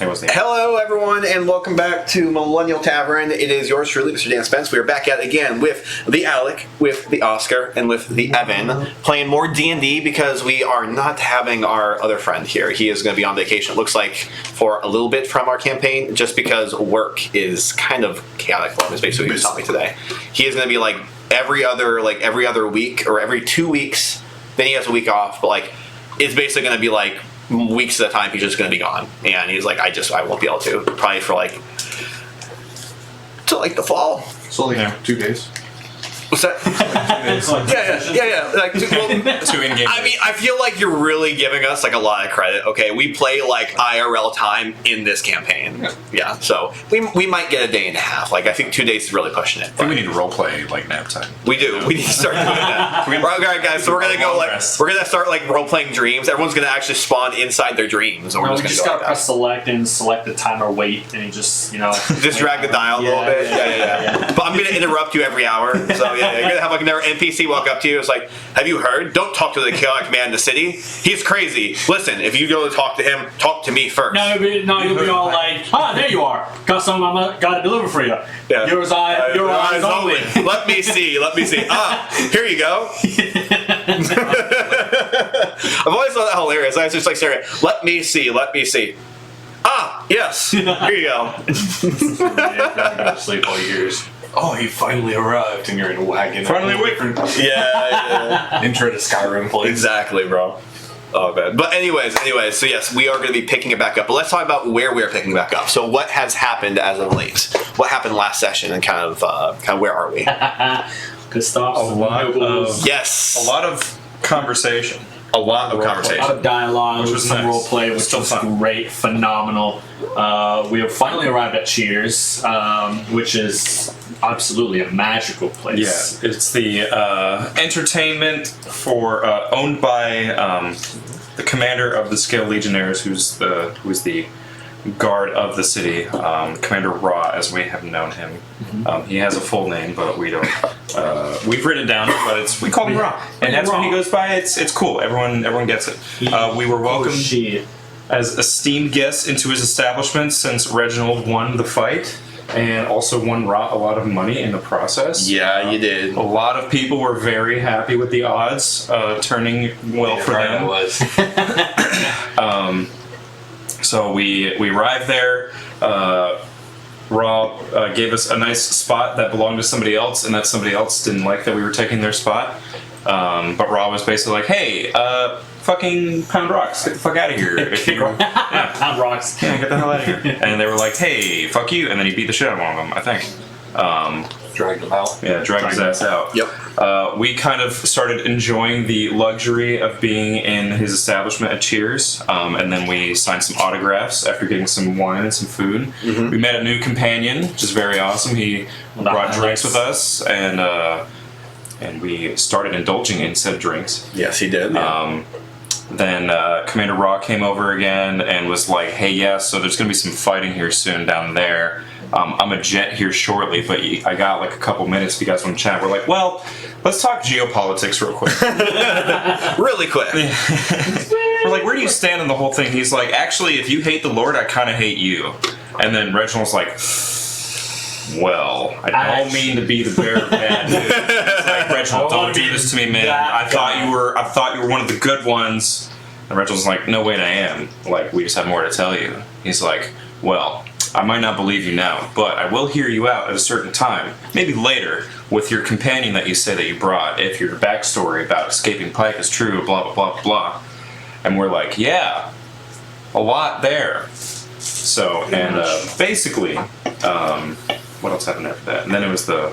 Hello, everyone, and welcome back to Millennial Tavern. It is yours truly, Mr. Dan Spence. We are back at it again with the Alec, with the Oscar, and with the Evan, playing more D&D because we are not having our other friend here. He is going to be on vacation, it looks like, for a little bit from our campaign, just because work is kind of chaotic for him, is basically what he was telling me today. He is going to be every other week, or every 2 weeks, then he has a week off, but it's basically going to be weeks at a time. He's just going to be gone, and he's like, I won't be able to, probably for till the fall. So 2 days. What's that? Yeah. Two in-game. I mean, I feel like you're really giving us a lot of credit. Okay, we play IRL time in this campaign. Yeah, so we might get a day and a half. I think 2 days is really pushing it. I think we need to role play nap time. We do. We need to start doing that. All right, guys. So we're gonna go we're gonna start role playing dreams. Everyone's gonna actually spawn inside their dreams, and we're just gotta press select and select the timer wait, and you just just drag the dial a little bit. Yeah. But I'm gonna interrupt you every hour. So. Yeah, you're gonna have another NPC walk up to you. It's like, have you heard? Don't talk to the chaotic man in the city. He's crazy. Listen, if you go to talk to him, talk to me first. No, you'll be all there you are. Got something I gotta deliver for you. Yeah. Your eyes only. Let me see. Here you go. I've always thought that hilarious. I was just staring at, let me see. Ah, yes. Here you go. Sleep all years. Oh, you finally arrived, and you're in a wagon. Finally awake. Yeah. Intro to Skyrim, please. Exactly, bro. Oh, man. But anyways, so yes, we are going to be picking it back up. But let's talk about where we're picking it back up. So what has happened as of late? What happened last session, and kind of where are we? Good stuff. A lot of conversation. A lot of conversation. A lot of dialogue, which was some nice. role play, which was great, phenomenal. We have finally arrived at Cheers, which is absolutely a magical place. Yeah, it's the entertainment owned by the commander of the Scale Legionnaires, who's the guard of the city, Commander Ra, as we have known him. Mm-hmm. He has a full name, but we don't. We've written it down, but we call him Ra, and that's when he goes by. It's cool. Everyone gets it. We were welcomed as esteemed guests into his establishment since Reginald won the fight, and also won Ra a lot of money in the process. Yeah, you did. A lot of people were very happy with the odds turning well for them. So we arrived there. Ra gave us a nice spot that belonged to somebody else, and that somebody else didn't like that we were taking their spot. But Ra was basically like, "Hey, fucking Pound Rocks, get the fuck out of here!" Pound Rocks, yeah, get the hell out of here. And they were like, "Hey, fuck you!" And then he beat the shit out of one of them, I think. Dragged him out. Yeah, dragged his ass out. Yep. We kind of started enjoying the luxury of being in his establishment at Cheers, and then we signed some autographs after getting some wine and some food. Mm-hmm. We met a new companion, which is very awesome. He brought drinks with us, and we started indulging in said drinks. Yes, he did. Yeah. Then Commander Ra came over again and was like, "Hey, yeah, so there's going to be some fighting here soon down there. I'm a jet here shortly, but I got a couple minutes if you guys want to chat." We're like, "Well, let's talk geopolitics real quick." Really quick. We're like, "Where do you stand on the whole thing?" He's like, "Actually, if you hate the Lord, I kind of hate you." And then Reginald's like, "Well, I don't mean to be the bearer of bad news." It's like, "Reginald, don't do this to me, man. I thought you were one of the good ones." And Reginald's like, "No, wait, I am. We just have more to tell you." He's like, "Well, I might not believe you now, but I will hear you out at a certain time, maybe later, with your companion that you say that you brought, if your backstory about escaping Pike is true, blah, blah, blah, blah." And we're like, "Yeah, a lot there." So, and basically, what else happened after that? And then it was the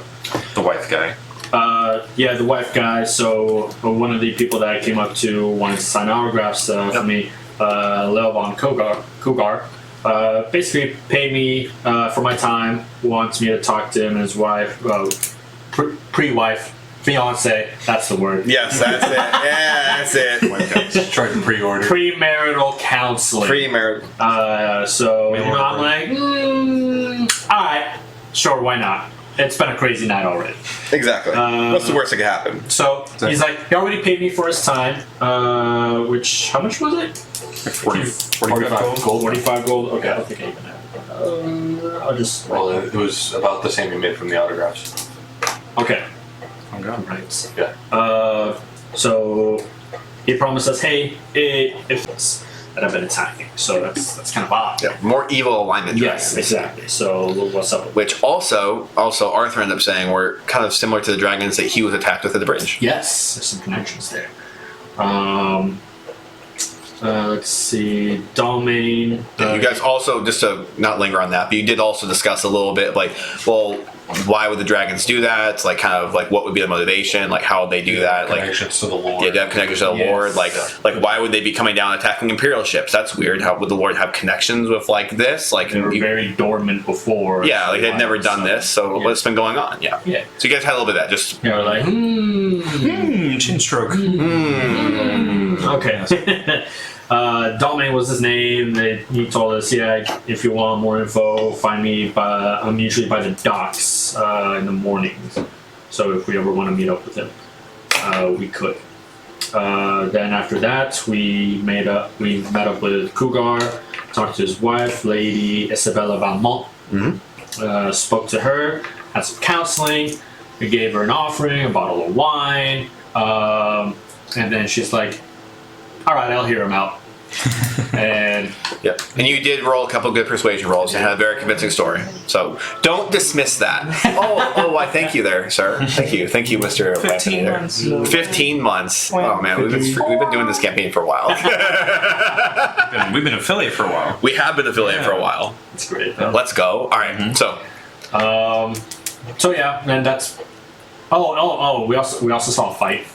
wife guy. The wife guy. So one of the people that I came up to wanted to sign autographs for me, Leo von Kogar. Basically pay me for my time, wants me to talk to him and his wife, pre-wife, fiance, that's the word. Yes, that's it. Yeah, that's it. Try to pre-order. Premarital counseling. Premarital. So, I'm like, alright, sure, why not? it's been a crazy night already. Exactly. What's the worst that could happen? So he's like, he already paid me for his time, which, how much was it? 45 gold. 45 gold? Okay, I don't think I even have it. I'll just. Well, it was about the same you made from the autographs. Okay. Oh god. Right. Yeah. So he promised us, hey, if it's that I've been attacking. So that's kind of odd. Yeah, more evil alignment. Yes, dragons. exactly. So what's up? Which also Arthur ended up saying were kind of similar to the dragons that he was attacked with at the bridge. Yes, there's some connections there. Let's see, domain. You guys also, just to not linger on that, but you did also discuss a little bit like, well, why would the dragons do that? Like, kind of like what would be the motivation? Like, how would they do that? Like, Connections to the Lord. yeah, they have connections to the Yes. Lord. Like why would they be coming down attacking Imperial ships? That's weird. How would the Lord have connections with like this? Like, They were very dormant before. yeah, like they've never done this. So yeah. what's been going on? Yeah. Yeah. So you guys had a little bit of that. Just They were like, Chin stroke. Okay. Domain was his name. He told us, yeah, if you want more info, find me I'm usually by the docks in the mornings. So if we ever want to meet up with him, we could. Then after that, we met up with Cougar, talked to his wife, Lady Isabella Valmont. Spoke to her, had some counseling. We gave her an offering, a bottle of wine, and then she's like, all right, I'll hear him out. And yeah, and you did roll a couple good persuasion rolls and had a very convincing story. So don't dismiss that. I thank you there, sir. Thank you, Mr. 15 there. months. 15 months. Oh man, we've been doing this campaign for a while. We've been affiliate for a while. We have been affiliated for a while. it's great. Let's go. All right, so So yeah, and that's. We also saw a fight.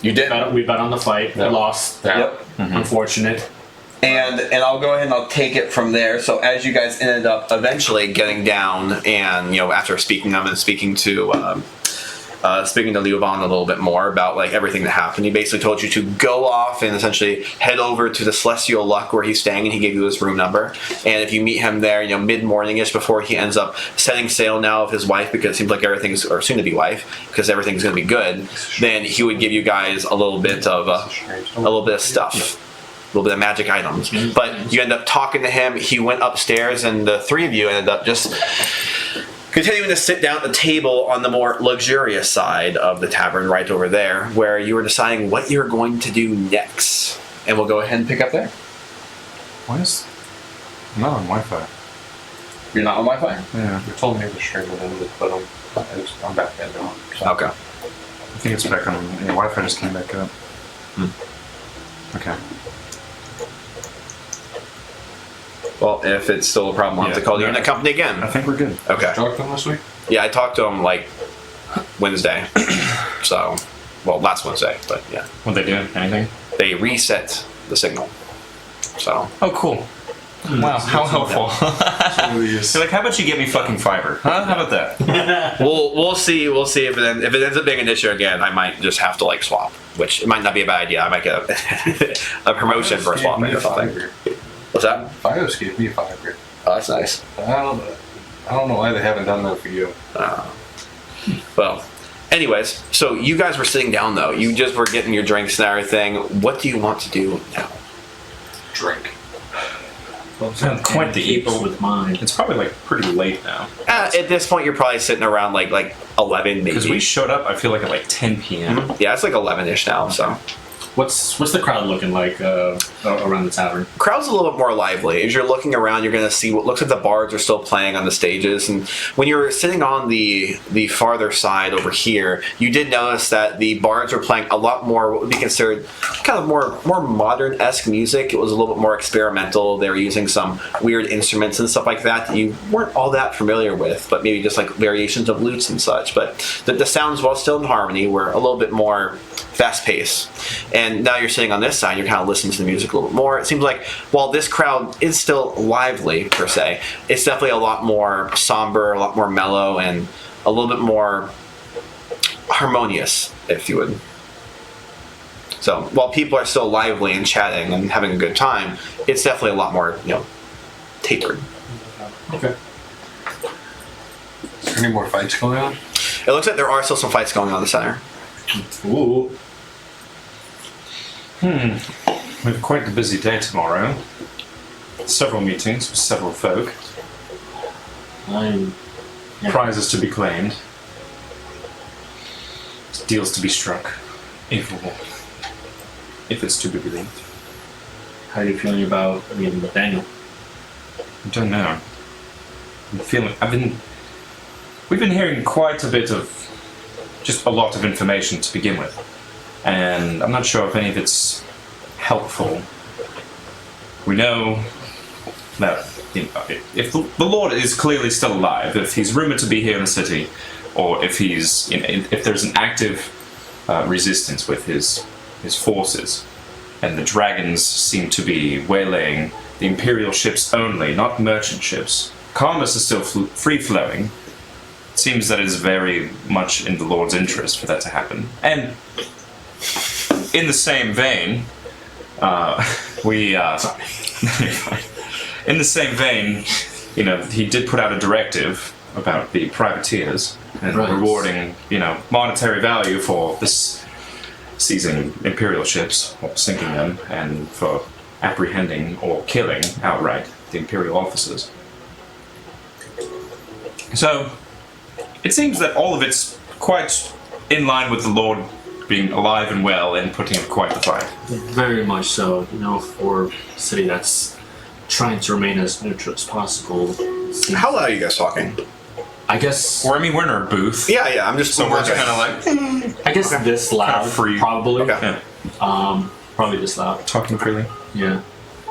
you did. We bet on the fight. We lost. Yep. Unfortunate. And I'll go ahead and I'll take it from there. So as you guys ended up eventually getting down, and after speaking to Leovan a little bit more about like everything that happened, he basically told you to go off and essentially head over to the Celestial Luck where he's staying, and he gave you his room number. And if you meet him there, mid-morning-ish before he ends up setting sail now with his wife, because it seems like everything's, or soon-to-be wife, because everything's going to be good, then he would give you guys a little bit of stuff. A little bit of magic items. But you end up talking to him. He went upstairs, and the three of you ended up just continuing to sit down at the table on the more luxurious side of the tavern right over there, where you were deciding what you're going to do next. And we'll go ahead and pick up there. I'm not on Wi-Fi. You're not on Wi-Fi? Yeah. You told me to stream with him, but I'm back in now. So. Okay. I think it's back on. Your Wi-Fi just came back up. Okay. Well, if it's still a problem, we'll have to call the internet company I again. think we're good. Okay. Talk to him this week? Yeah, I talked to him like Wednesday. So, last Wednesday, but yeah. What'd they do? Anything? They reset the signal. So. Oh, cool. Wow, how helpful. Please. You're like, how about you get me fucking fiber? Huh? How about that? We'll see if it ends up being an issue again. I might just have to like swap, which it might not be a bad idea. I might get a promotion for swapping or something. What's that? Fios gave me $5. Oh, that's nice. I don't know why they haven't done that for you. Well, anyways, so you guys were sitting down though. You just were getting your drinks and everything. What do you want to do now? Drink. Quite the Keep eats. with mine. It's probably like pretty late now. At this point, you're probably sitting around like 11 maybe. Because we showed up, I feel like at like 10 p.m. Yeah, it's like 11ish now. So. What's the crowd looking like around the tavern? Crowd's a little bit more lively. As you're looking around, you're going to see what looks like the bards are still playing on the stages. And when you're sitting on the farther side over here, you did notice that the bards were playing a lot more what would be considered kind of more modern-esque music. It was a little bit more experimental. They were using some weird instruments and stuff like that you weren't all that familiar with, but maybe just like variations of lutes and such. But the sounds, while still in harmony, were a little bit more fast-paced. And now you're sitting on this side, you're kind of listening to the music a little bit more. It seems like while this crowd is still lively, per se, it's definitely a lot more somber, a lot more mellow, and a little bit more harmonious, if you would. So while people are still lively and chatting and having a good time, it's definitely a lot more, tapered. Okay. there any more fights going on? It looks like there are still some fights going on in the center. Ooh. We have quite a busy day tomorrow. Several meetings with several folk. Yeah. Prizes to be claimed. Deals to be struck. If it's to be believed. How are you feeling about Daniel? I don't know. We've been hearing quite a bit of, just a lot of information to begin with. And I'm not sure if any of it's helpful. We know that if the Lord is clearly still alive, if he's rumored to be here in the city, or if if there's an active resistance with his forces, and the dragons seem to be waylaying the Imperial ships only, not merchant ships. Commerce is still free-flowing. It seems that it is very much in the Lord's interest for that to happen. And in the same vein, in the same vein, he did put out a directive about the privateers and rewarding, monetary value for this seizing Imperial ships, or sinking them, and for apprehending or killing outright the Imperial officers. So, it seems that all of it's quite in line with the Lord being alive and well and putting up quite the fight. Very much so. For a city that's trying to remain as neutral as possible. How loud are you guys talking? I guess. We're in our booth. Yeah, I'm just. So we're just kind of like I guess this loud, free. probably. Okay. yeah, Probably this loud. talking freely. Yeah.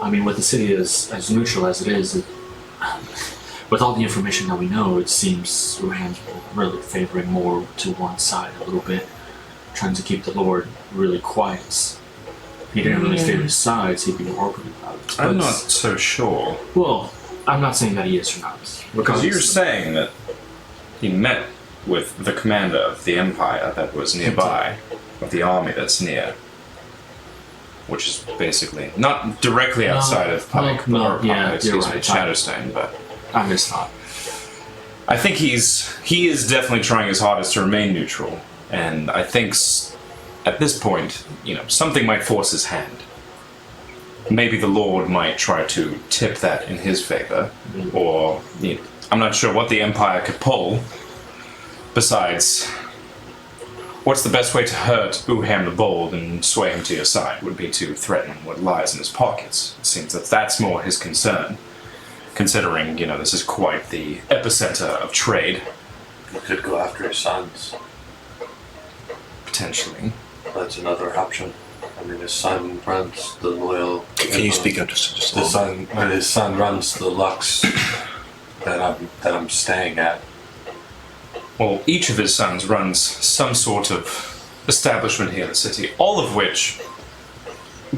With the city as neutral as it is, with all the information that we know, it seems Ruhan's really favoring more to one side a little bit, trying to keep the Lord really quiet. If he didn't really favor his sides, he'd be more open about it. I'm not so sure. Well, I'm not saying that he is or not. Because you're saying that he met with the commander of the Empire that was nearby, of the army that's near, which is basically not directly outside of Pike, you're right. Shadowstone, but I misthought. I think he is definitely trying his hardest to remain neutral, and I think at this point, something might force his hand. Maybe the Lord might try to tip that in his favor, or I'm not sure what the Empire could pull. Besides, what's the best way to hurt Uham the Bold and sway him to your side would be to threaten what lies in his pockets. It seems that that's more his concern, considering, this is quite the epicenter of trade. You could go after his sons. Potentially. That's another option. His son runs the loyal. Can you speak up just a little bit? His son runs the Lux that I'm staying at. Well, each of his sons runs some sort of establishment here in the city, all of which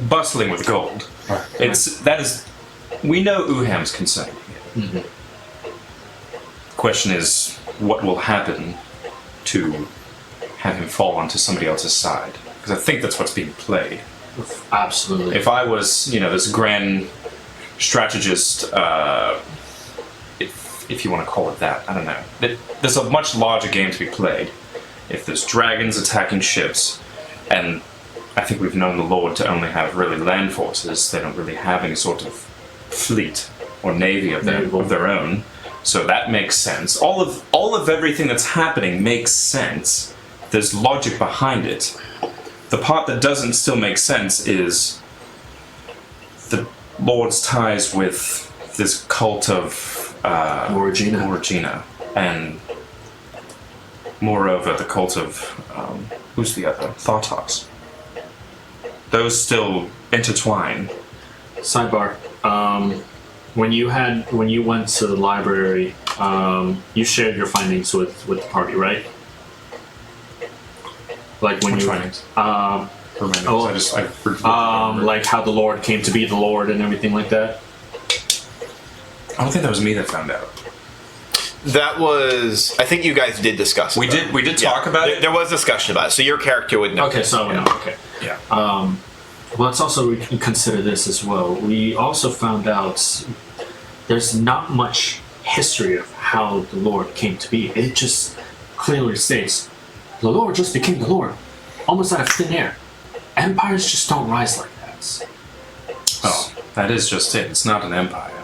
bustling with gold. Right. We know Uham's concern here. Mm-hmm. The question is, what will happen to have him fall onto somebody else's side? Because I think that's what's being played. Absolutely. If I was, this grand strategist, if you want to call it that, I don't know. There's a much larger game to be played. If there's dragons attacking ships, and I think we've known the Lord to only have really land forces, they don't really have any sort of fleet or navy of their own. So that makes sense. All of everything that's happening makes sense. There's logic behind it. The part that doesn't still make sense is the Lord's ties with this cult of Origina, and moreover the cult of who's the other? Thautos. Those still intertwine. Sidebar. When you went to the library, you shared your findings with the party, right? Like when Which you findings? like how the Lord came to be the Lord and everything like that. I don't think that was me that found out. That was. I think you guys did discuss it. We did talk about it. There was discussion about it, so your character would know. Okay, so Yeah. okay. Yeah. Well, let's also consider this as well. We also found out there's not much history of how the Lord came to be. It just clearly states, the Lord just became the Lord, almost out of thin air. Empires just don't rise like that. Oh, that is just it. It's not an empire.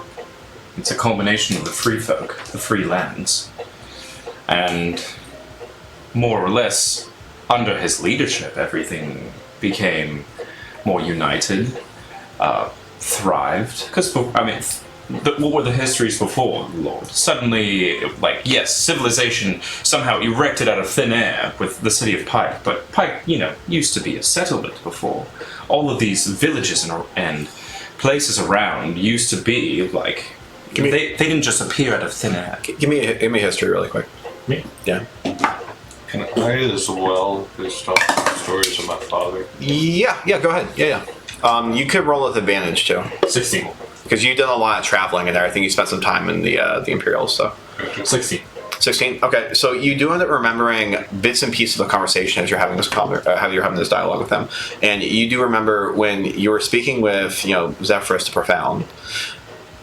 It's a culmination of the free folk, the free lands. And more or less, under his leadership, everything became more united, thrived. Because, I mean, what were the histories before the Lord? Suddenly, like, yes, civilization somehow erected out of thin air with the city of Pike, but Pike, used to be a settlement before. All of these villages and places around used to be, like, they didn't just appear out of thin air. Give me history really quick. Me? Yeah. Can I as well just talk stories of my father? Yeah, go ahead. Yeah. You could roll with advantage too, 16. because you've done a lot of traveling and everything. You spent some time in the Imperials, so. 16. 16. Okay, so you do end up remembering bits and pieces of the conversation as you're having this dialogue with them, and you do remember when you were speaking with Zephyrus the Profound.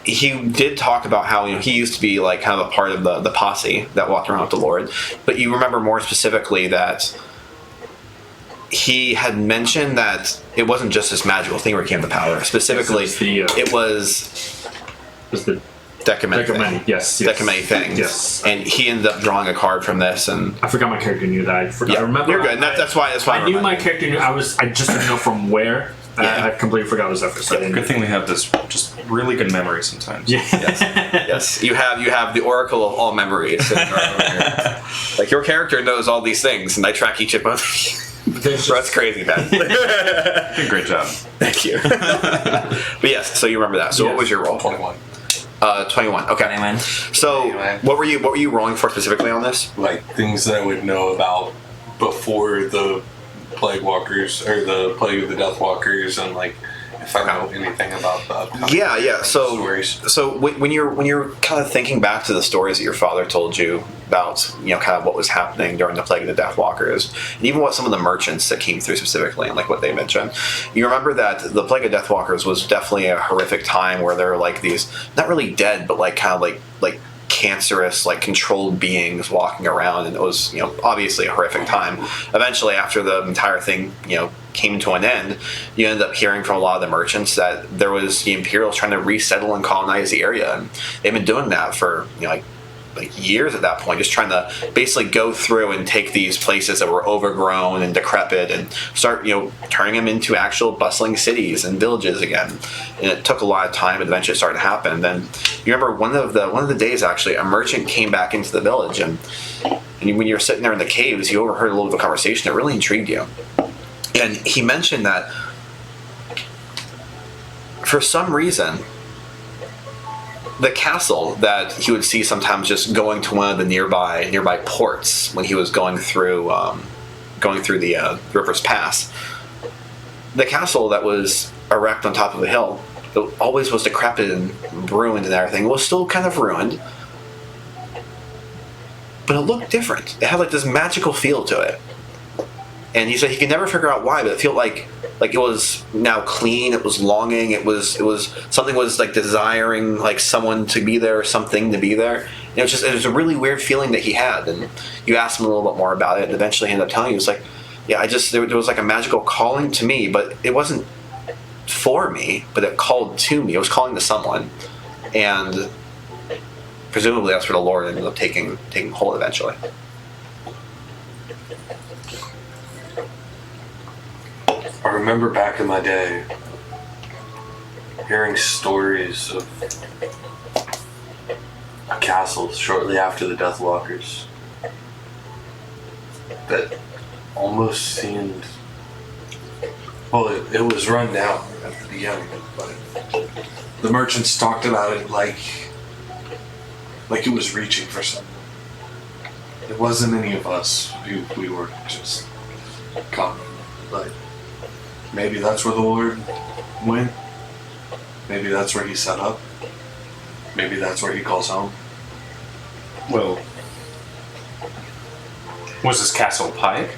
He did talk about how he used to be like kind of a part of the posse that walked around with the Lord, but you remember more specifically that he had mentioned that it wasn't just this magical thing where he came to power. Specifically, it was the Decamany thing. Decamany, yes. Decamany thing. Yes. And he ended up drawing a card from this, and I forgot my character knew that. I forgot. yeah, I remember. you're good. That's why. I knew my character knew. I just didn't know from where. Yeah. I completely forgot it was Zephyr. So I didn't. Good thing we have this just really good memory sometimes. Yeah. yes, you have the oracle of all memories. Like your character knows all these things, and I track each of them. That's crazy, man. Great job. Thank you. But yes, so you remember that. So what was your roll? 21. 21. Okay. 21. So 21. what were you rolling for specifically on this? Like things that I would know about before the Plague Walkers or the Plague of the Death Walkers, and like if I know anything about the upcoming Yeah. So stories. So when you're kind of thinking back to the stories that your father told you about, kind of what was happening during the Plague of the Death Walkers, and even what some of the merchants that came through specifically, and like what they mentioned, you remember that the Plague of Death Walkers was definitely a horrific time where there were like these not really dead, but like kind of like cancerous, like controlled beings walking around, and it was obviously a horrific time. Eventually, after the entire thing came to an end, you ended up hearing from a lot of the merchants that there was the Imperials trying to resettle and colonize the area, and they've been doing that for like years at that point, just trying to basically go through and take these places that were overgrown and decrepit and start turning them into actual bustling cities and villages again. And it took a lot of time, but eventually it started to happen. And then you remember one of the days actually a merchant came back into the village, and when you were sitting there in the caves, you overheard a little bit of a conversation that really intrigued you. And he mentioned that for some reason the castle that he would see sometimes just going to one of the nearby ports when he was going through the River's Pass, the castle that was erect on top of a hill, it always was decrepit and ruined and everything. It was still kind of ruined, but it looked different. It had like this magical feel to it. And he said he could never figure out why, but it felt like it was now clean. It was longing. It was something was like desiring like someone to be there or something to be there. And it was a really weird feeling that he had. And you asked him a little bit more about it, and eventually he ended up telling you, it was like, yeah, there was like a magical calling to me, but it wasn't for me, but it called to me. It was calling to someone, and presumably that's where the Lord ended up taking hold eventually. I remember back in my day hearing stories of castles shortly after the Deathwalkers that almost seemed, well, it was run down at the beginning, but the merchants talked about it like it was reaching for something. It wasn't any of us we were just coming, but maybe that's where the Lord went. Maybe that's where he set up. Maybe that's where he calls home. Well, was this castle Pike,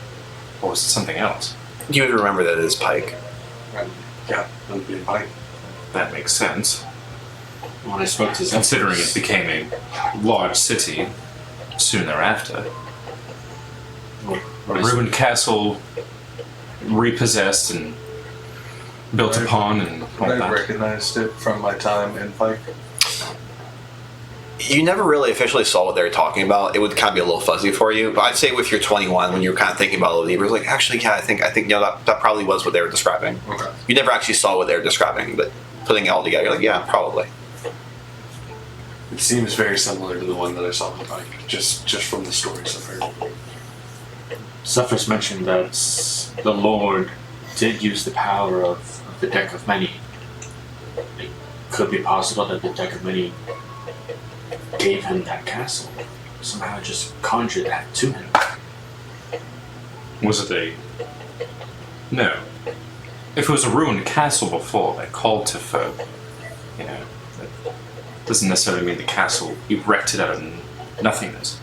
or was it something else? You would remember that it is Pike. And yeah, it would be Pike. That makes sense. when I spoke to Zephyrus, considering it became a large city soon thereafter. A ruined castle, repossessed and built upon, and all I that. recognized it from my time in Pike. You never really officially saw what they were talking about. It would kind of be a little fuzzy for you. But I'd say with your 21, when you were kind of thinking about it, you were like, actually, yeah, I think that probably was what they were describing. Okay. You never actually saw what they were describing, but putting it all together, you're like, yeah, probably. It seems very similar to the one that I saw in Pike, just from the stories I've heard. Zephyrus mentioned that the Lord did use the power of the Deck of Many. It could be possible that the Deck of Many gave him that castle. Somehow just conjured that to him. Was it No. If it was a ruined castle before, they called to folk. That doesn't necessarily mean the castle erected out of nothingness.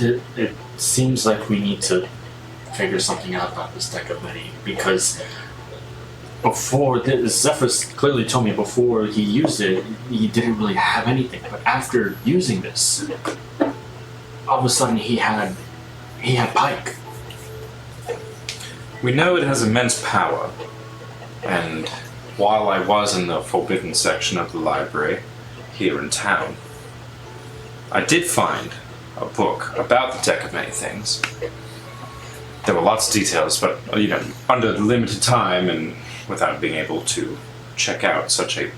It seems like we need to figure something out about this Deck of Many, because before Zephyrus clearly told me before he used it, he didn't really have anything. But after using this, all of a sudden he had Pike. We know it has immense power, and while I was in the forbidden section of the library here in town, I did find a book about the Deck of Many Things. There were lots of details, but under limited time and without being able to check out such a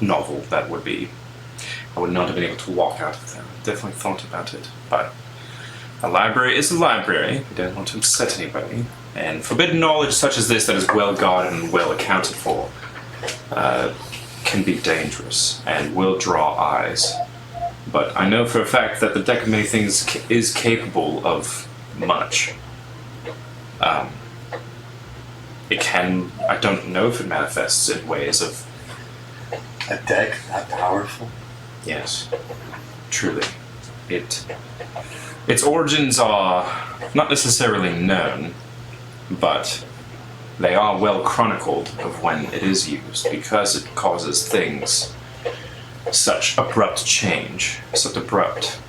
novel, I would not have been able to walk out of there. Definitely thought about it, but a library is a library. We don't want to upset anybody, and forbidden knowledge such as this that is well guarded and well accounted for can be dangerous and will draw eyes. But I know for a fact that the Deck of Many Things is capable of much. I don't know if it manifests in ways of... A deck that powerful? Yes, truly. Its origins are not necessarily known, but they are well chronicled of when it is used, because it causes things such abrupt change, such abrupt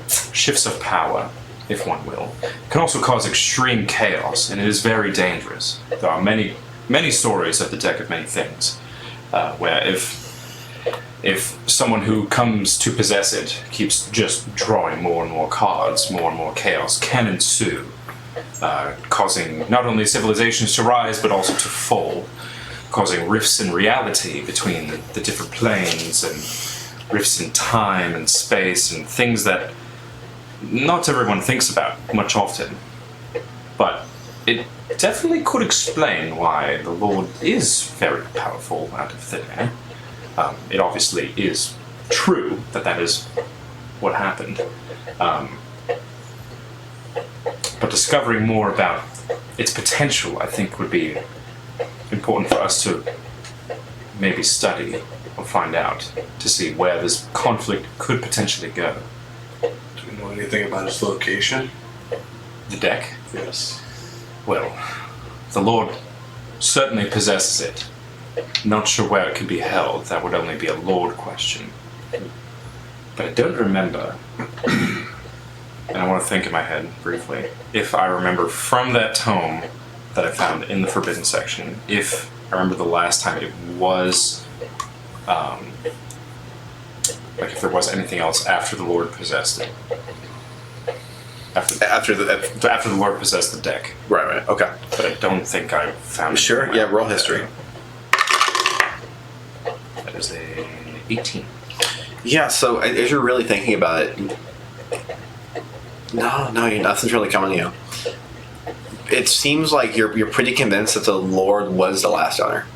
shifts of power, if one will. It can also cause extreme chaos, and it is very dangerous. There are many, many stories of the Deck of Many Things, where if someone who comes to possess it keeps just drawing more and more cards, more and more chaos can ensue, causing not only civilizations to rise, but also to fall, causing rifts in reality between the different planes, and rifts in time and space, and things that not everyone thinks about much often. But it definitely could explain why the Lord is very powerful out of thin air. It obviously is true that is what happened. But discovering more about its potential, I think, would be important for us to maybe study or find out to see where this conflict could potentially go. Do we know anything about its location? The deck? Yes. Well, the Lord certainly possesses it. Not sure where it can be held. That would only be a Lord question. But I don't remember, and I want to think in my head briefly, if I remember from that tome that I found in the Forbidden section, if I remember the last time it was, like if there was anything else after the Lord possessed it. After the Lord possessed the deck. Right, okay. But I don't think I found it. Sure, yeah, roll history. That is a 18. Yeah, so as you're really thinking about it, nothing's really coming to you. It seems like you're pretty convinced that the Lord was the last owner.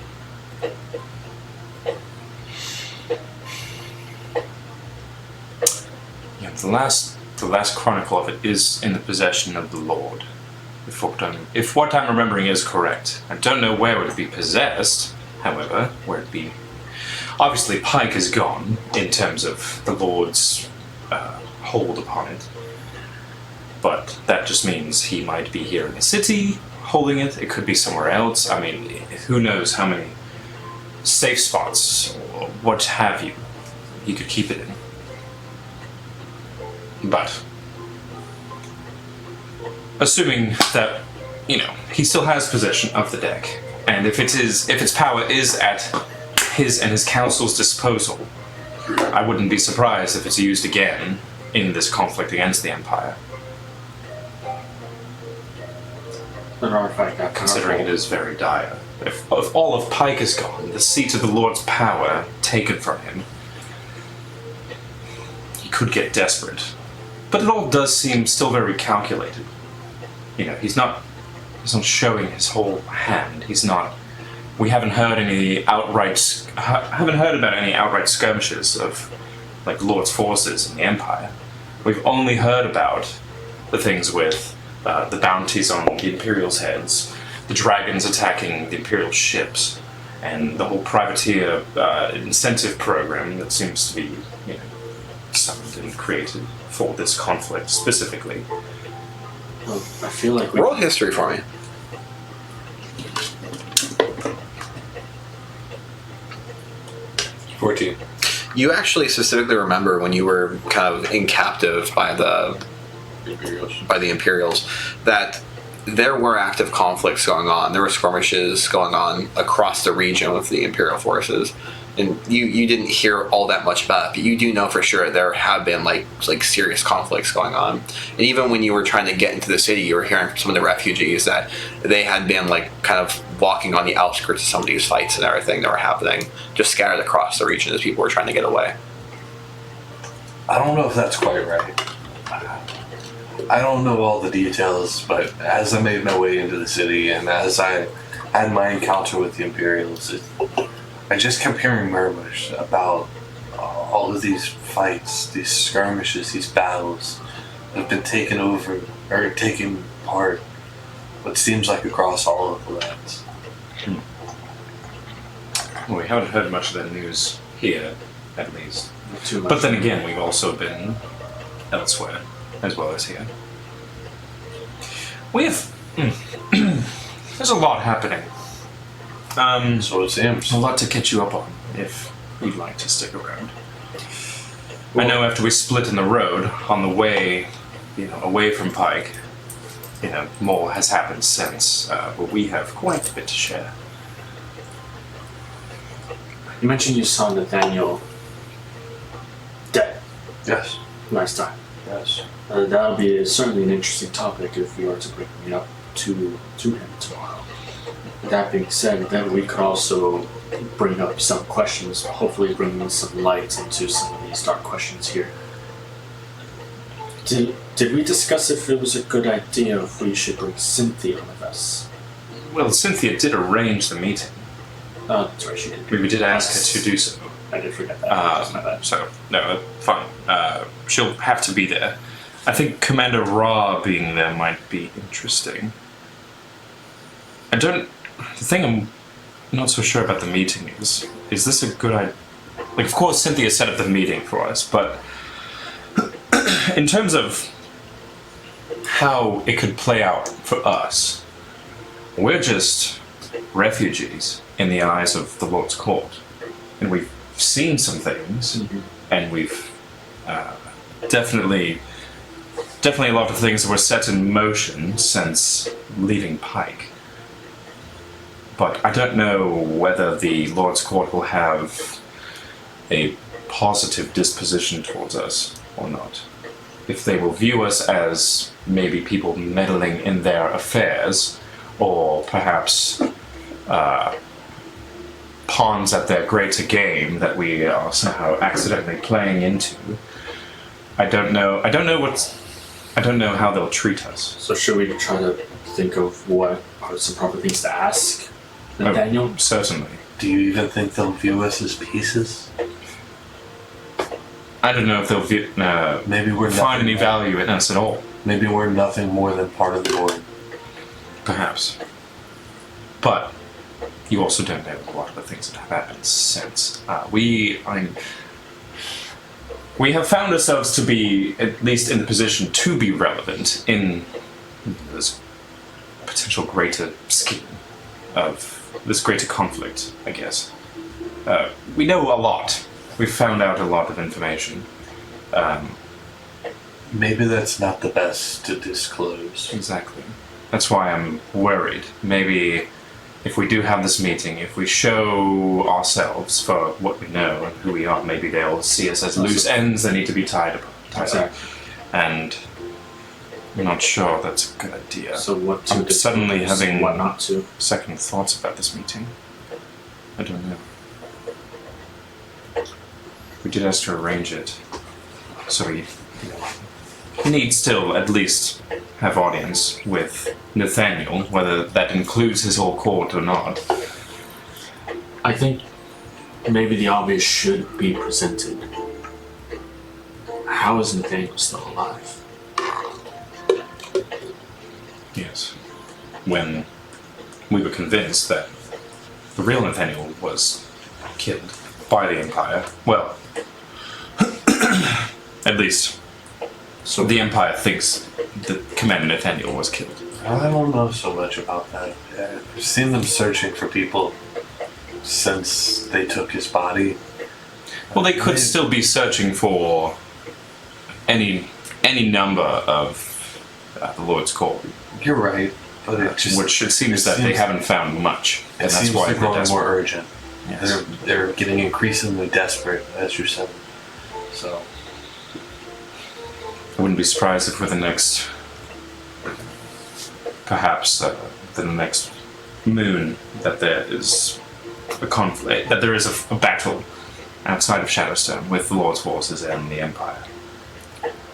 Yeah, the last chronicle of it is in the possession of the Lord. If what I'm remembering is correct. I don't know where it would be possessed, however, where it be. Obviously, Pike is gone in terms of the Lord's hold upon it. But that just means he might be here in the city holding it. It could be somewhere else. I mean, who knows how many safe spots or what have you, he could keep it in. But assuming that, he still has possession of the deck, and if its power is at his and his council's disposal, I wouldn't be surprised if it's used again in this conflict against the Empire. An artifact that Considering it is very dire. If all of Pike is gone, the seat of the Lord's power taken from him, he could get desperate. But it all does seem still very calculated. He's not showing his whole hand. We haven't heard about any outright skirmishes of like Lord's forces in the Empire. We've only heard about the things with the bounties on the Imperial's heads, the dragons attacking the Imperial ships, and the whole privateer incentive program that seems to be, summoned and created for this conflict specifically. Well, I feel like Roll history for me. 14. You actually specifically remember when you were kind of in captive by the Imperials that there were active conflicts going on. There were skirmishes going on across the region with the Imperial forces. And you didn't hear all that much about it, but you do know for sure there have been like serious conflicts going on. And even when you were trying to get into the city, you were hearing from some of the refugees that they had been kind of walking on the outskirts of some of these fights and everything that were happening, just scattered across the region as people were trying to get away. I don't know if that's quite right. I don't know all the details, but as I made my way into the city and as I had my encounter with the Imperials, I just kept hearing murmurs about all of these fights, these skirmishes, these battles that have been taken part, what seems like across all of the lands. Well, we haven't heard much of that news here, at least. too much. But then again, we've also been elsewhere, as well as here. There's a lot happening. So it seems. A lot to catch you up on, if you'd like to stick around. I know after we split in the road, on the way, away from Pike, more has happened since, but we have quite a bit to share. You mentioned you saw Nathaniel dead Yes. last time. Yes. That'll be certainly an interesting topic if we were to bring it up to him tomorrow. That being said, then we could also bring up some questions, hopefully bringing some light into some of these dark questions here. Did we discuss if it was a good idea if we should bring Cynthia with us? Well, Cynthia did arrange the meeting. Oh, that's right, she did. We did ask her to do so. I did forget that. That's my bad. So, no, fine. She'll have to be there. I think Commander Ra being there might be interesting. The thing I'm not so sure about the meeting is this a good idea? Like, of course, Cynthia set up the meeting for us, but in terms of how it could play out for us, we're just refugees in the eyes of the Lord's Court. And we've seen some things, and we've definitely a lot of things that were set in motion since leaving Pike. But I don't know whether the Lord's Court will have a positive disposition towards us or not. If they will view us as maybe people meddling in their affairs, or perhaps pawns at their greater game that we are somehow accidentally playing into. I don't know how they'll treat us. So should we try to think of what are some proper things to ask Nathaniel? Certainly. Do you even think they'll view us as pieces? I don't know if they'll Maybe we're find any nothing value in us at all. Maybe we're nothing more than part of the board. Perhaps. But you also don't know a lot of the things that have happened since. We have found ourselves to be, at least in the position to be relevant in this potential greater scheme of this greater conflict, I guess. we know a lot. We've found out a lot of information. Maybe that's not the best to disclose. Exactly. That's why I'm worried. Maybe if we do have this meeting, if we show ourselves for what we know and who we are, maybe they'll see us as loose ends that need to be tied up. And I'm not sure that's a good idea. So what to I'm disclose, suddenly having what not to? second thoughts about this meeting. I don't know. We did ask to arrange it, so we need still at least have audience with Nathaniel, whether that includes his whole court or not. I think maybe the obvious should be presented. How is Nathaniel still alive? Yes. When we were convinced that the real Nathaniel was killed by the Empire, well, at least so the Empire thinks that Commander Nathaniel was killed. I don't know so much about that. I've seen them searching for people since they took his body. Well, they could still be searching for any number of the Lord's Call, You're right, but it just which it seems that they haven't found much, and it that's seems why they're they're growing desperate. more urgent. Yes. They're getting increasingly desperate, as you said. So I wouldn't be surprised if with the next, perhaps the next moon, that there is a conflict, that there is a battle outside of Shadowstone with the Lord's forces and the Empire.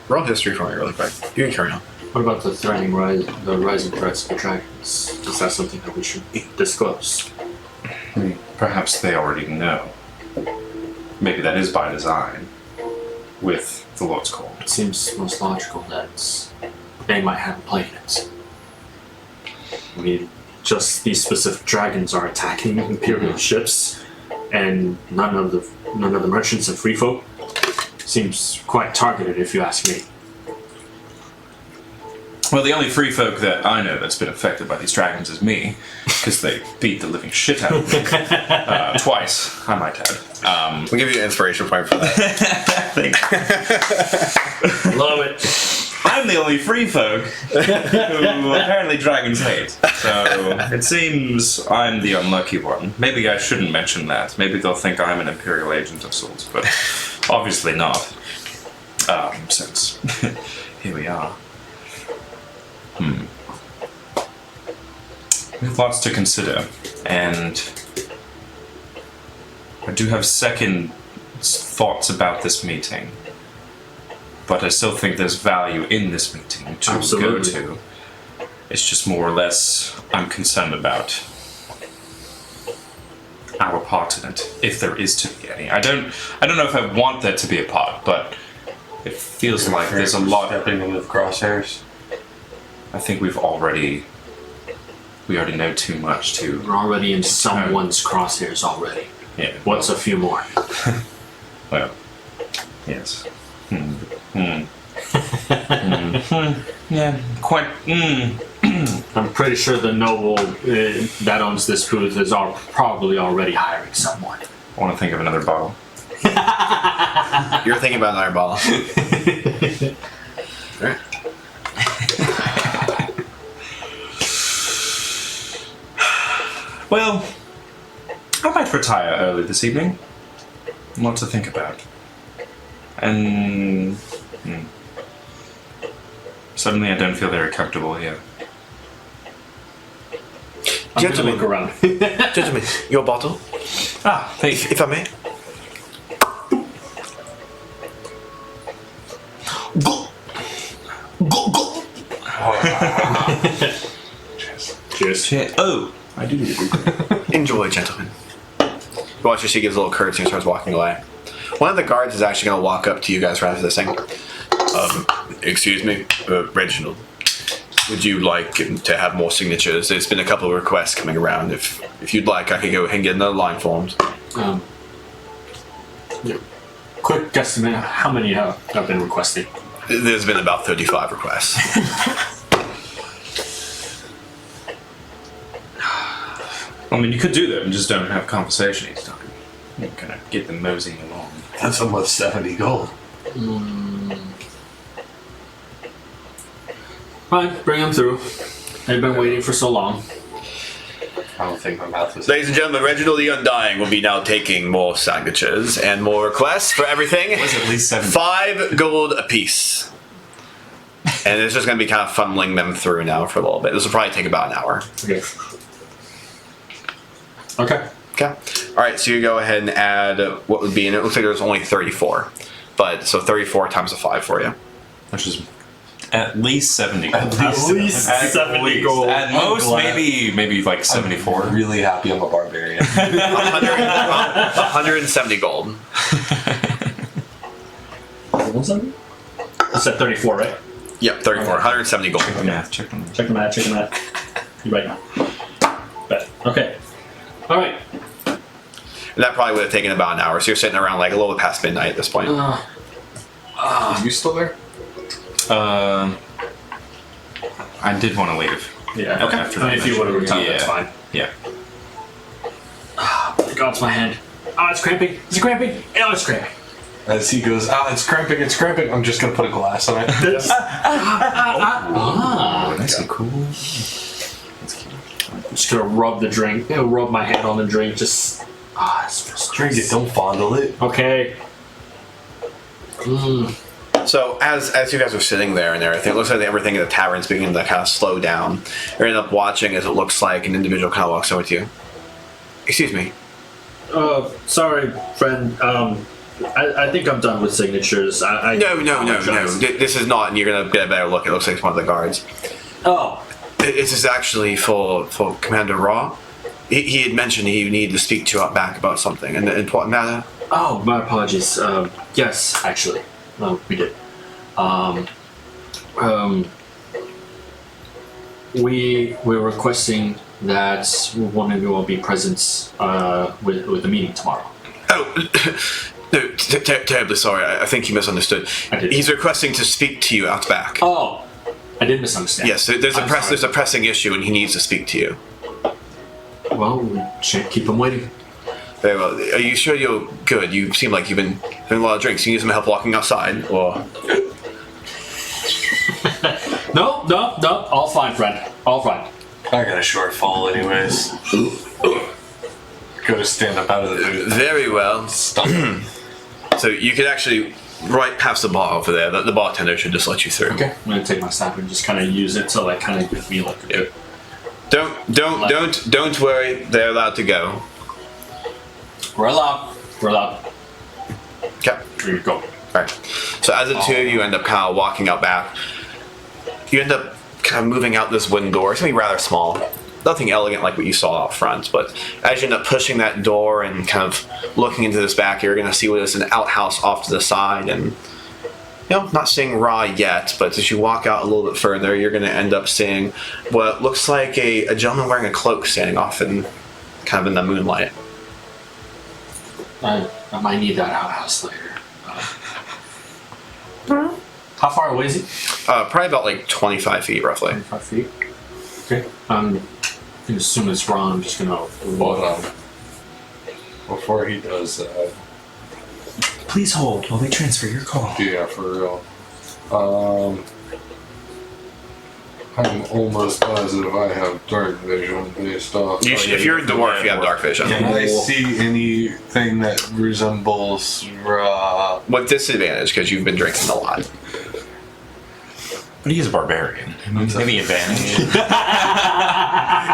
Roll history for me really quick. You can carry on. What about the the rising threats of the dragons? Is that something that we should disclose? Perhaps they already know. Maybe that is by design with the Lord's Call. It seems most logical that they might have a play in it. I mean, just these specific dragons are attacking Imperial ships, and none of the merchants and free folk. Seems quite targeted, if you ask me. Well, the only free folk that I know that's been affected by these dragons is me, because they beat the living shit out of me. Twice, I might add. We'll give you an inspiration point for that. Love it. I'm the only free folk who apparently dragons hate. So it seems I'm the unlucky one. Maybe I shouldn't mention that. Maybe they'll think I'm an Imperial agent of sorts, but obviously not. Since here we are. We have lots to consider, and I do have second thoughts about this meeting. But I still think there's value in this meeting to Absolutely. go to. It's just more or less I'm concerned about our part in it, if there is to be any. I don't know if I want there to be a part, but it feels like there's a lot. stepping in with crosshairs. I think we already know too much to. We're already in someone's crosshairs already. Yeah. What's a few more? Well, yes. Yeah, quite. I'm pretty sure the noble that owns this booth is probably already hiring someone. I want to think of another bottle. You're thinking about another bottle. Alright. Well, I might retire early this evening. A lot to think about. And suddenly I don't feel very comfortable here. I'm gonna Gentlemen. look around. Gentlemen, your bottle, Ah, thank you. if I may. Cheers. Oh, I do need to do. Enjoy, gentlemen. You watch as she gives a little curtsy and starts walking away. One of the guards is actually going to walk up to you guys right after this thing. Excuse me, Reginald. Would you like to have more signatures? There's been a couple of requests coming around. If you'd like, I could go ahead and get another line formed. Yeah. Quick guesstimate, how many have been requested? There's been about 35 requests. I mean, you could do that and just don't have conversation each time. Kind of get them moseying along. That's almost 70 gold. Fine, bring them through. They've been waiting for so long. I don't think my mouth was. Ladies and gentlemen, Reginald the Undying will be now taking more signatures and more requests for everything. It was at least 7. 5 gold apiece. And it's just going to be kind of funneling them through now for a little bit. This will probably take about an hour. Okay. Okay. Okay. All right, so you go ahead and add what would be, and it looks like there's only 34. But, so 34 times a 5 for you. Which is at least 70 gold. At least 70 gold. At most, maybe like 74. I'm really happy I'm a barbarian. 170 gold. What was that? You said 34, right? Yep, 34. 170 gold. Math, check them. Check the math. You're right now. Bet. Okay. All right. And that probably would have taken about an hour, so you're sitting around like a little bit past midnight at this point. Are you still there? I did want to leave. Yeah. Okay. I mean, if you would have retired, that's Yeah. fine. Yeah. God's my hand. Oh, it's cramping. Is it cramping? Oh, it's cramping. As he goes, it's cramping, it's cramping. I'm just gonna put a glass on it. Nice and cool. I'm just gonna rub the drink. Rub my hand on the drink. Just it's Drink it, don't fondle it. okay. So as you guys are sitting there and everything, it looks like everything in the tavern's beginning to kind of slow down. You end up watching as it looks like an individual kind of walks over to you. Excuse me. Sorry, friend. I think I'm done with signatures. No. apologize. This is not, and you're gonna get a better look. It looks like it's one of the guards. Oh, This is actually for Commander Raw. He had mentioned he needed to speak to you out back about something, an important matter. oh, my apologies. Yes, actually, we did. We're requesting that one of you will be present with the meeting tomorrow. Oh, no, terribly sorry. I think you misunderstood. I did. He's requesting to speak to you out back. Oh, I did misunderstand. Yes, there's I'm sorry. there's a pressing issue, and he needs to speak to you. Well, we shan't keep him waiting. Very well. Are you sure you're good? You seem like you've been having a lot of drinks. You need some help walking outside, or No. All fine, friend. All fine. I got a short fall, anyways. Go to stand up out of the booth. very well. Stop. So you could actually right past the bar over there. The bartender should just let you through. Okay. I'm gonna take my staff and just kind of use it to like kind of give me like a good. Don't worry. They're allowed to go. We're allowed. Okay. Here you go. Alright. So as the two of you end up kind of walking out back, you end up kind of moving out this wooden door. It's going to be rather small. Nothing elegant like what you saw out front, but as you end up pushing that door and kind of looking into this back, you're going to see what is an outhouse off to the side, and not seeing Ra yet, but as you walk out a little bit further, you're going to end up seeing what looks like a gentleman wearing a cloak standing off in kind of in the moonlight. I might need that outhouse later. How far away is he? Probably about like 25 feet, roughly. 5 feet. Okay. I think as soon as Ron, I'm just gonna walk But, before he does that, Please hold while they transfer your call. yeah, for real. I'm almost positive I have dark vision based off. If you're a dwarf, you have dark vision. Can I see anything that resembles With disadvantage, because you've been drinking a lot. But he is a barbarian. Any advantage?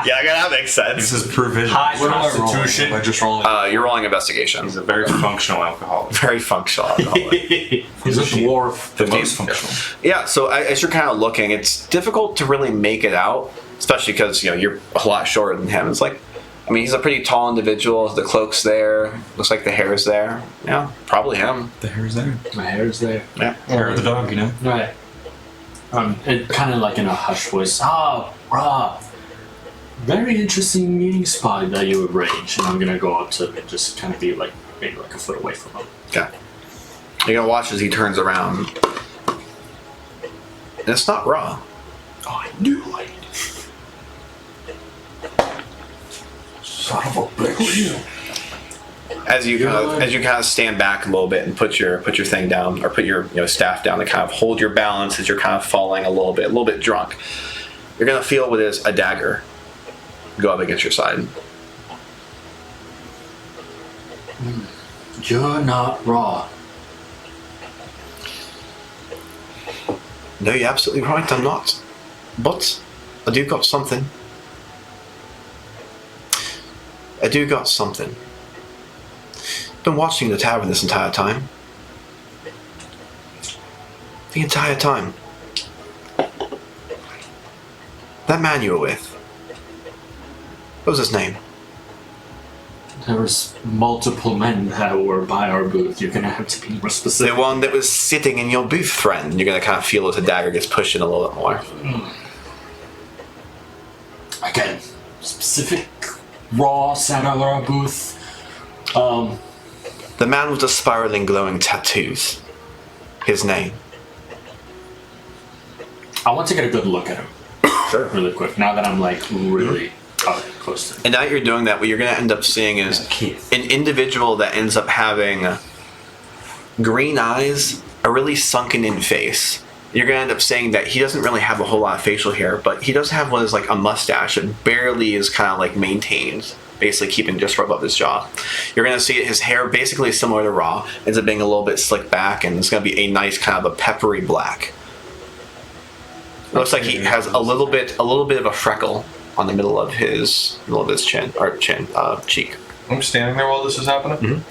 Yeah, that makes sense. This is provision. High What am I rolling? Constitution. Am I just rolling? You're rolling investigation. He's a very functional alcoholic. Very functional alcoholic. He's a dwarf. The most functional. Yeah, so as you're kind of looking, it's difficult to really make it out, especially because you're a lot shorter than him. It's like, he's a pretty tall individual. The cloak's there. Looks like the hair's there. Yeah, probably him. The hair's there. My hair's there. Yeah. Hair of the dog, Right. It kind of like in a hushed voice. Rob. Very interesting meeting spot that you arranged, and I'm gonna go up to him and just kind of be like maybe like a foot away from him. Okay. You're gonna watch as he turns around. And it's not Raw. Oh, I knew it. Son of a bitch. as you kind of stand back a little bit and put your thing down, or put your staff down to kind of hold your balance as you're kind of falling a little bit drunk, you're gonna feel what is a dagger go up against your side. You're not raw. No, you're absolutely right. I'm not, but I do got something. Been watching the tavern this entire time. The entire time. That man you were with. What was his name? There was multiple men that were by our booth. You're gonna have to be more specific. The one that was sitting in your booth, friend. You're gonna kind of feel as the dagger gets pushed in a little bit more. Again, specific, raw, sat at our booth. The man with the spiraling, glowing tattoos. His name. I want to get a good look at him. Sure. Really quick. Now that I'm like really close to him. And now you're doing that, what you're going to end up seeing is an individual that ends up having green eyes, a really sunken in face. You're going to end up saying that he doesn't really have a whole lot of facial hair, but he does have what is like a mustache that barely is kind of like maintained, basically keeping just right above his jaw. You're going to see his hair basically similar to Raw, ends up being a little bit slicked back, and it's going to be a nice kind of a peppery black. It looks like he has a little bit of a freckle on the middle of his cheek. I'm standing there while this is happening. Mm-hmm.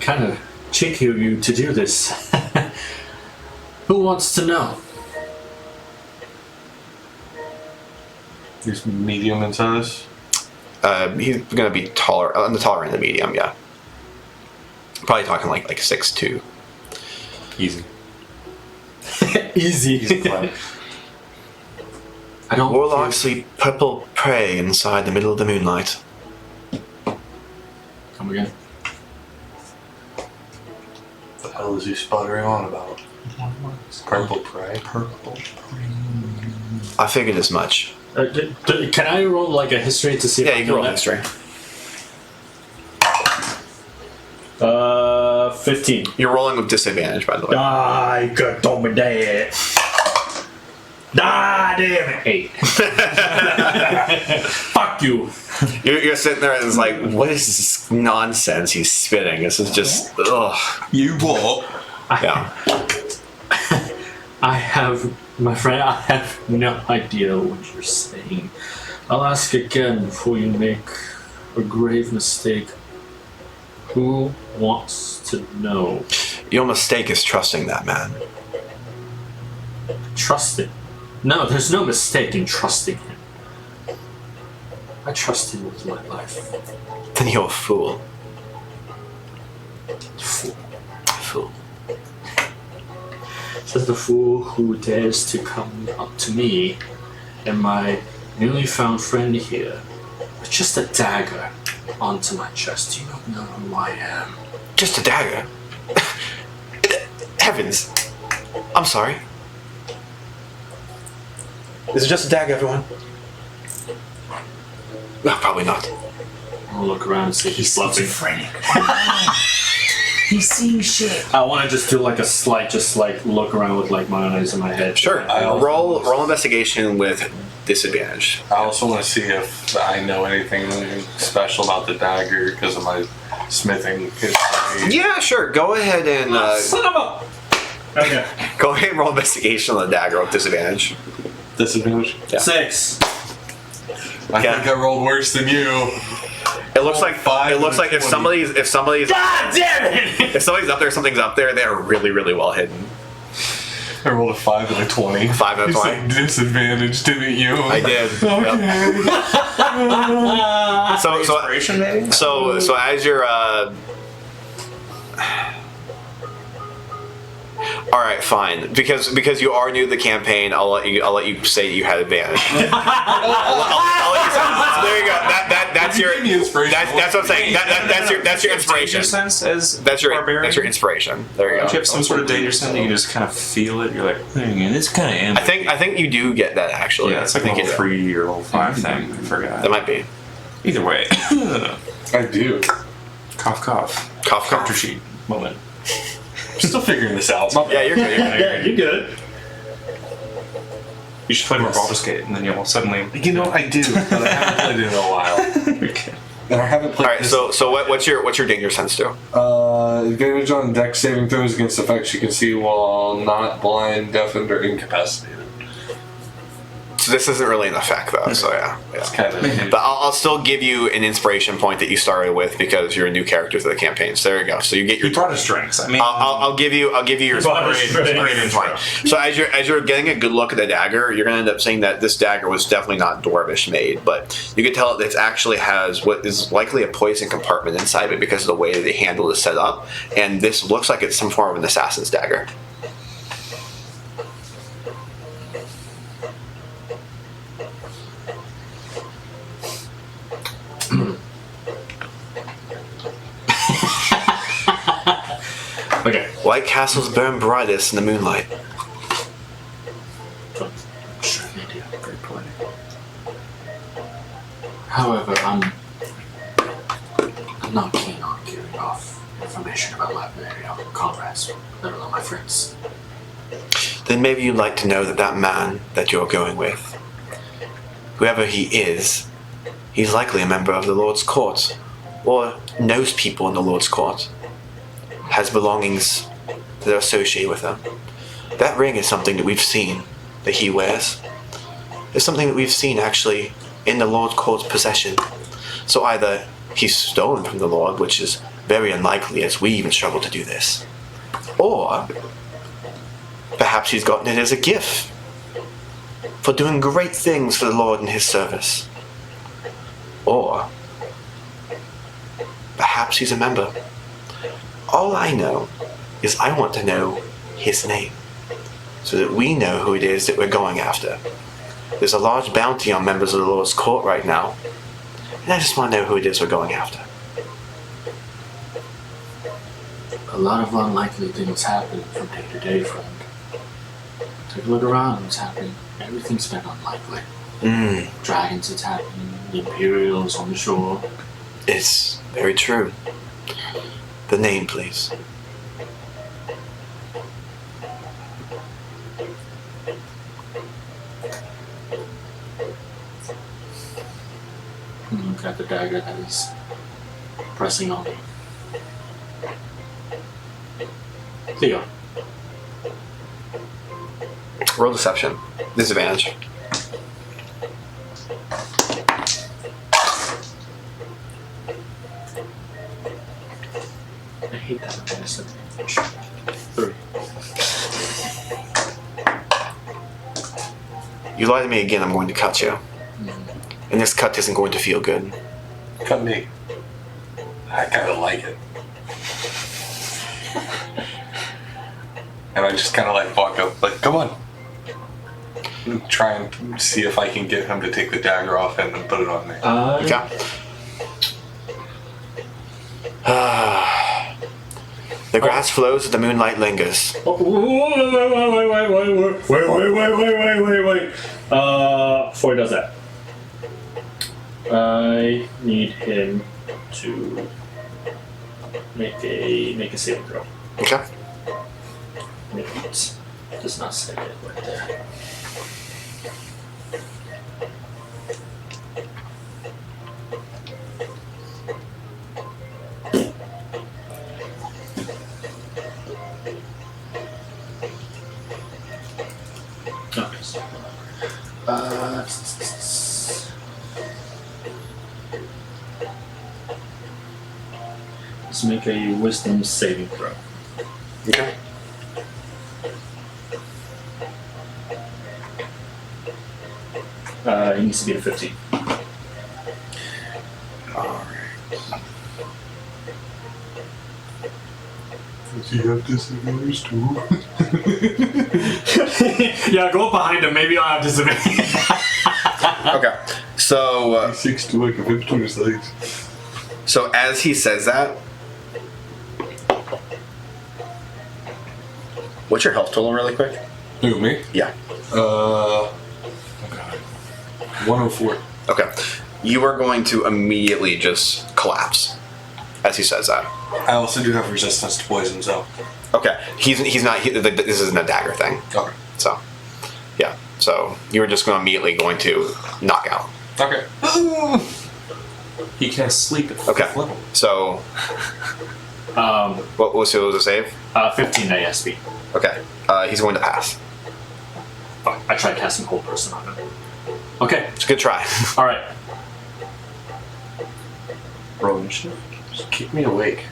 Kind of cheeky of you to do this. Who wants to know? He's medium in size. He's gonna be taller, on the taller end of the medium, yeah. Probably talking like 6'2". Easy. Easy. I don't. Warlocks sleep purple prey inside the middle of the moonlight. Come again. What the hell is he sputtering on about? Purple prey. Purple prey. I figured as much. Can I roll like a history to see? Yeah, if you can roll history. 15. You're rolling with disadvantage, by the way. I got dominated. Ah, damn it. 8. Fuck you. You're sitting there and it's like, what is this nonsense he's spitting? This is just, ugh. You what? Yeah. My friend, I have no idea what you're saying. I'll ask again before you make a grave mistake. Who wants to know? Your mistake is trusting that man. Trust him? No, there's no mistake in trusting him. I trust him with my life. Then you're a fool. Fool. Fool. Says the fool who dares to come up to me and my newly found friend here with just a dagger onto my chest. You don't know who I am. Just a dagger? Heavens. I'm sorry. Is it just a dagger, everyone? No, probably not. I'll look around and see if he's bluffing. Schizophrenic. He's seeing shit. I want to just do like a slight, just like look around with like my eyes in my head. Sure. I also- Roll investigation with disadvantage. I also want to see if I know anything special about the dagger because of my smithing history. Yeah, sure. Go ahead and Son of a. Okay. go ahead and roll investigation on the dagger with disadvantage. Disadvantage? Yeah. 6. I think I rolled worse than you. It looks like 5 it looks and like if somebody's God damn it! if somebody's up there, something's up there. They're really, really well hidden. I rolled a 5 and a 20. 5 and a You 20. said disadvantage, didn't you? I did. Yep. So Inspiration, maybe? So as you're all right, fine. Because you are new to the campaign, I'll let you say you had advantage. I'll let you say, so there you go. That's your inspiration. That's what I'm saying. That's your inspiration. Danger sense as That's your barbarian? inspiration. There you Don't go. you have some sort of danger sense that you can just kind of feel it? You're like, it's kind of I think you do get that actually. yeah, it's like I think level you do. 3 or level 5 thing. I forgot. That might be. Either way. I do. Cough, cough. Cough, Counter cough. sheet moment. I'm still figuring this out. My Yeah, you're good. You're good. Yeah, you're good. You should play more Baldur's Gate, and then you'll suddenly. You know, I do, but I haven't played it in a while. Okay. And I haven't played All right. So what's your danger sense do? Advantage on dex saving throws against effects you can see while not blind, deafened, or incapacitated. So this isn't really an effect though. So yeah. It's kind of. But I'll still give you an inspiration point that you started with because you're a new character to the campaign. So there you go. So you get your. You brought us drinks. I mean, I'll give you your brought us inspiration drinks. point. So as you're getting a good look at the dagger, you're gonna end up seeing that this dagger was definitely not dwarvish made, but you can tell that it actually has what is likely a poison compartment inside of it because of the way that the handle is set up, and this looks like it's some form of an assassin's dagger. Okay. White castles burn brightest in the moonlight. Sure, they do. Very poetic. However, I'm not keen on giving off information about my comrades, let alone my friends. Then maybe you'd like to know that man that you're going with, whoever he is, he's likely a member of the Lord's court, or knows people in the Lord's court, has belongings that are associated with him. That ring is something that we've seen that he wears. It's something that we've seen actually in the Lord's court's possession. So either he's stolen from the Lord, which is very unlikely as we even struggle to do this, or perhaps he's gotten it as a gift for doing great things for the Lord in his service. Or perhaps he's a member. All I know is I want to know his name so that we know who it is that we're going after. There's a large bounty on members of the Lord's court right now, and I just want to know who it is we're going after. A lot of unlikely things happen from day to day, friend. Take a look around what's happening. Everything's been unlikely. Dragons attacking, the Imperials on the shore. It's very true. The name, please. Look at the dagger that is pressing on me. Theo. Roll deception. Disadvantage. I hate that I'm disadvantage. 3. You lie to me again, I'm going to cut you. And this cut isn't going to feel good. Cut me. I kind of like it. And I just kind of like walk up, like, come on. And try and see if I can get him to take the dagger off him and put it on me. Okay. The grass flows as the moonlight lingers. Wait. Before he does that, I need him to make a saving throw. Okay. It does not say it right there. Okay. Let's make a wisdom saving throw. Okay. It needs to be a 15. Does he have disadvantage too? Yeah, go up behind him. Maybe I'll have disadvantage. Okay. So, 6 I can fit between his legs. so as he says that, what's your health total, really quick? Who, me? Yeah. Oh god. 104. Okay. you are going to immediately just collapse as he says that. I also do have resistance to poison, so. Okay, he's not. This isn't a dagger thing. Okay. So, yeah. So you were just immediately going to knock out. Okay. He can't sleep at Okay. fifth level. So, what was a save? 15 ASP. Okay, he's going to pass. Fuck, I tried casting Hold Person on him. Okay, It's a good try. all right. Roll initiative. Just keep me awake.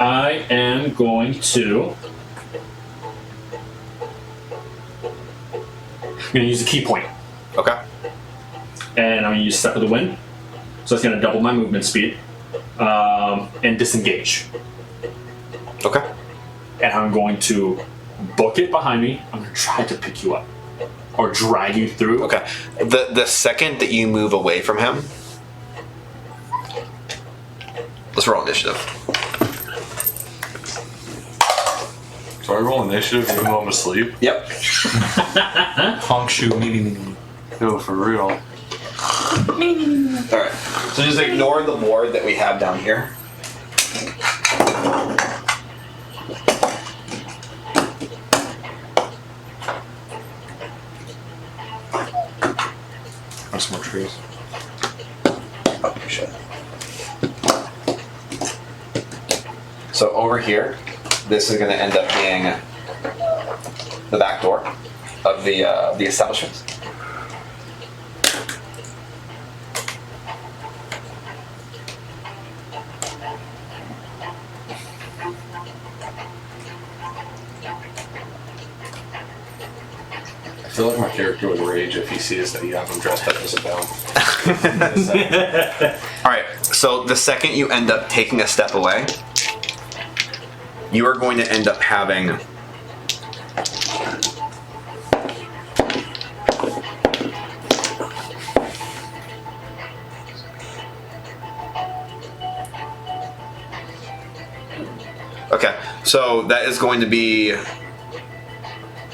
I am going to. I'm going to use a key point, Okay. and I'm going to use Step of the Wind. So it's going to double my movement speed, and disengage. Okay. And I'm going to book it behind me. I'm going to try to pick you up or drag you through. Okay. The second that you move away from him, let's roll initiative. So I roll initiative even though I'm asleep? Yep. Honk shoe, me. No, for real. All right. So just ignore the board that we have down here. There's some more trees. Oh, shit. So over here, this is going to end up being the back door of the establishment. I feel like my character would rage if he sees that you have him dressed up as a Abound. All right. So the second you end up taking a step away, you are going to end up having okay. So that is going to be.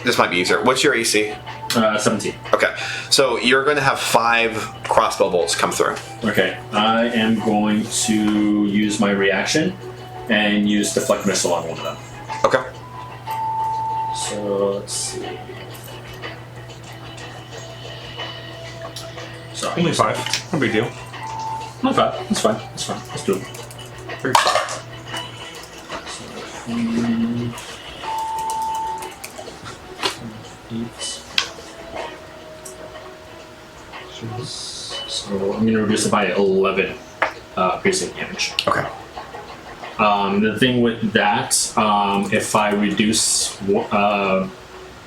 This might be easier. What's your AC? 17. Okay. So you're going to have 5 crossbow bolts come through. Okay, I am going to use my reaction and use Deflect Missile on one of them. Okay. So let's see. Sorry. Only 5. No big deal. Not bad. That's fine. That's fine. Let's do it. So I'm going to reduce it by 11 piercing damage. Okay. The thing with that, if I reduce, I'm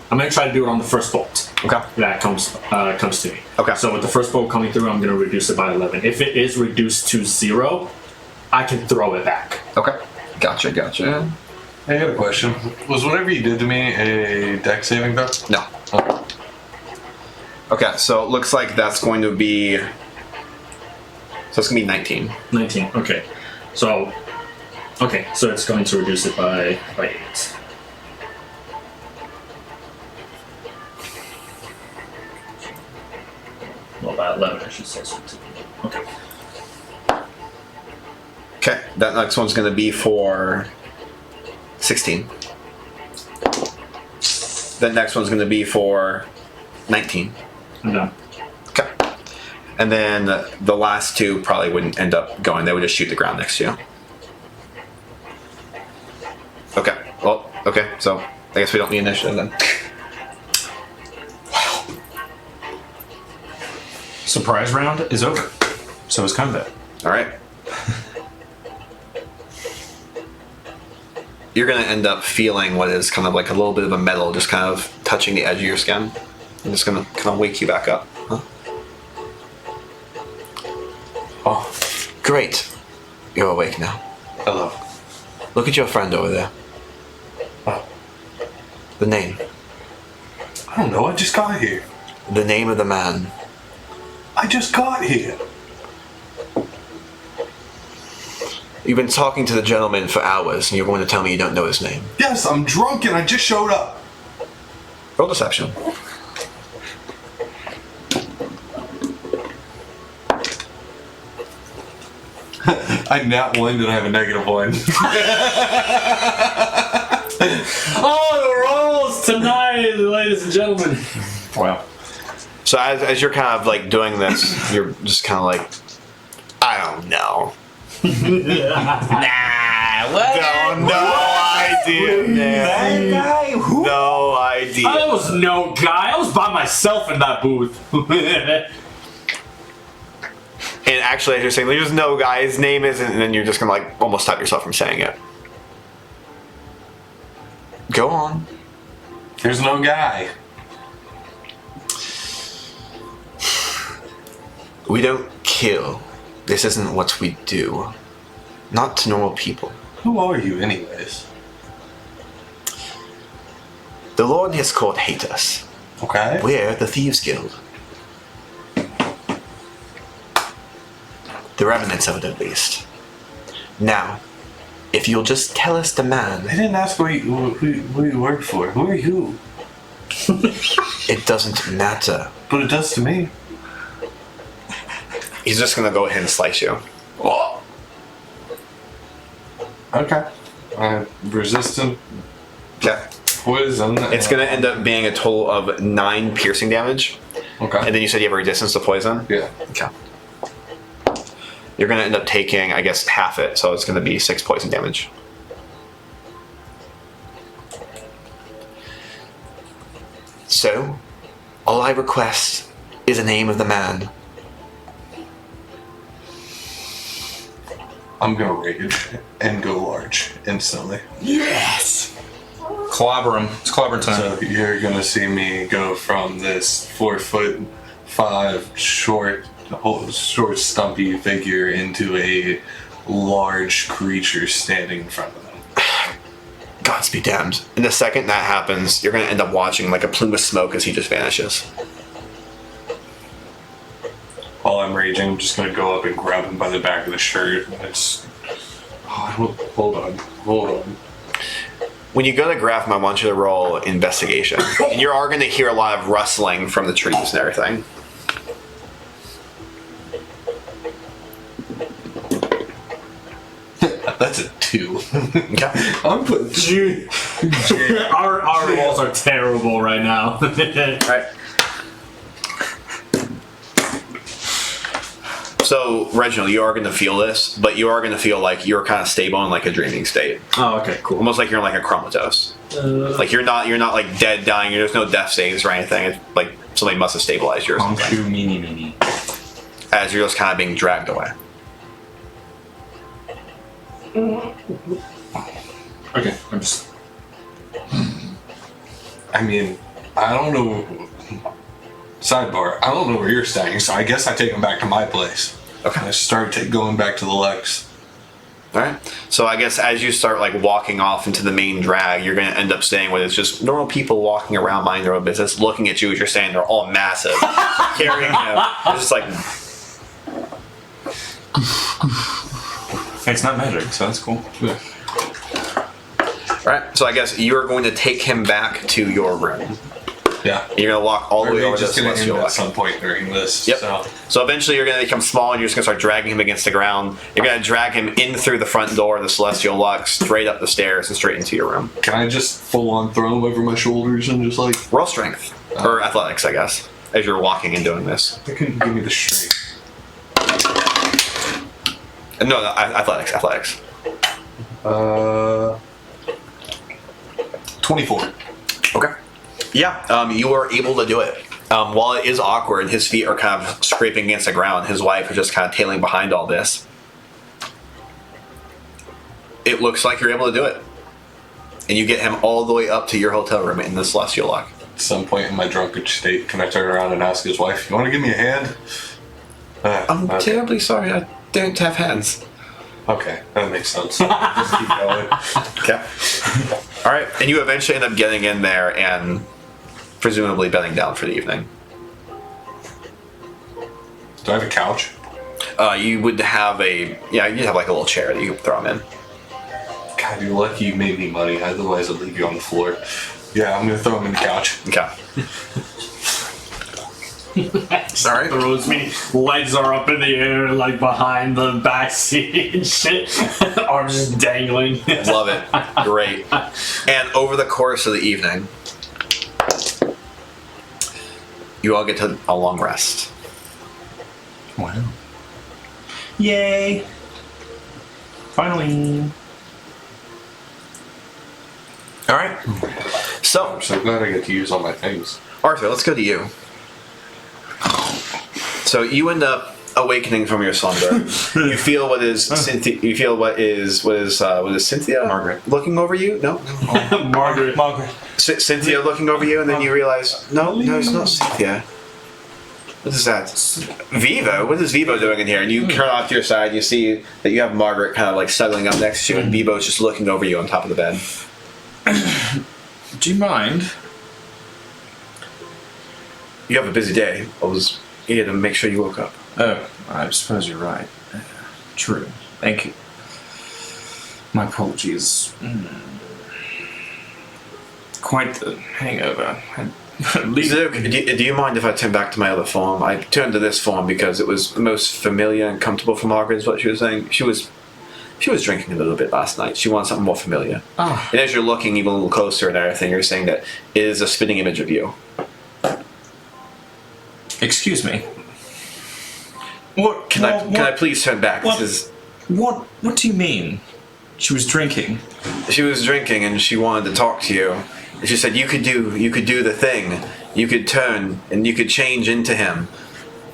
going to try to do it on the first bolt. Okay. That comes to me. Okay. So with the first bolt coming through, I'm going to reduce it by 11. If it is reduced to 0, I can throw it back. Okay. Gotcha. Gotcha. I got a question. Was whatever you did to me a deck saving throw? No. Okay. Okay, so it looks like that's going to be. So it's going to be 19. 19. Okay. So it's going to reduce it by 8. Well, by 11, I should say. Okay. Okay, that next one's going to be for 16. The next one's going to be for 19. I'm done. Okay. And then the last 2 probably wouldn't end up going. They would just shoot the ground next to you. Okay. Well, okay, so I guess we don't need initiative then. Surprise round is over. So is combat. All right. You're going to end up feeling what is kind of like a little bit of a metal just kind of touching the edge of your skin. I'm just going to kind of wake you back up. Huh? Oh, great. You're awake now. Hello. Look at your friend over there. Oh, The name. I don't know. I just got here. The name of the man. I just got here. You've been talking to the gentleman for hours and you're going to tell me you don't know his name. Yes, I'm drunk and I just showed up. Roll deception. I nat 1, then I have a -1. Oh, the rolls tonight, ladies and gentlemen. Wow. So as you're kind of like doing this, you're just kind of like, I don't know. Nah, what? No idea, man. That guy? Who? No idea. I was no guy. I was by myself in that booth. And actually, as you're saying, there's no guy, his name isn't, and then you're just gonna like almost stop yourself from saying it. Go on. There's no guy. We don't kill. This isn't what we do. Not to normal people. Who are you, anyways? The Lord and his court hate us. Okay. We're the Thieves Guild. The remnants of it, at least. Now, if you'll just tell us the I man, didn't ask who you work for. Who are you? it doesn't matter. But it does to me. He's just gonna go ahead and slice you. Okay. Resistant Okay. poison. It's gonna end up being a total of 9 piercing damage. Okay. And then you said you have a resistance to poison? Yeah. Okay. You're gonna end up taking, I guess, half it, so it's gonna be 6 poison damage. So, all I request is the name of the man. I'm gonna rage and go large instantly. Yes! Clobber him. It's clobber time. So you're gonna see me go from this 4'5" short, stumpy figure into a large creature standing in front of them. Gods be damned. And the second that happens, you're gonna end up watching like a plume of smoke as he just vanishes. While I'm raging, I'm just gonna go up and grab him by the back of the shirt. And it's. Oh, hold on. When you go to graph him, I want you to roll investigation. And you are gonna hear a lot of rustling from the trees and everything. That's a 2. Okay. I'm putting. Our rolls are terrible right now. Alright. So, Reginald, you are going to feel this, but you are going to feel like you're kind of stable in like a dreaming state. Oh, okay, cool. Almost like you're in like a comatose. Like you're not like dead, dying. There's no death saves or anything. It's like somebody must have stabilized you or something. Shoe meanie. As you're just kind of being dragged away. Okay, I'm just. I mean, I don't know. Sidebar, I don't know where you're staying, so I guess I take him back to my place. Okay. I start going back to the Lex. Alright. So I guess as you start like walking off into the main drag, you're going to end up staying with it's just normal people walking around minding their own business, looking at you as you're saying they're all massive, carrying him. It's just like. It's not magic, so that's cool. Alright. So I guess you are going to take him back to your room. Yeah. You're going to walk all the way over to just gonna end Celestial at Luck. some point during this. Yep. So. So eventually you're going to become small and you're just going to start dragging him against the ground. You're going to drag him in through the front door of the Celestial Luck, straight up the stairs and straight into your room. Can I just full on throw him over my shoulders and just like. Roll strength. Or athletics, I guess, as you're walking and doing this. They couldn't give me the strength. No, athletics. 24. Okay. Yeah, you are able to do it. While it is awkward, his feet are kind of scraping against the ground. His wife is just kind of tailing behind all this. It looks like you're able to do it. And you get him all the way up to your hotel room in the Celestial Luck. At some point in my drunken state, can I turn around and ask his wife, "You want to give me a hand?" I'm Okay. terribly sorry, I don't have hands. Okay, that makes sense. Just keep going. Okay. Alright, and you eventually end up getting in there and presumably bedding down for the evening. Do I have a couch? You would have you'd have like a little chair that you could throw him in. God, you're lucky you made me money, otherwise I'd leave you on the floor. Yeah, I'm gonna throw him in the couch. Okay. All right. Throws me. Legs are up in the air, like behind the back seat and shit. Arms just dangling. Love it. Great. And over the course of the evening, you all get to a long rest. Wow. Yay! Finally. All right. So, I'm so glad I get to use all my things. Arthur, let's go to you. So you end up awakening from your slumber. You feel what is Cynthia? You feel what is Cynthia? Margaret. Looking over you? No. Margaret. Cynthia looking over you, and then you realize, no, it's not Cynthia. What is that? Vivo? What is Vivo doing in here? And you turn off to your side, you see that you have Margaret kind of like settling up next to you, and Vivo's just looking over you on top of the bed. Do you mind? You have a busy day. I was here to make sure you woke up. Oh, I suppose you're right. True. Thank you. My apologies. Quite the hangover. Is it okay? Do you mind if I turn back to my other form? I turned to this form because it was the most familiar and comfortable for Margaret, is what she was saying. She was drinking a little bit last night. She wanted something more familiar. Ah. And as you're looking even a little closer and everything, you're saying that it is a spitting image of you. Excuse me. What Can I please turn back? What? This is. What do you mean? She was drinking. She was drinking and she wanted to talk to you. And she said you could do the thing. You could turn and you could change into him.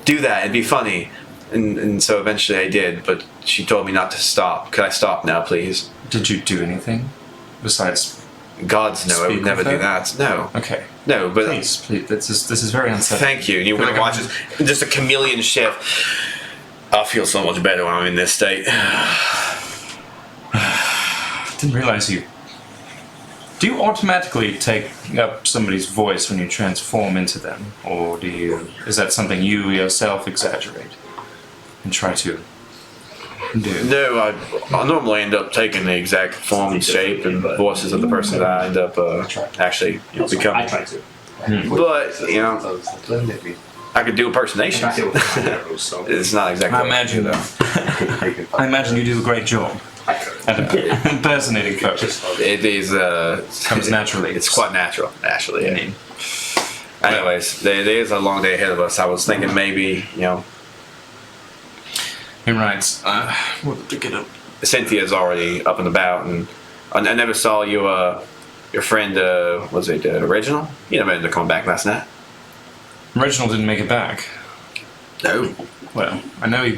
Do that. It'd be funny. And so eventually I did, but she told me not to stop. Could I stop now, please? Did you do anything besides? Gods no, I Speak would never with do her? that. No. Okay. No, but Please. This is very unsettling. thank you. And you're going to watch this, just a chameleon shift. I feel so much better when I'm in this state. Didn't realize you. Do you automatically take up somebody's voice when you transform into them, or is that something you yourself exaggerate and try to do? No, I normally end up taking the exact form and shape and voices of the person that I end up actually I becoming. try to. But, I could do impersonation. I feel with my arrows, so. It's not exactly I what imagine do, I imagine you do a great job at impersonating folks. It is Comes naturally. It's quite natural, actually. I Yeah. mean, Anyways, there is a long day ahead of us. I was thinking maybe, you're right. What did we get up? Cynthia's already up and about, and I never saw you. Your friend, was it Original? You never ended up coming back last night. Reginald didn't make it back. No. Well, I know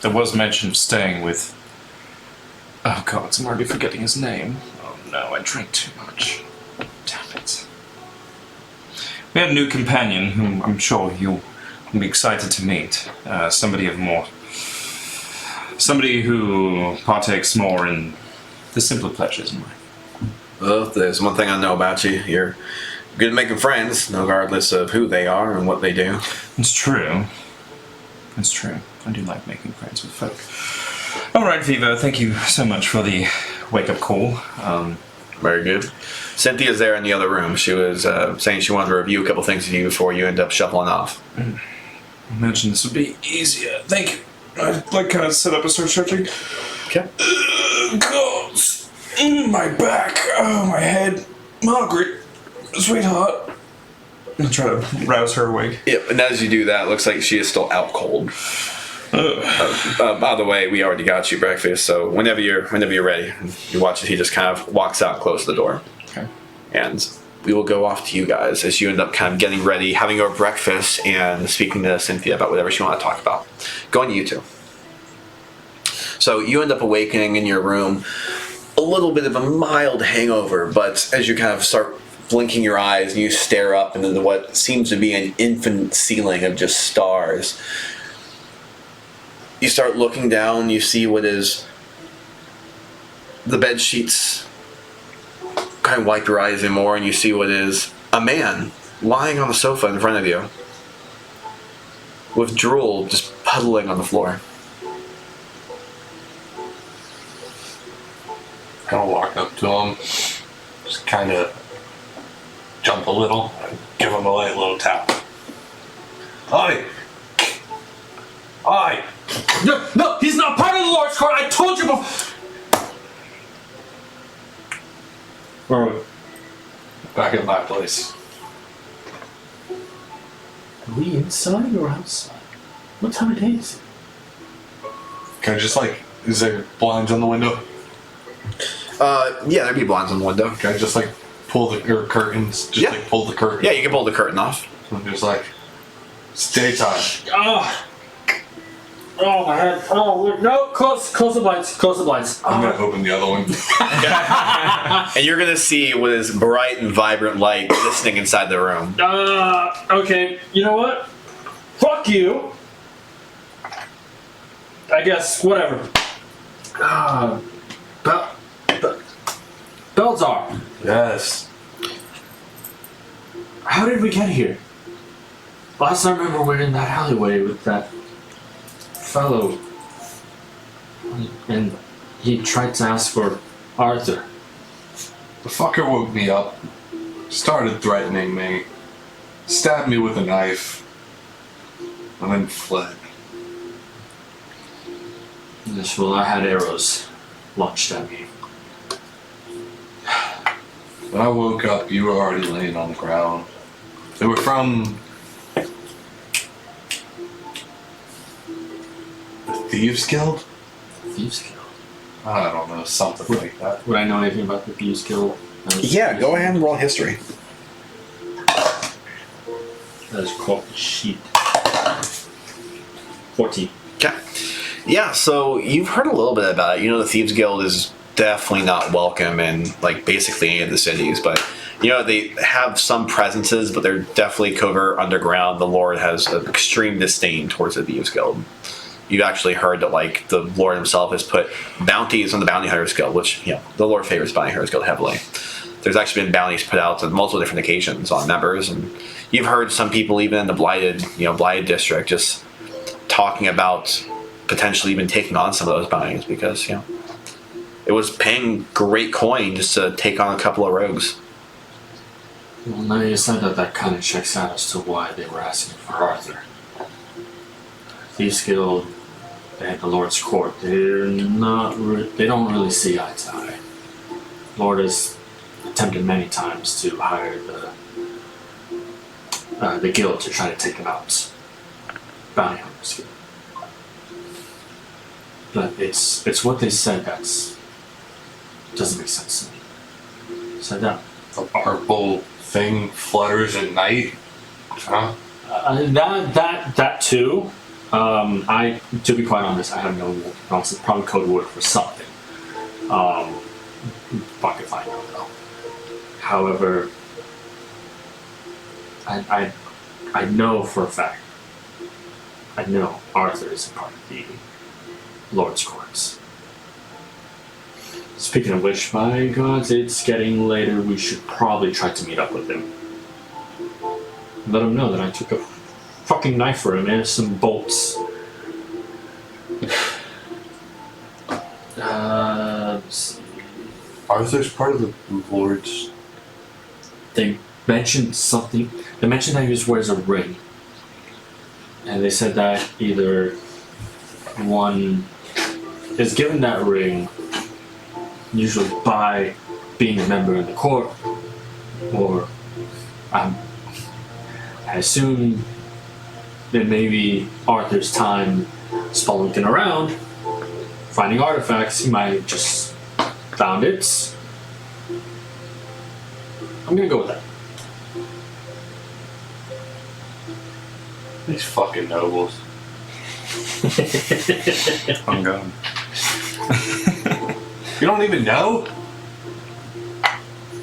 there was mention of staying with. Oh God, I'm already forgetting his name. Oh no, I drank too much. Damn it. We had a new companion whom I'm sure you'll be excited to meet. Somebody who partakes more in the simpler pleasures in life. Well, there's one thing I know about you. You're good at making friends, regardless of who they are and what they do. It's true. It's true. I do like making friends with folk. Alright, Vivo, thank you so much for the wake-up call. Very good. Cynthia's there in the other room. She was saying she wanted to review a couple things with you before you end up shuffling off. I imagine this would be easier. Thank you. I'd like kind of sit up and start stretching. Okay. God, my back, my head. Margaret, sweetheart. I'll try to rouse her awake. Yep, and as you do that, it looks like she is still out cold. By the way, we already got you breakfast, so whenever you're ready, you watch as he just kind of walks out, close the door. Okay. And we will go off to you guys as you end up kind of getting ready, having your breakfast, and speaking to Cynthia about whatever she want to talk about. Going to you two. So you end up awakening in your room, a little bit of a mild hangover, but as you kind of start blinking your eyes and you stare up into what seems to be an infinite ceiling of just stars, you start looking down, you see what is the bed sheets kind of wipe your eyes in more, and you see what is a man lying on the sofa in front of you with drool just puddling on the floor. Kind of walk up to him, just kind of jump a little, give him a light little tap. Aye. No, he's not part of the Lord's court. I told you before. Where are we? Back at my place. Are we inside or outside? What time of day is it? Can I just like, is there blinds on the window? Yeah, there'd be blinds on the window. Can I just like pull the curtains? Just Yeah. like pull the curtain. Yeah, you can pull the curtain off. I'm just like, it's daytime. Oh my head. Oh no! Close the blinds. Close the blinds. I'm gonna open the other one. And you're gonna see what is bright and vibrant light glistening inside the room. Okay. You know what? Fuck you. I guess whatever. Belzar, Yes. how did we get here? Last I remember, we were in that alleyway with that fellow, and he tried to ask for Arthur. The fucker woke me up, started threatening me, stabbed me with a knife, and then fled. Yes, well, I had arrows launched at me. When I woke up, you were already laying on the ground. They were from the Thieves Guild? Thieves Guild. I don't know, something like that. Would I know anything about the Thieves Guild? Yeah, go ahead and roll history. That is called sheet. 14. Okay. Yeah, so you've heard a little bit about it. You know, the Thieves Guild is definitely not welcome in, like, basically any of the cities, but, you know, they have some presences, but they're definitely covert underground. The Lord has an extreme disdain towards the Thieves Guild. You've actually heard that, like, the Lord himself has put bounties on the Bounty Hunters Guild, which, you know, the Lord favors Bounty Hunters Guild heavily. There's actually been bounties put out on multiple different occasions on members, and you've heard some people even in the Blighted district just talking about potentially even taking on some of those bounties because, you know, it was paying great coin just to take on a couple of rogues. Well, now you said that kind of checks out as to why they were asking for Arthur. Thieves Guild and the Lord's Court, they don't really see eye to eye. Lord has attempted many times to hire the guild to try to take them out. Bounty Hunters Guild. But it's what they said that's doesn't make sense to me. So that The purple thing flutters at night. Huh? that too. To be quite honest, I have no it's probably code word for something. Fuck if I know though. However, I know for a fact. I know Arthur is a part of the Lord's Courts. Speaking of which, by gods, it's getting later. We should probably try to meet up with him. Let him know that I took a fucking knife for him and some bolts. Let's see. Arthur's part of the Lord's. They mentioned something. They mentioned that he wears a ring. And they said that either one is given that ring usually by being a member of the court, or I assume that maybe Arthur's time spelunking around, finding artifacts, he might have just found it. I'm gonna go with that. These fucking nobles. I'm going. You don't even know?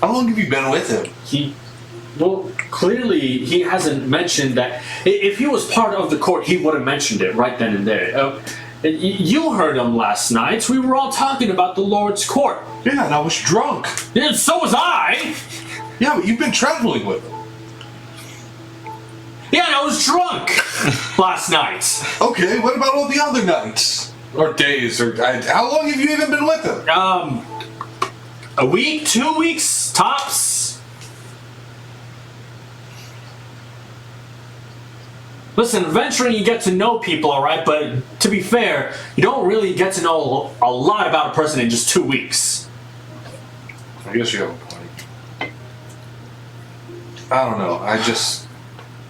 How long have you been with him? Well, clearly he hasn't mentioned that. If he was part of the court, he would have mentioned it right then and there. You heard him last night. We were all talking about the Lord's court. Yeah, and I was drunk. Yeah, so was I. Yeah, but you've been traveling with him. Yeah, and I was drunk last night. Okay, what about all the other nights? Or days, or how long have you even been with him? A week, 2 weeks, tops. Listen, adventuring you get to know people, alright? But to be fair, you don't really get to know a lot about a person in just 2 weeks. I guess you have a point. I don't know.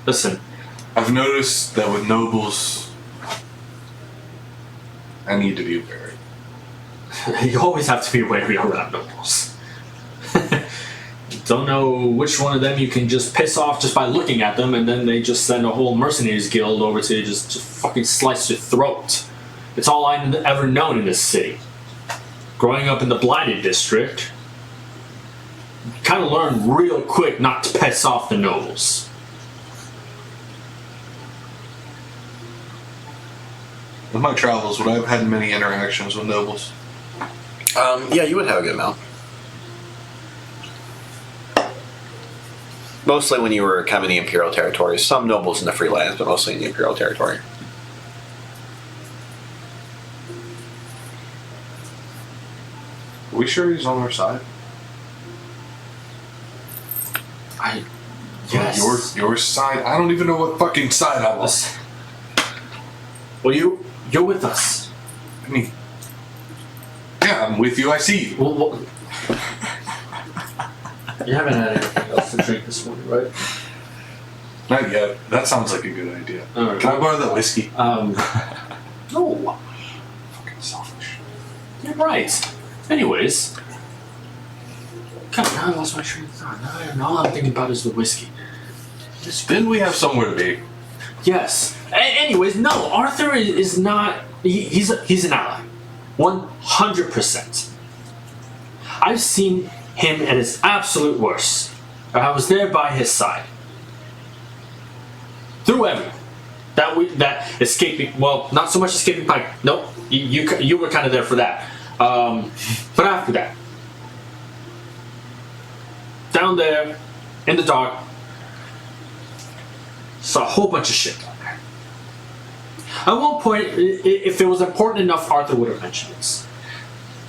Listen, I've noticed that with nobles, I need to be wary. you always have to be wary around nobles. Don't know which one of them you can just piss off just by looking at them, and then they just send a whole mercenaries guild over to just fucking slice your throat. It's all I've ever known in this city. Growing up in the Blighted district, you kind of learn real quick not to piss off the nobles. In my travels, would I have had many interactions with nobles? Yeah, you would have a good amount. Mostly when you were kind of in the Imperial territories. Some nobles in the free lands, but mostly in the Imperial territory. Are we sure he's on our side? Yes. Your side? I don't even know what fucking side I'm on. Well, you're with us. I mean, yeah, I'm with you. I see you. Well, you haven't had anything else to drink this morning, right? Not yet. That sounds like a good idea. Alright. Can I borrow that whiskey? No. Fucking selfish. You're right. Anyways. God, now I lost my train of thought. Now all I'm thinking about is the whiskey. Then we have somewhere to be. Yes. Anyways, no, Arthur is not... He's an ally. 100%. I've seen him at his absolute worst. I was there by his side. Through everything. That escaping... Well, not so much escaping by... Nope. You were kind of there for that. But after that... Down there, in the dark, saw a whole bunch of shit down there. At one point, if it was important enough, Arthur would have mentioned this.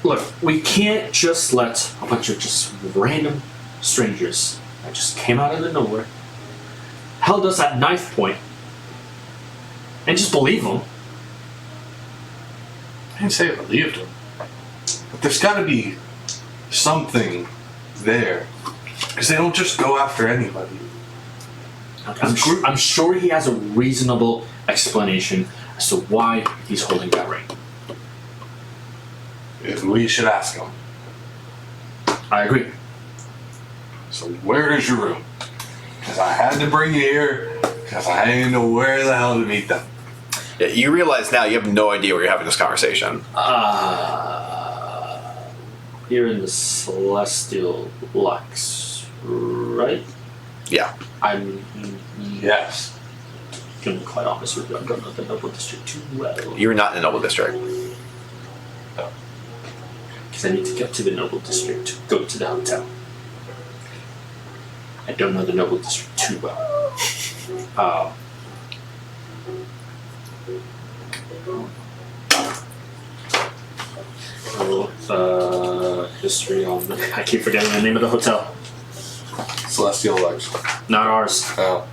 Look, we can't just let a bunch of just random strangers that just came out of the nowhere, held us at knife point, and just believe them. I didn't say I believed him. But there's got to be something there. Because they don't just go after anybody. I'm sure he has a reasonable explanation as to why he's holding that ring. We should ask him. I agree. So where is your room? Because I had to bring you here because I didn't know where the hell to meet them. Yeah, you realize now you have no idea where you're having this conversation. Here in the Celestial Lux, right? Yeah. I'm Yes. gonna be quite honest with you. I don't know the Noble District too well. You're not in the Noble District. Because I need to get to the Noble District to go to the hotel. I don't know the Noble District too well. History on the... I keep forgetting the name of the hotel. Celestial Lux. Not ours. Oh.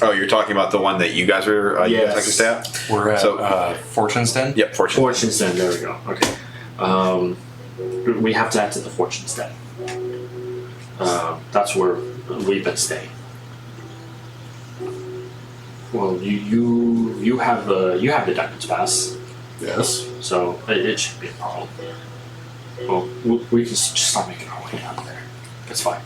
Oh, you're talking about the one that you guys were you guys actually stay at? We're at So- Fortune's Den. Yep, Fortune. Fortune's Den, there we go. Okay. We have to add to the Fortune's Den. That's where we've been staying. Well, you have the Diamond's Pass, Yes. so it shouldn't be a problem. Well, we can just start making our way down there. It's fine.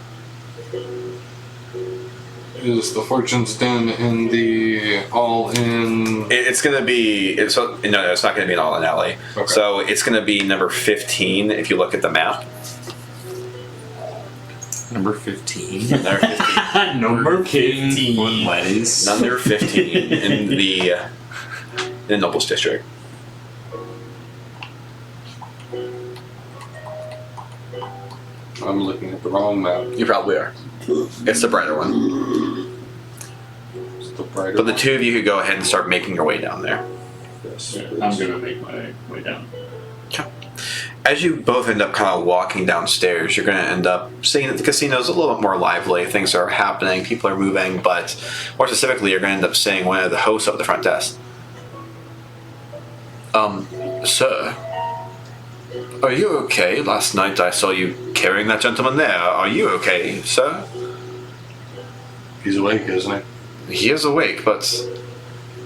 Is the Fortune's Den in the all-in... It's gonna be. It's not gonna be an all-in alley. Okay. So it's gonna be number 15 if you look at the map. Number 15. Number 15. Number 15. What lettuce? Number 15 in the Nobles District. I'm looking at the wrong map. You probably are. It's the brighter one. It's the brighter But the two of you could go ahead and start making your way down there. Yes. I'm gonna make my way down. As you both end up kind of walking downstairs, you're going to end up seeing that the casino's a little bit more lively. Things are happening, people are moving, but more specifically, you're going to end up seeing one of the hosts up at the front desk. Sir, are you okay? Last night I saw you carrying that gentleman there. Are you okay, sir? He's awake, isn't he? He is awake, but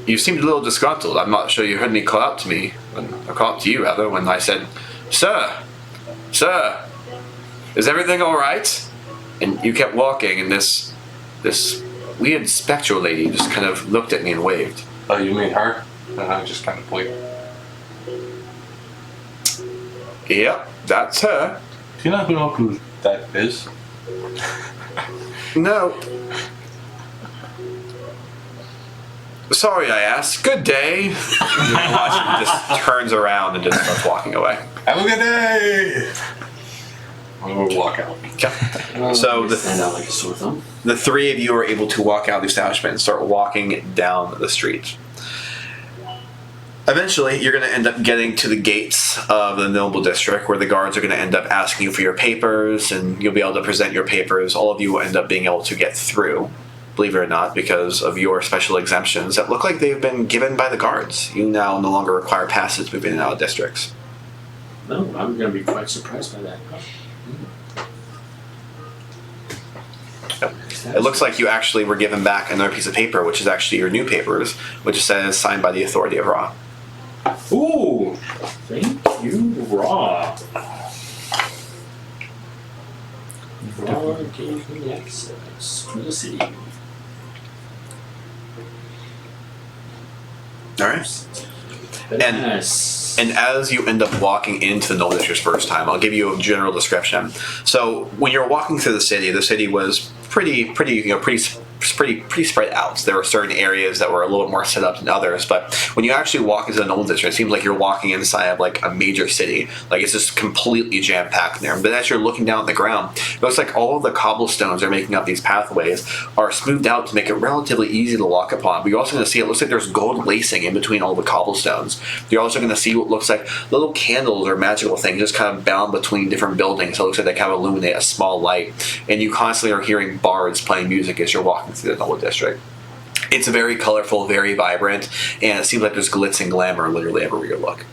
you seemed a little disgruntled. I'm not sure you heard me call out to me, or call out to you rather, when I said, Sir, is everything alright? And you kept walking, and this weird spectral lady just kind of looked at me and waved. Oh, you mean her? And I just kind of blinked. Yep, that's her. Do you know who that is? No. Sorry, I asked. Good day. You watch him just turns around and just starts walking away. Have a good day! I'm gonna walk out. Okay. So stand out like a sore thumb. the three of you are able to walk out of the establishment and start walking down the street. Eventually, you're going to end up getting to the gates of the Noble District, where the guards are going to end up asking you for your papers, and you'll be able to present your papers. All of you will end up being able to get through, believe it or not, because of your special exemptions that look like they've been given by the guards. You now no longer require passes to move in and out of districts. No, I'm going to be quite surprised by that. It looks like you actually were given back another piece of paper, which is actually your new papers, which says signed by the authority of Ra. Ooh! Thank you, Raw. Raw gave me access to the city. All right. Yes. And as you end up walking into the Noble District first time, I'll give you a general description. So when you're walking through the city was pretty spread out. There were certain areas that were a little bit more set up than others, but when you actually walk into the Noble District, it seems like you're walking inside of like a major city. Like it's just completely jam-packed in there. But as you're looking down at the ground, it looks like all of the cobblestones are making up these pathways are smoothed out to make it relatively easy to walk upon. But you're also going to see it looks like there's gold lacing in between all the cobblestones. You're also going to see what looks like little candles or magical things just kind of bound between different buildings. So it looks like they kind of illuminate a small light. And you constantly are hearing bards playing music as you're walking through the Noble District. It's very colorful, very vibrant, and it seems like there's glitz and glamour literally everywhere you look.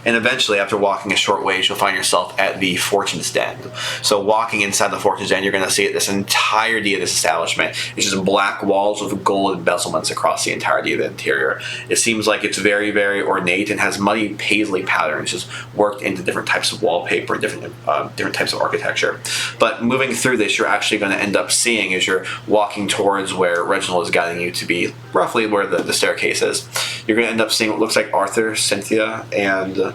And eventually, after walking a short ways, you'll find yourself at the Fortune's Den. So walking inside the Fortune's Den, you're going to see this entirety of this establishment. It's just black walls with gold embezzlements across the entirety of the interior. It seems like it's very, very ornate and has muddy paisley patterns just worked into different types of wallpaper and different types of architecture. But moving through this, you're actually going to end up seeing, as you're walking towards where Reginald is guiding you to be, roughly where the staircase is, you're going to end up seeing what looks like Arthur, Cynthia, and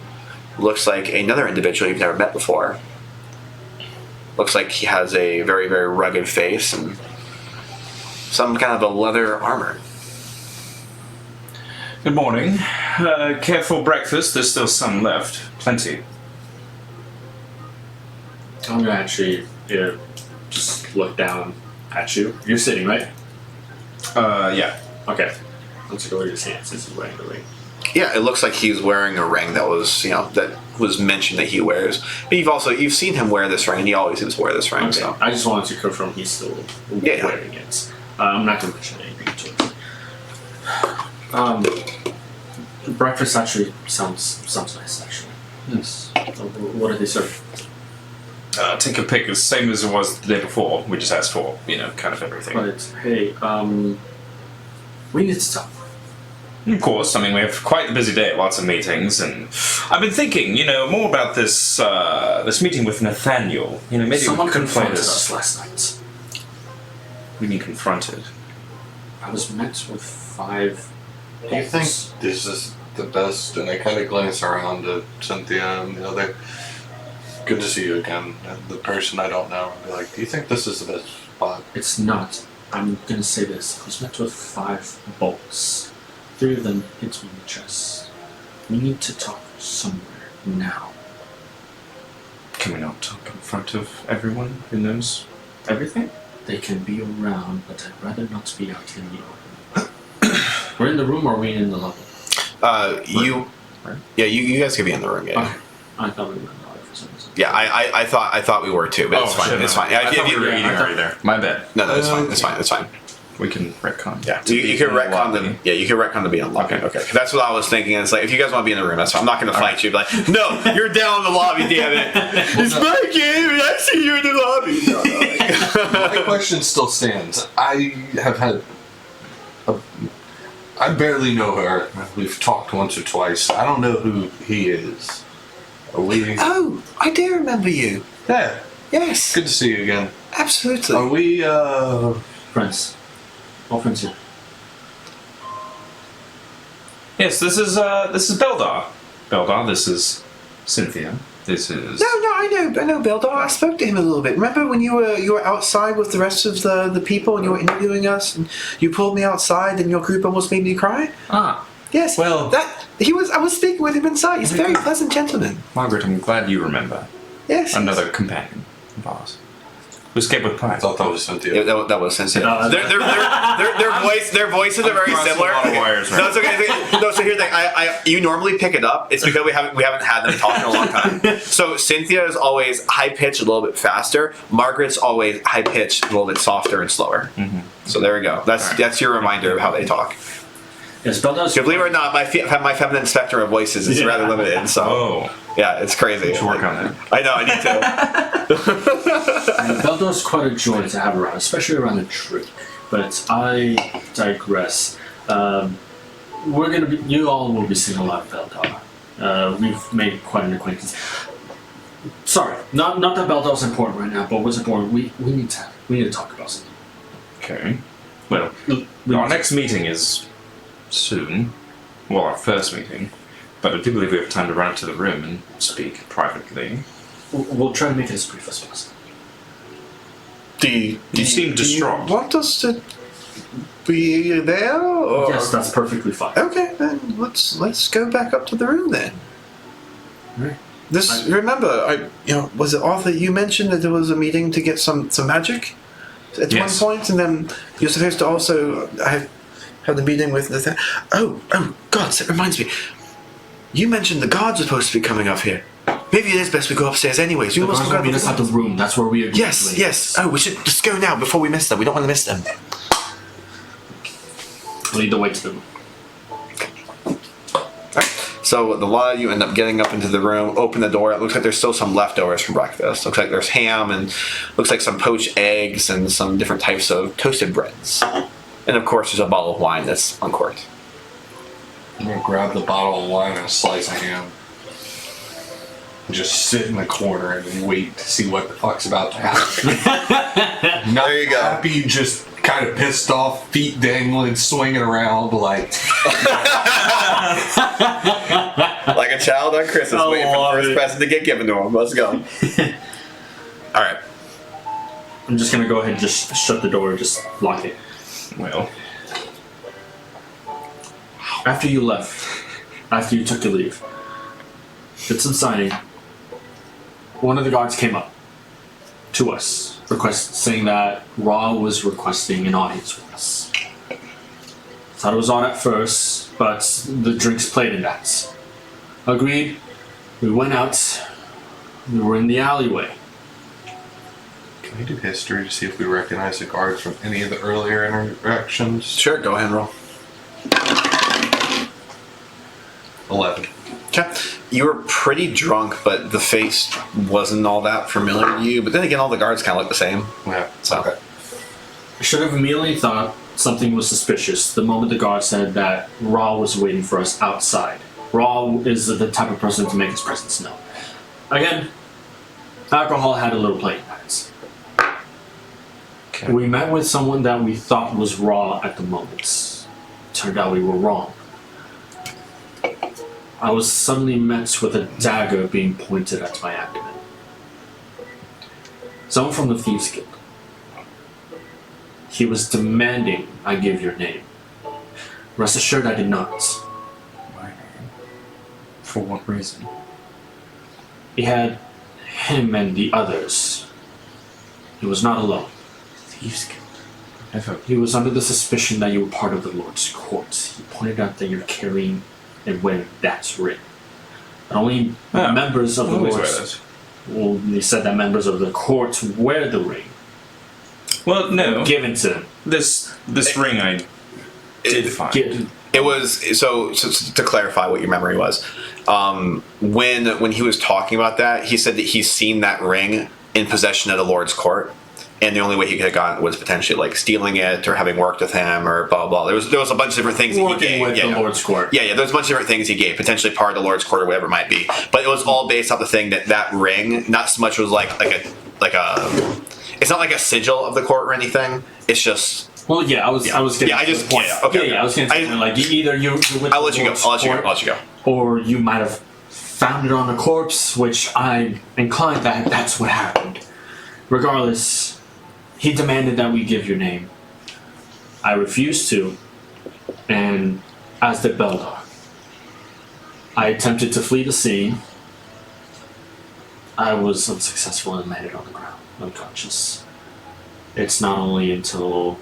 looks like another individual you've never met before. Looks like he has a very, very rugged face and some kind of a leather armor. Good morning. Care for breakfast? There's still some left. Plenty. I'm gonna actually just look down at you. You're sitting, right? Yeah. Okay. Let's go over his hands since he's wearing the ring. Yeah, it looks like he's wearing a ring that was, that was mentioned that he wears. But you've seen him wear this ring, and he always seems to wear this ring. Okay. So I just wanted to confirm he's still Yeah. wearing it. I'm not gonna mention anything to it. Breakfast actually sounds nice. Actually. Yes. What are they serving? Take a pick. It's the same as it was the day before. We just asked for, kind of everything. But hey, we need to talk. Of course, we have quite a busy day, lots of meetings, and I've been thinking, more about this this meeting with Nathaniel. Maybe Someone we could play confronted this. us last night. We mean confronted. I was met with 5. Do you think this is the best? And I kind of glance around to Cynthia and the other. Good to see you again. And the person I don't know. Be like, do you think this is the best spot? It's not. I'm gonna say this. I was met with 5 bolts. 3 of them hit me in the chest. We need to talk somewhere now. Can we not talk in front of everyone who knows everything? They can be around, but I'd rather not be out in the open. We're in the room or are we in the lobby? you guys could be in the room, yeah. Okay. I thought we were in the live for some reason. Yeah, I thought we were too, but it's fine. shit, It's no. fine. Yeah, I if thought you- we were yeah, eating I thought- already there. My bad. no, it's fine. It's fine. It's fine. We can retcon. Yeah, To you be can in the retcon lobby. them. Yeah, you can retcon to be unlocked. Okay. Okay, that's what I was thinking. It's like if you guys want to be in the room, that's fine. I'm not going to fight you. But like, no, you're down in the lobby. Damn it! It's my game, and I see you in the lobby. No, My question still stands. I have had. I barely know her. We've talked once or twice. I don't know who he is. Are we? oh, I do remember you. Yeah. Yes, Good to see you again. absolutely. Are we? Friends. All friends here. Yes, this is Beldar. Beldar, this is Cynthia. This is No, I know, Beldar. I spoke to him a little bit. Remember when you were outside with the rest of the people and you were interviewing us, and you pulled me outside, and your group almost made me cry? Yes. Well- I was speaking with him inside. He's a very pleasant gentleman. Margaret. I'm glad you remember. Yes. Another companion of ours. Who escaped with pride. I thought that was Cynthia. Yeah, that was sensitive. No, Their voices are very crossing similar. a lot of wires right No, it's okay. No, so here's the thing. You normally pick it up. It's because we haven't had them talk in a long time. So Cynthia is always high pitched, a little bit faster. Margaret's always high pitched, a little bit softer and slower. Mm-hmm. So there we go. That's your reminder of how they talk. Yes, Beldar's. Because believe it or not, my feminine spectrum of voices is rather limited. So Oh, yeah, it's crazy. should work on that. I know. I need to. Beldar's quite a joy to have around, especially around a drink. But I digress. You all will be seeing a lot of Beldar. We've made quite an acquaintance. Sorry, not that Beldar's important right now, but what's important? We need to talk about something. Okay. Well, We our need next meeting is soon. Well, our first meeting. But I do believe we have time to run to the room and speak privately. We'll try to make it as brief as possible. You seem distraught. You want us to be there? Or? Yes, that's perfectly fine. Okay, then let's go back up to the room then. Right. Remember, was it Arthur? You mentioned that there was a meeting to get some magic at Yes. one point, and then you're supposed to also have the meeting with the. Oh, God! That reminds me. You mentioned the guards are supposed to be coming up here. Maybe it is best we go upstairs anyways. The guards will meet us at the room. That's where we agree. Yes. Oh, we should just go now before we miss them. We don't want to miss them. Lead the way to the room. So the lot of you end up getting up into the room, open the door. It looks like there's still some leftovers from breakfast. Looks like there's ham and looks like some poached eggs and some different types of toasted breads. And of course, there's a bottle of wine that's uncorked. I'm gonna grab the bottle of wine and a slice of ham. And just sit in the corner and wait to see what the fuck's about to happen. Not There you go. happy, just kind of pissed off, feet dangling, swinging around like. Like a child on Christmas, I waiting for love the first it. present to get given to him. Let's go. All right. I'm just gonna go ahead and just shut the door, just lock it. Well, After you left, after you took your leave, did some signing. One of the guards came up to us, saying that Ra was requesting an audience with us. Thought it was odd at first, but the drinks played in that. Agreed. We went out. We were in the alleyway. Can we do history to see if we recognize the guards from any of the earlier interactions? Sure, go ahead and roll. 11. Okay. You were pretty drunk, but the face wasn't all that familiar to you. But then again, all the guards kind of look the same. Yeah. So. Okay. I should have immediately thought something was suspicious the moment the guard said that Ra was waiting for us outside. Ra is the type of person to make his presence known. Again, alcohol had a little play in that. okay. We met with someone that we thought was Ra at the moment. Turned out we were wrong. I was suddenly met with a dagger being pointed at my abdomen. Someone from the Thieves Guild. He was demanding I give your name. Rest assured I did not. My name. For what reason? He had him and the others. He was not alone. Thieves Guild. Never. He was under the suspicion that you were part of the Lord's court. He pointed out that you're carrying and wearing that ring. Only members of the Always wear Lord's. those. Well, they said that members of the court wear the ring Well, no. given to them. This ring I did find. It was so to clarify what your memory was. When he was talking about that, he said that he's seen that ring in possession of the Lord's court, and the only way he could have gotten it was potentially like stealing it or having worked with him or blah blah. There was a bunch of different things that he Working gave. with the Lord's court. Yeah, there's a bunch of different things he gave, potentially part of the Lord's court or whatever it might be. But it was all based off the thing that ring, not so much was like a it's not like a sigil of the court or anything. It's just. Well, yeah, I was getting. Yeah, I to just- the point. yeah, okay, I was getting to the point, like either you're with I'll the let you go. Lord's I'll let you go. court, I'll let you go. or you might have found it on a corpse, which I'm inclined that that's what happened. Regardless, he demanded that we give your name. I refused to, and as did Beldar. I attempted to flee the scene. I was unsuccessful and landed on the ground, unconscious. It's not only until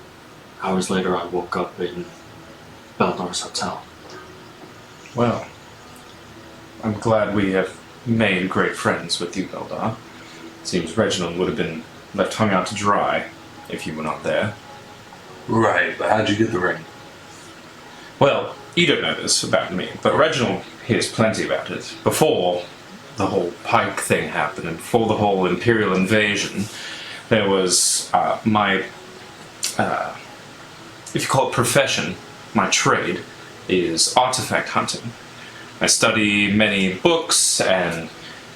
hours later I woke up in Beldar's hotel. Well, I'm glad we have made great friends with you, Beldar. Seems Reginald would have been left hung out to dry if you were not there. Right, but how'd you get the ring? Well, you don't know this about me, but Reginald hears plenty about it. Before the whole Pike thing happened and before the whole Imperial invasion, there was my, if you call it profession, my trade is artifact hunting. I study many books and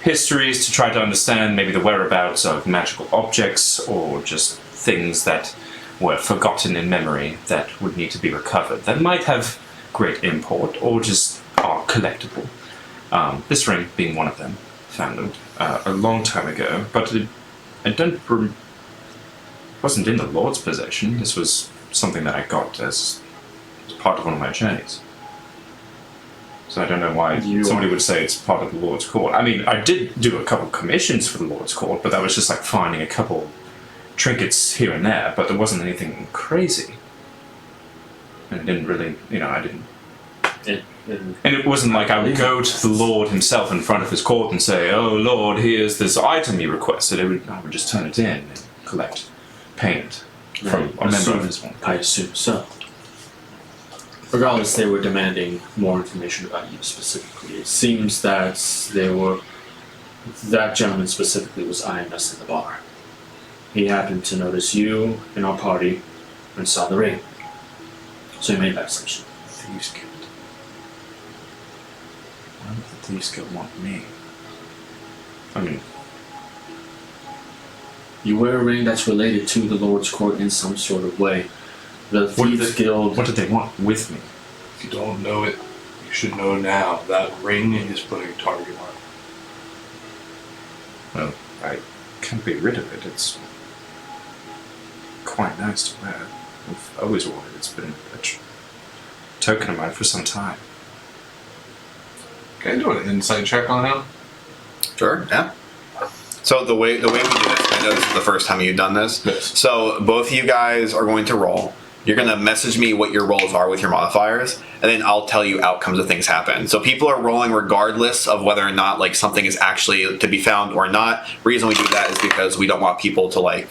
histories to try to understand maybe the whereabouts of magical objects or just things that were forgotten in memory that would need to be recovered that might have great import or just are collectible. This ring being one of them, found it a long time ago, but it wasn't in the Lord's possession. This was something that I got as part of one of my journeys. So I don't know why somebody would say it's part of the Lord's court. I mean, I did do a couple commissions for the Lord's court, but that was just like finding a couple trinkets here and there, but there wasn't anything crazy. And it didn't really, I didn't. And it wasn't like I would go to the Lord himself in front of his court and say, "Oh Lord, here's this item you requested." I would just turn it in and collect payment from a member of his one. I assume so. Regardless, they were demanding more information about you specifically. It seems that that gentleman specifically was eyeing us in the bar. He happened to notice you in our party and saw the ring. So he made that assumption. Thieves Guild. Why would the Thieves Guild want me? I mean, You wear a ring that's related to the Lord's court in some sort of way. The Thieves Guild. what did they want with me? If you don't know it, you should know now. That ring is putting a target on it. Well, I can't be rid of it. It's quite nice to wear. I've always worn it. It's been a token of mine for some time. Can I do an insight check on him? Sure. Yeah. So the way we do this, I know this is the first time you've done this. Yes. So both of you guys are going to roll. You're going to message me what your rolls are with your modifiers, and then I'll tell you outcomes of things happen. So people are rolling regardless of whether or not like something is actually to be found or not. Reason we do that is because we don't want people to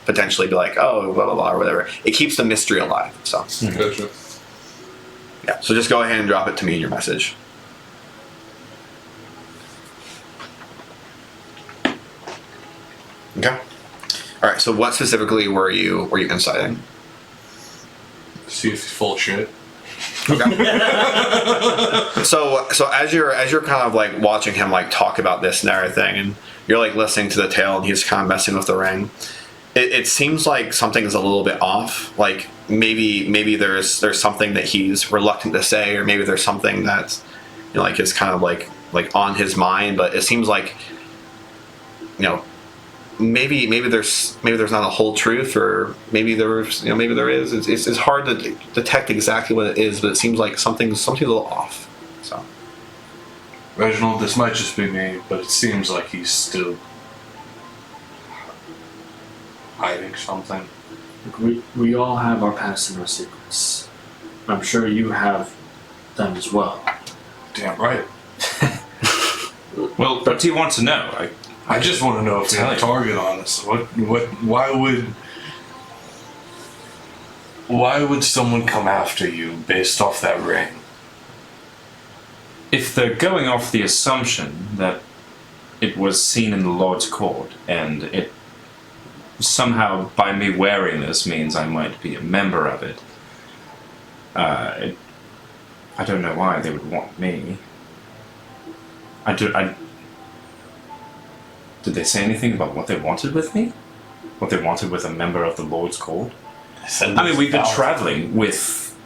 potentially be like, oh, blah blah blah or whatever. It keeps the mystery alive. So Gotcha. yeah. So just go ahead and drop it to me in your message. Okay. All right. So what specifically were you inciting? See if he's full of shit. Okay. so as you're kind of like watching him like talk about this and everything, and you're like listening to the tale, and he's kind of messing with the ring. It seems like something is a little bit off. Like maybe there's something that he's reluctant to say, or maybe there's something that's like is kind of like on his mind. But it seems like maybe there's not a whole truth, or maybe there is. It's hard to detect exactly what it is, but it seems like something's a little off. So Reginald, this might just be me, but it seems like he's still hiding something. We all have our past and our secrets. I'm sure you have them as well. Damn right. Well, what do you want to know? I just want to know if we have a Tell target on us. Why would someone come after you based off that ring? If they're going off the assumption that it was seen in the Lord's court, and it somehow, by me wearing this, means I might be a member of it, I don't know why they would want me. Did they say anything about what they wanted with me? What they wanted with a member of the Lord's court? I mean, we've been traveling with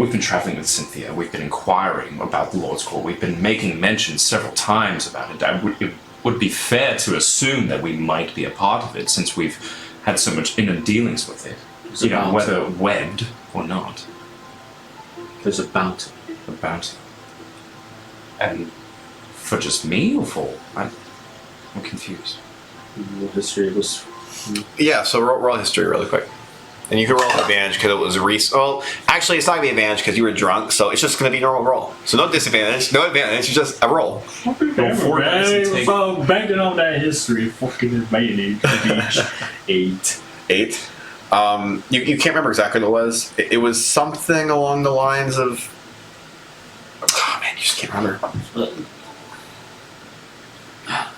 Cynthia. We've been inquiring about the Lord's court. We've been making mention several times about it. It would be fair to assume that we might be a part of it, since we've had so much inner dealings with it. There's a bounty. Whether webbed or not. There's a bounty. A bounty. And For just me or for? I'm confused. The history was. Yeah, so roll history really quick. And you can roll advantage because it was a well, actually, it's not going to be advantage because you were drunk, so it's just going to be normal roll. So no disadvantage, no advantage, it's just a roll. Four dice and take- So banking on that history, fucking advantage. 8. 8. You can't remember exactly what it was. It was something along the lines of. Oh man, you just can't remember.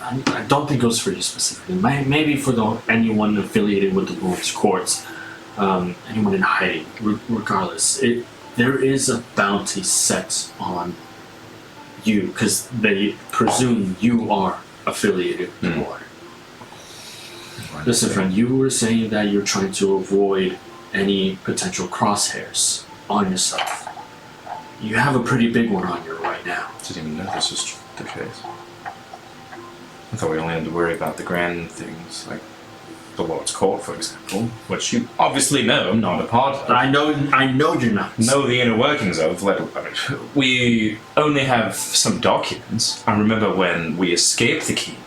I don't think it was for you specifically. Maybe for anyone affiliated with the Lord's courts, anyone in hiding. Regardless, there is a bounty set on you because they presume you are affiliated with the Lord. Listen, friend, you were saying that you're trying to avoid any potential crosshairs on yourself. You have a pretty big one on you right now. Didn't even know this was the case. I thought we only had to worry about the grand things, like the Lord's Court, for example, which you obviously know I'm not a part of. I know you're not. Know the inner workings of. We only have some documents. I remember when we escaped the keep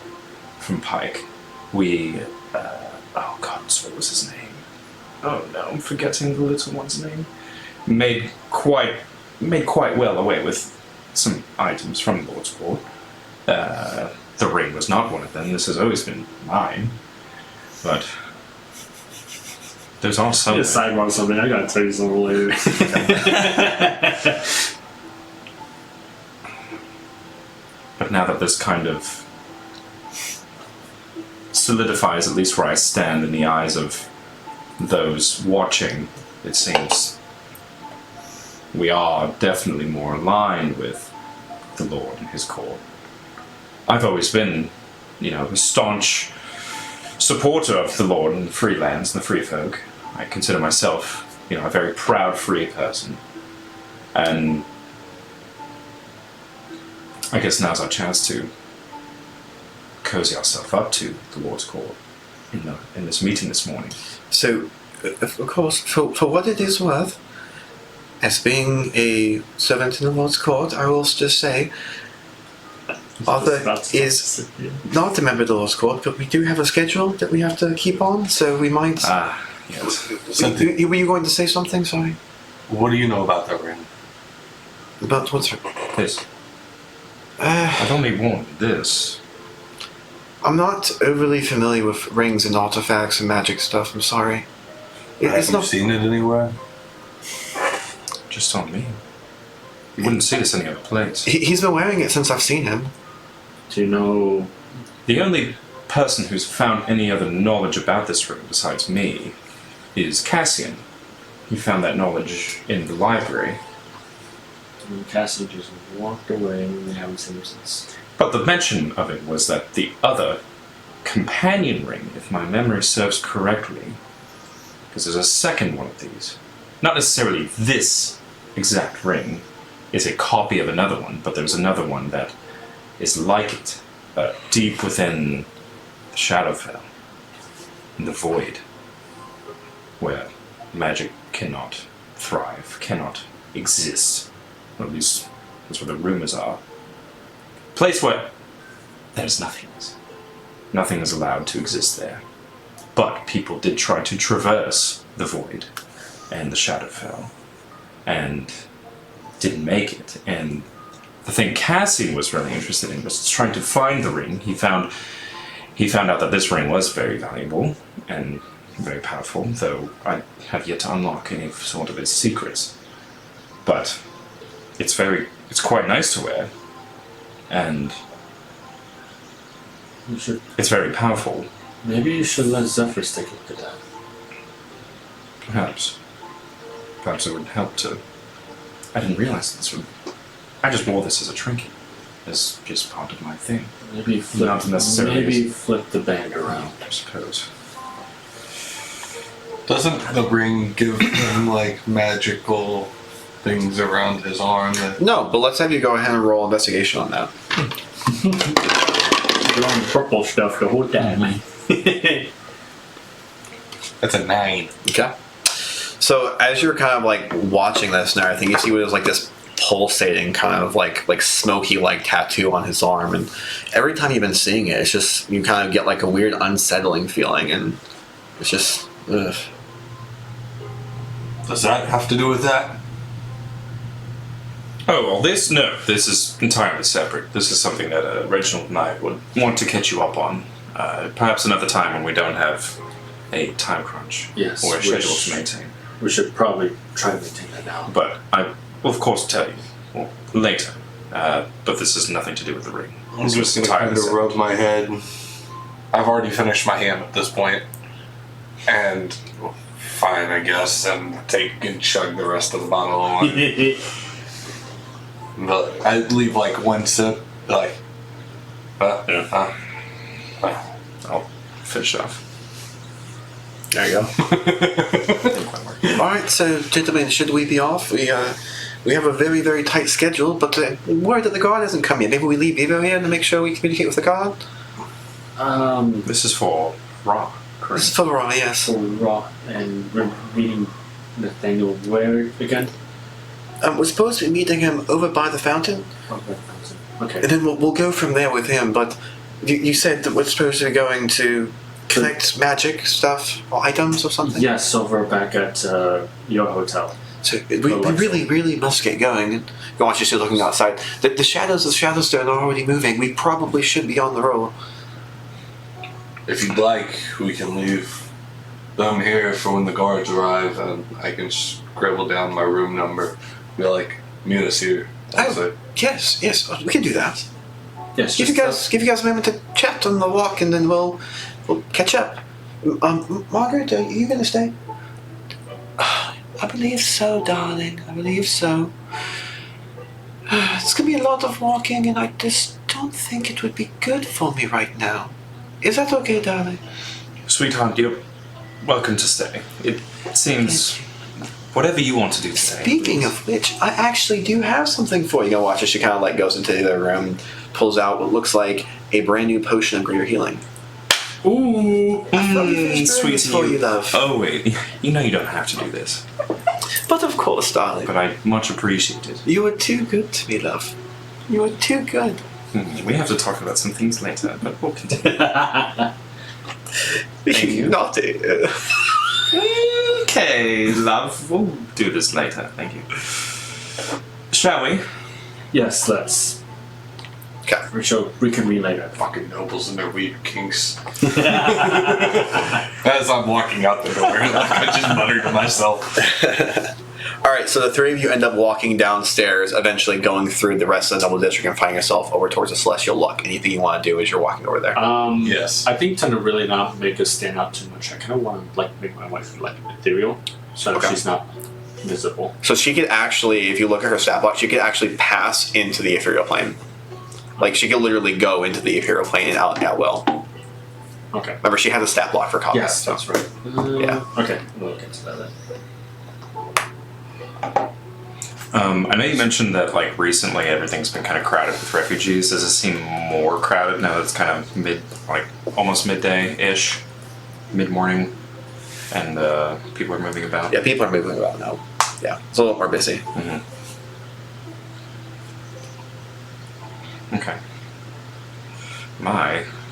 from Pike, we... oh god, what was his name? Oh no, I'm forgetting the little one's name. Made quite well away with some items from the Lord's Court. The ring was not one of them. This has always been mine. But there's also Just sidebar something. I gotta tell you something later. But now that this kind of solidifies at least where I stand in the eyes of those watching, it seems we are definitely more aligned with the Lord and his court. I've always been, a staunch supporter of the Lord and the free lands and the free folk. I consider myself, a very proud free person. And I guess now's our chance to cozy ourselves up to the Lord's court in this meeting this morning. So, of course, for what it is worth, as being a servant in the Lord's court, I will just say, Arthur is not a member of the Lord's court, but we do have a schedule that we have to keep on, so we might... Yes. Were you going to say something? Sorry. what do you know about that ring? About what's... This. I've only worn this. I'm not overly familiar with rings and artifacts and magic stuff, I'm sorry. It's Have you not... seen it anywhere? Just on me. You wouldn't see this any other place. He's been wearing it since I've seen him. Do you know? The only person who's found any other knowledge about this ring besides me is Cassian. He found that knowledge in the library. And Cassie just walked away and we haven't seen her since. But the mention of it was that the other companion ring, if my memory serves correctly, because there's a second one of these, not necessarily this exact ring is a copy of another one, but there's another one that is like it, deep within the Shadowfell, in the void, where magic cannot thrive, cannot exist. Or at least that's what the rumors are. Place where there's nothingness. Nothing is allowed to exist there. But people did try to traverse the void and the Shadowfell, and didn't make it. And the thing Cassian was really interested in was trying to find the ring. He found out that this ring was very valuable and very powerful, though I have yet to unlock any sort of its secrets. But it's quite nice to wear, and it's very powerful. Maybe you should let Zephyrs take a look at that. Perhaps it would help to. I didn't realize this would. I just wore this as a trinket, as just part of my thing. Maybe Not necessarily flip the band around. I suppose. Doesn't the ring give him like magical things around his arm? No, but let's have you go ahead and roll investigation on that. You're on purple stuff the whole time. That's a 9. Okay. So as you're kind of like watching this and everything, you see what is like this pulsating kind of like smoky like tattoo on his arm, and every time you've been seeing it, it's just you kind of get like a weird unsettling feeling, and it's just ugh. Does that have to do with that? Oh, well, this is entirely separate. This is something that Reginald and I would want to catch you up on. Perhaps another time when we don't have a time crunch Yes, or a schedule to maintain. We should probably try to maintain that now. But I will, of course, tell you later. But this has nothing to do with the ring. I'm just gonna kind of rub my head. I've already finished my hand at this point, and fine, I guess, and take and chug the rest of the bottle of wine. But I leave like one sip, like, I'll finish off. There you go. All right, so gentlemen, should we be off? We have a very, very tight schedule, but word that the guard hasn't come yet. Maybe we leave Vivo here to make sure we communicate with the guard. This is for Ra, This correct? is for Laura, yes. So Raw, and we're meeting Nathaniel where again? We're supposed to be meeting him over by the fountain, Okay. and then we'll go from there with him. But you said that we're supposed to be going to collect magic stuff or items or something. Yes, over back at your hotel. So we really, really must get going. And you want you still looking outside. The shadows of Shadowstone are already moving. We probably should be on the roll. if you'd like, we can leave them here for when the guards arrive, and I can scribble down my room number. Be like, meet us here. Oh, yes, we can do that. Yes. Give you guys a moment to chat on the walk, and then we'll catch up. Margaret, are you gonna stay? I believe so, darling. I believe so. It's gonna be a lot of walking, and I just don't think it would be good for me right now. Is that okay, darling? Sweetheart, you're welcome to stay. It seems whatever you want to do today. Speaking of which, I actually do have something for you. Watch as she kind of like goes into the other room, pulls out what looks like a brand new potion of greater healing. Ooh. Sweet for you, love. Oh wait, you know you don't have to do this, But of course, darling. but I much appreciate it. You are too good to me, love. You are too good. We have to talk about some things later, but we'll continue. Thank you. Naughty. Okay, love, we'll do this later. Thank you. Shall we? Yes, let's. Okay. We shall reconvene later. Fucking nobles and their weird kinks. As I'm walking out the door, I just mutter to myself. All right, so the three of you end up walking downstairs, eventually going through the rest of the Double District and finding yourself over towards the Celestial Luck. Anything you want to do as you're walking over there? Yes. I think to really not make us stand out too much, I kind of want to make my wife ethereal, so Okay. she's not visible. So she could actually, if you look at her stat block, she could actually pass into the ethereal plane. Like, she could literally go into the ethereal plane and out at will. Okay. Remember, she has a stat block for combat. Yes, so. that's right. Yeah. Okay, we'll look into that then. I know you mentioned that like recently everything's been kind of crowded with refugees. Does it seem more crowded now that it's kind of almost midday-ish, mid-morning, and people are moving about? Yeah, people are moving about now. Yeah, it's a little more busy. Mm-hmm. Okay.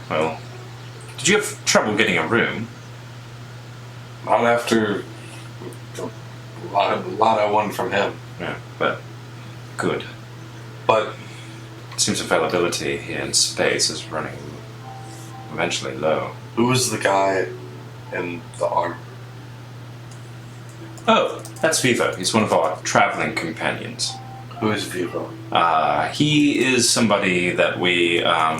Well, did you have trouble getting a room? Not after a lot I won from him. Yeah, but good. But It seems availability here in space is running eventually low. Who was the guy in the arm? Oh, that's Vivo. He's one of our traveling companions. Who is Vivo? He is somebody that we, let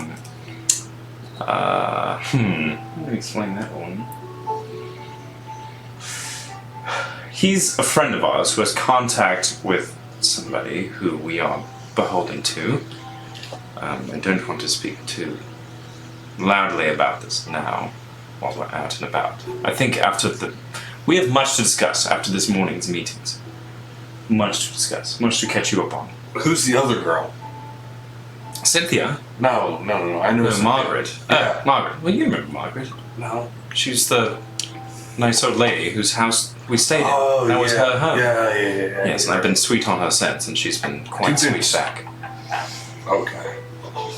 me explain that one. He's a friend of ours who has contact with somebody who we are beholden to. I don't want to speak too loudly about this now while we're out and about. I think we have much to discuss after this morning's meetings. Much to discuss, much to catch you up on. Who's the other girl? Cynthia? No. I know No, Cynthia. Margaret. Yeah. Margaret. Well, you remember Margaret. No. She's the nice old lady whose house we stayed in. Oh, that was her home. Yeah. Yes, and I've been sweet on her since, and she's been quite sweet back. Okay.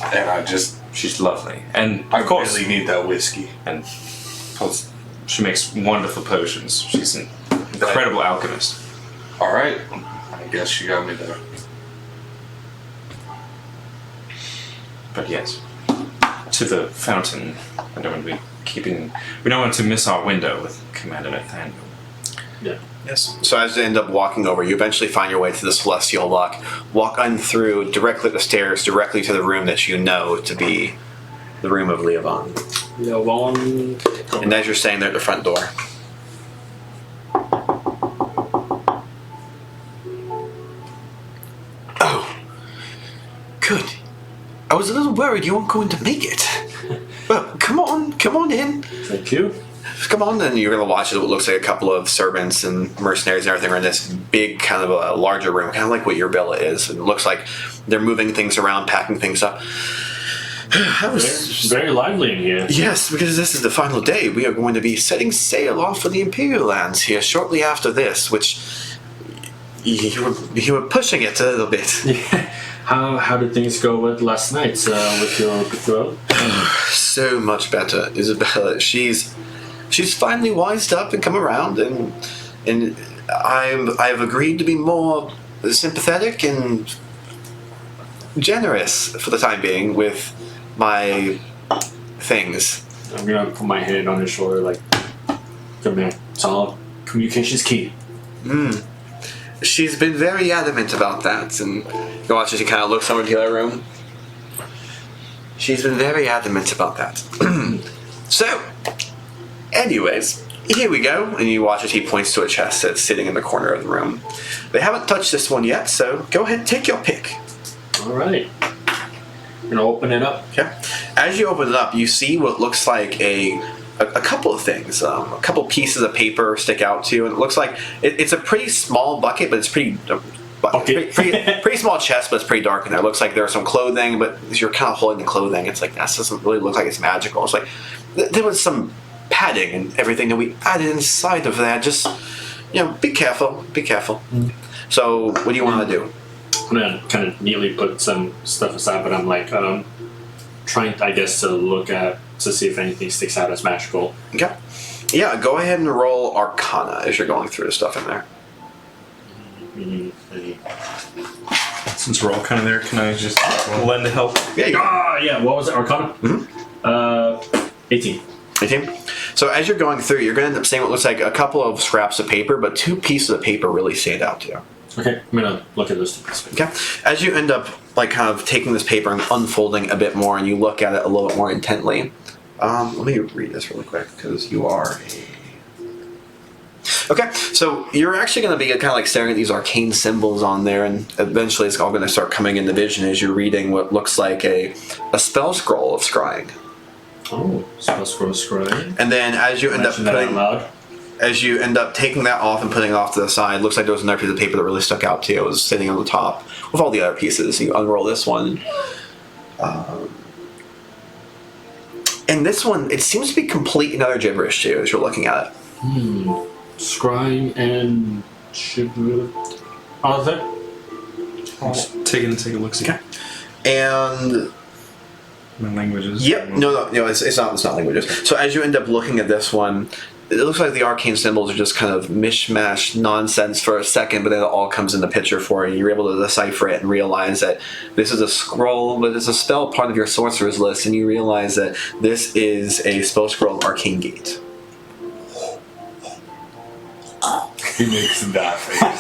And She's lovely. And, I of course, really need that whiskey. and of course, she makes wonderful potions. She's an incredible alchemist. All right. I guess you got me there. But yes, to the fountain. I don't want to be we don't want to miss our window with Commander Nathaniel. Yeah. Yes. So as you end up walking over, you eventually find your way to the Celestial Lock. Walk on through directly up the stairs, directly to the room that you know to be the room of Leovon. Leovon. And as you're staying there at the front door. Oh. Good. I was a little worried you weren't going to make it. Well, come on in. Thank you. Come on, and you're going to watch it. It looks like a couple of servants and mercenaries and everything are in this big, kind of a larger room, kind of like what your villa is. And it looks like they're moving things around, packing things up. Very lively in here. Yes, because this is the final day. We are going to be setting sail off for the Imperial lands here shortly after this, which you were pushing it a little bit. Yeah. How did things go with last night with your betrothed? So much better, Isabella. She's finally wised up and come around, and I've agreed to be more sympathetic and generous for the time being with my things. I'm gonna put my hand on his shoulder, like, come here. It's all communication's key. She's been very adamant about that, and you watch as she kind of looks over to the other room. She's been very adamant about that. So, anyways, here we go. And you watch as he points to a chest that's sitting in the corner of the room. They haven't touched this one yet, so go ahead and take your pick. All right. I'm gonna open it up. Okay. As you open it up, you see what looks like a couple of things. A couple pieces of paper stick out to you, and it looks like it's a pretty small bucket, but it's pretty small chest, but it's pretty dark in there. It looks like there's some clothing, but as you're kind of holding the clothing, it's like that doesn't really look like it's magical. It's like there was some padding and everything that we added inside of that. Just be careful. Be careful. So, what do you want to do? I'm gonna kind of neatly put some stuff aside, but I'm like trying, I guess, to see if anything sticks out as magical. Okay. Yeah, go ahead and roll Arcana as you're going through the stuff in there. Since we're all kind of there, can I just lend a help? Yeah, you go. Yeah. What was it? Arcana. 18. 18. So as you're going through, you're going to end up seeing what looks like a couple of scraps of paper, but two pieces of paper really stand out to you. Okay, I'm gonna look at those two pieces. Okay. As you end up kind of taking this paper and unfolding a bit more, and you look at it a little bit more intently. Let me read this really quick because you are Okay, so you're actually going to be kind of like staring at these arcane symbols on there, and eventually it's all going to start coming into vision as you're reading what looks like a spell scroll of scrying. Oh, spell scroll scrying. And then as you end up Mention that out loud. as you end up taking that off and putting it off to the side, looks like there was another piece of paper that really stuck out to you. It was sitting on the top with all the other pieces. You unroll this one. And this one, it seems to be complete and utter gibberish to you as you're looking at it. Scrying and other. Take a look. See. Okay. And My languages. yep, no, it's not languages. So as you end up looking at this one, it looks like the arcane symbols are just kind of mishmash nonsense for a second, but then it all comes in the picture for you. You're able to decipher it and realize that this is a scroll, but it's a spell part of your sorcerer's list, and you realize that this is a spell scroll of Arcane Gate. He makes that face.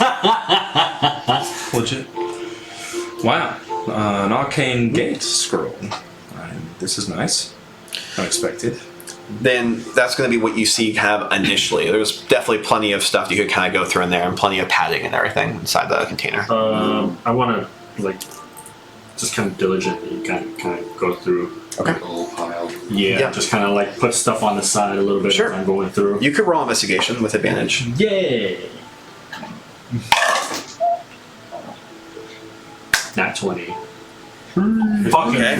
Legit. Wow. An arcane gate scroll. This is nice. Unexpected. Then that's going to be what you see kind of initially. There's definitely plenty of stuff you could kind of go through in there, and plenty of padding and everything inside the container. I want to just kind of diligently kind of go through. Okay. The whole pile. Yeah, just kind of put stuff on the side a little bit Sure. as I'm going through. You could roll investigation with advantage. Yay! Nat 20. Fucking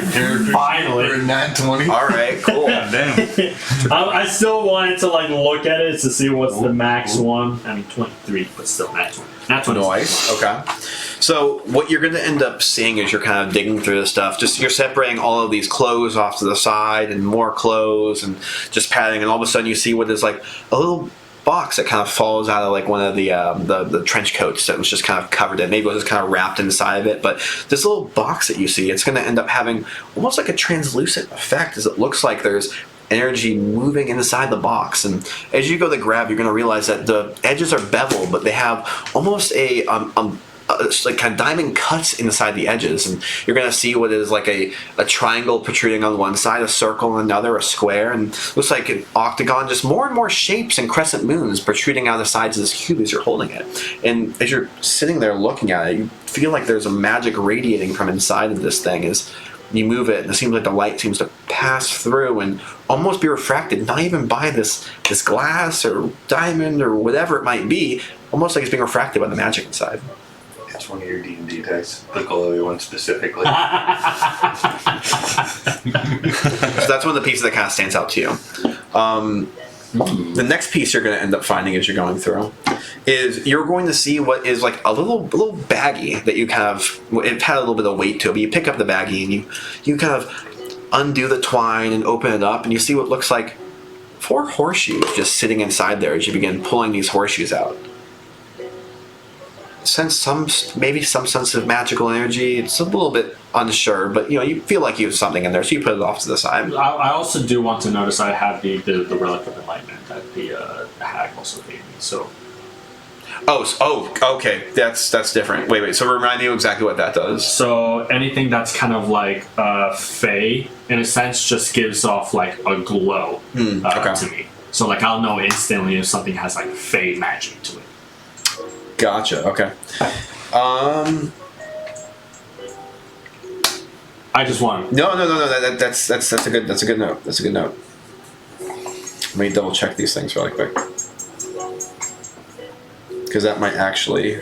finally. We're nat 20. All right, cool. Damn. I still wanted to look at it to see what's the max one. I mean 23, but still nat 20. Nat 20. Nice. Okay. So what you're going to end up seeing is you're kind of digging through the stuff. Just you're separating all of these clothes off to the side and more clothes and just padding, and all of a sudden you see what is like a little box that kind of falls out of one of the trench coats that was just kind of covered in. Maybe it was just kind of wrapped inside of it. But this little box that you see, it's going to end up having almost like a translucent effect, as it looks like there's energy moving inside the box. And as you go to grab, you're going to realize that the edges are beveled, but they have almost a kind of diamond cuts inside the edges, and you're going to see what is like a triangle protruding on one side, a circle on another, a square, and looks like an octagon, just more and more shapes and crescent moons protruding out of the sides of this cube as you're holding it. And as you're sitting there looking at it, you feel like there's a magic radiating from inside of this thing as you move it, and it seems like the light seems to pass through and almost be refracted, not even by this glass or diamond or whatever it might be, almost like it's being refracted by the magic inside. It's one of your D&D dice. The glowy one specifically. So that's one of the pieces that kind of stands out to you. The next piece you're going to end up finding as you're going through is you're going to see what is like a little baggie that you kind of, it had a little bit of weight to it, but you pick up the baggie and you kind of undo the twine and open it up, and you see what looks like 4 horseshoes just sitting inside there as you begin pulling these horseshoes out. Sense maybe some sense of magical energy. It's a little bit unsure, but you feel like you have something in there, so you put it off to the side. I also do want to notice I have the relic of enlightenment that the hag also gave me. So. Okay. That's different. Wait. So remind me exactly what that does. So anything that's kind of like fey, in a sense, just gives off like a glow to me. So I'll know instantly if something has like fey magic to it. Gotcha. Okay. I just want. No. That's a good note. That's a good note. Let me double check these things really quick, because that might actually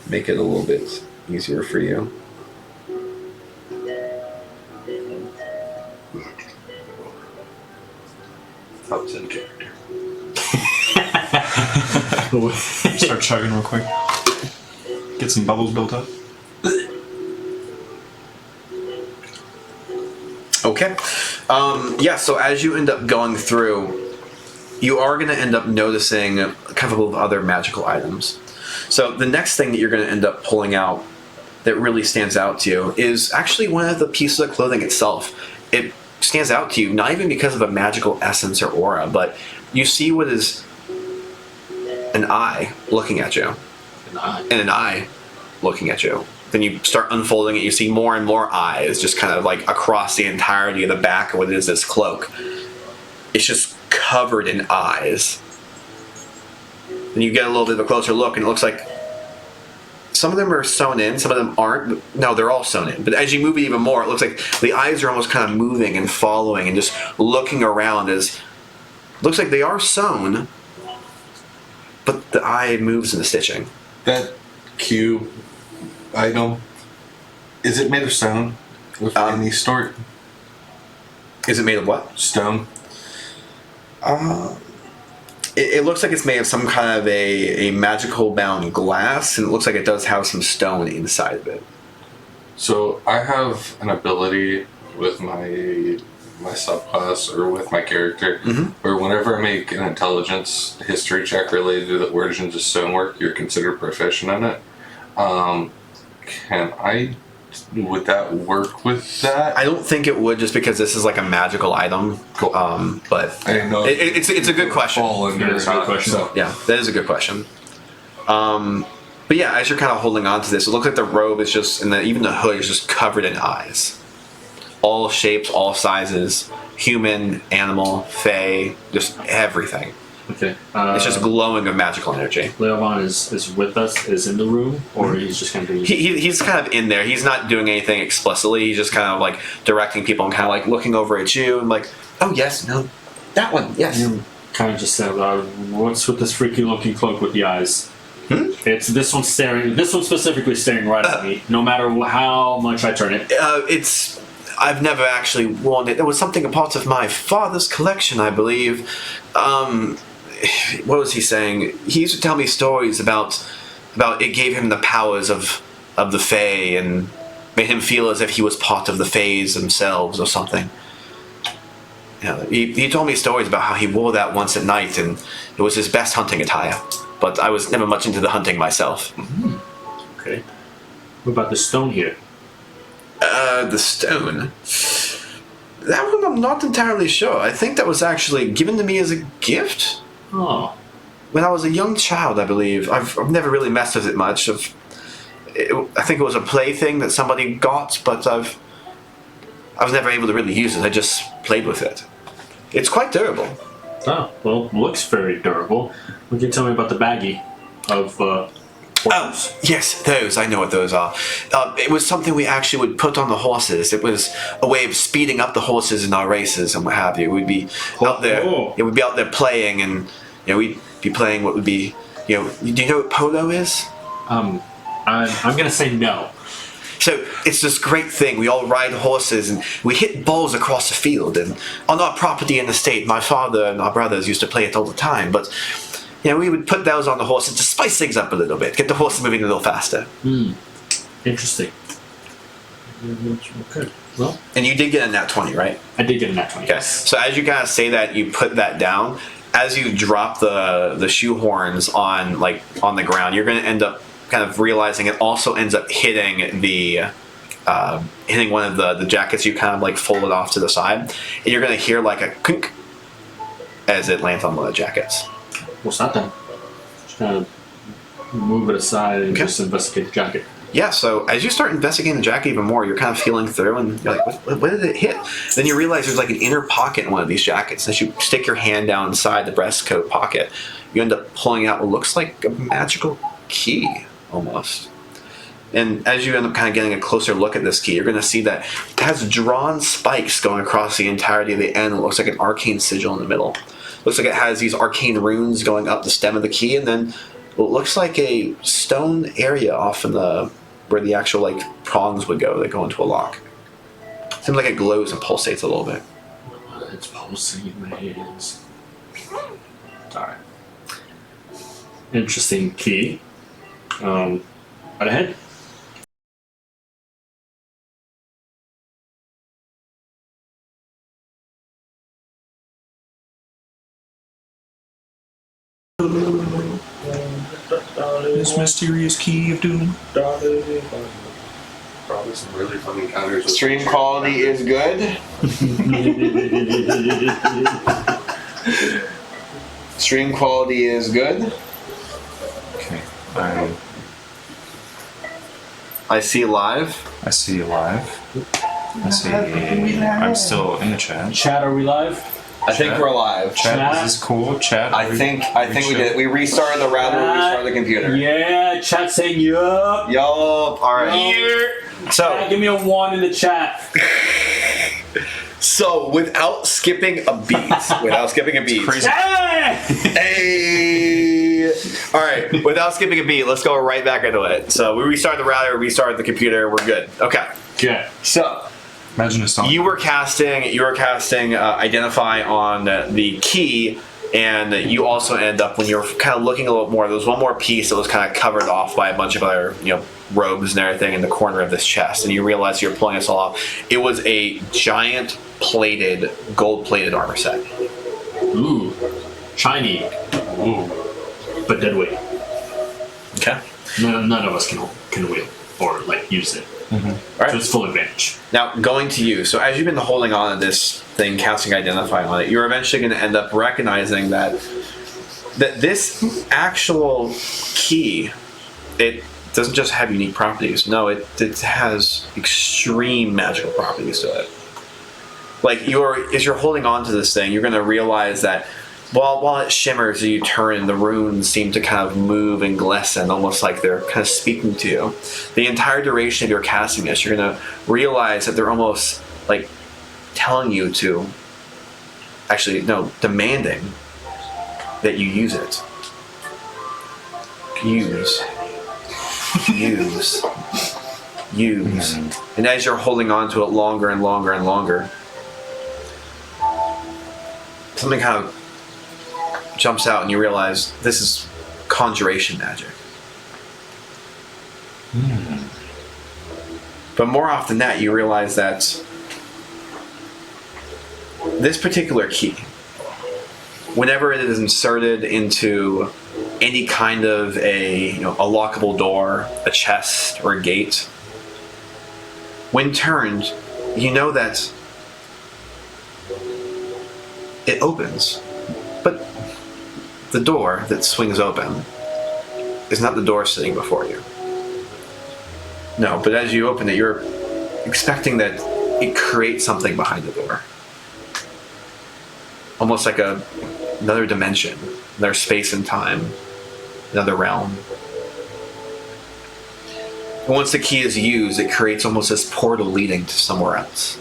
make it a little bit easier for you. Helps in character. Start chugging real quick. Get some bubbles built up. Okay. So as you end up going through, you are going to end up noticing a couple of other magical items. So the next thing that you're going to end up pulling out that really stands out to you is actually one of the pieces of clothing itself. It stands out to you not even because of a magical essence or aura, but you see what is an eye looking at you. And an eye looking at you. Then you start unfolding it, you see more and more eyes just kind of across the entirety of the back of what is this cloak. It's just covered in eyes. And you get a little bit of a closer look, and it looks like some of them are sewn in, some of them aren't. No, they're all sewn in. But as you move it even more, it looks like the eyes are almost kind of moving and following and just looking around as looks like they are sewn, but the eye moves in the stitching. That cube item, is it made of stone? With any sort? Is it made of what? Stone. It looks like it's made of some kind of a magical bound glass, and it looks like it does have some stone inside of it. So I have an ability with my my subclass or with my character, where whenever I make an intelligence history check related to the origins of stonework, you're considered proficient in it. Would that work with that? I don't think it would, just because this is like a magical item. Cool. But I didn't know it's a good question. fall under Yeah, it's a good that, question. so- Yeah, that is a good question. But yeah, as you're kind of holding on to this, it looks like the robe is just, and even the hood is just covered in eyes. All shapes, all sizes, human, animal, fae, just everything. Okay. It's just glowing with magical energy. Leovan is with us, is in the room, or he's just kind of. He's kind of in there. He's not doing anything explicitly. He's just kind of like directing people and kind of like looking over at you and like, oh yes, no, that one, yes. You kind of just said, "What's with this freaky looking cloak with the eyes?" It's this one staring. This one specifically staring right at me. No matter how much I turn it. I've never actually worn it. There was something a part of my father's collection, I believe. What was he saying? He used to tell me stories about it gave him the powers of the Fae and made him feel as if he was part of the Faes themselves or something. Yeah, he told me stories about how he wore that once at night and it was his best hunting attire. But I was never much into the hunting myself. Okay. What about the stone here? The stone. That one I'm not entirely sure. I think that was actually given to me as a gift Oh. when I was a young child, I believe. I've never really messed with it much. I think it was a plaything that somebody got, but I was never able to really use it. I just played with it. It's quite durable. Oh, well, looks very durable. What can you tell me about the baggie of Oh, yes, those. I know what those are. It was something we actually would put on the horses. It was a way of speeding up the horses in our races and what have you. We'd be out there. Oh. Yeah, we'd be out there playing, and we'd be playing what would be. Do you know what polo is? I'm gonna say no. So it's this great thing. We all ride horses and we hit balls across the field. And on our property in the state, my father and our brothers used to play it all the time. But we would put those on the horses to spice things up a little bit, get the horses moving a little faster. Interesting. Okay. Well, And you did get a nat 20, right? I did get a nat 20. Okay. So as you guys say that, you put that down. As you drop the shoehorns on the ground, you're going to end up kind of realizing it also ends up hitting hitting one of the jackets you kind of like folded off to the side, and you're going to hear like a clink as it lands on one of the jackets. What's that then? Just kind of move it aside and Okay. just investigate the jacket. Yeah, so as you start investigating the jacket even more, you're kind of feeling through and you're like, what did it hit? Then you realize there's like an inner pocket in one of these jackets. As you stick your hand down inside the breast coat pocket, you end up pulling out what looks like a magical key, almost. And as you end up kind of getting a closer look at this key, you're going to see that it has drawn spikes going across the entirety of the end. It looks like an arcane sigil in the middle. Looks like it has these arcane runes going up the stem of the key, and then what looks like a stone area off in where the actual like prongs would go that go into a lock. Seems like it glows and pulsates a little bit. It's pulsing in my hands. Alright. Interesting key. Right ahead. This mysterious key of doom. Probably some really fun encounters with Stream quality is good. Stream quality is good. Okay. I see live. I see you live. I see. I'm still in the chat. Chat, are we live? I think we're live. Chat, is this cool? Chat. I think we did it. We restarted the router, we restarted the computer. Yeah, chat saying yup. Yup. All right. So, Give me a 1 in the chat. without skipping a beat, Crazy. Hey! All right, without skipping a beat, let's go right back into it. So we restarted the router, restarted the computer, we're good. Okay. Okay. So Imagine a song. you were casting identify on the key And you also end up, when you're kind of looking a little more, there was one more piece that was kind of covered off by a bunch of other, robes and everything in the corner of this chest, and you realize you're pulling this all off. It was a giant gold-plated armor set. Ooh, shiny. Ooh, but dead weight. Okay. None of us can wield or use it. All right. So it's full advantage. Now, going to you. So as you've been holding on to this thing, casting Identify on it, you're eventually going to end up recognizing that this actual key, it doesn't just have unique properties. No, it has extreme magical properties to it. As you're holding on to this thing, you're going to realize that while it shimmers, you turn and the runes seem to kind of move and glisten, almost like they're kind of speaking to you. The entire duration of your casting this, you're going to realize that they're almost telling you to, demanding that you use it. Use. And as you're holding on to it longer and longer and longer, something kind of jumps out and you realize this is conjuration magic. But more often than that, you realize that this particular key, whenever it is inserted into any kind of a lockable door, a chest, or a gate, when turned, you know that it opens. But the door that swings open is not the door sitting before you. No, but as you open it, you're expecting that it creates something behind the door. Almost like another dimension, another space and time, another realm. And once the key is used, it creates almost this portal leading to somewhere else.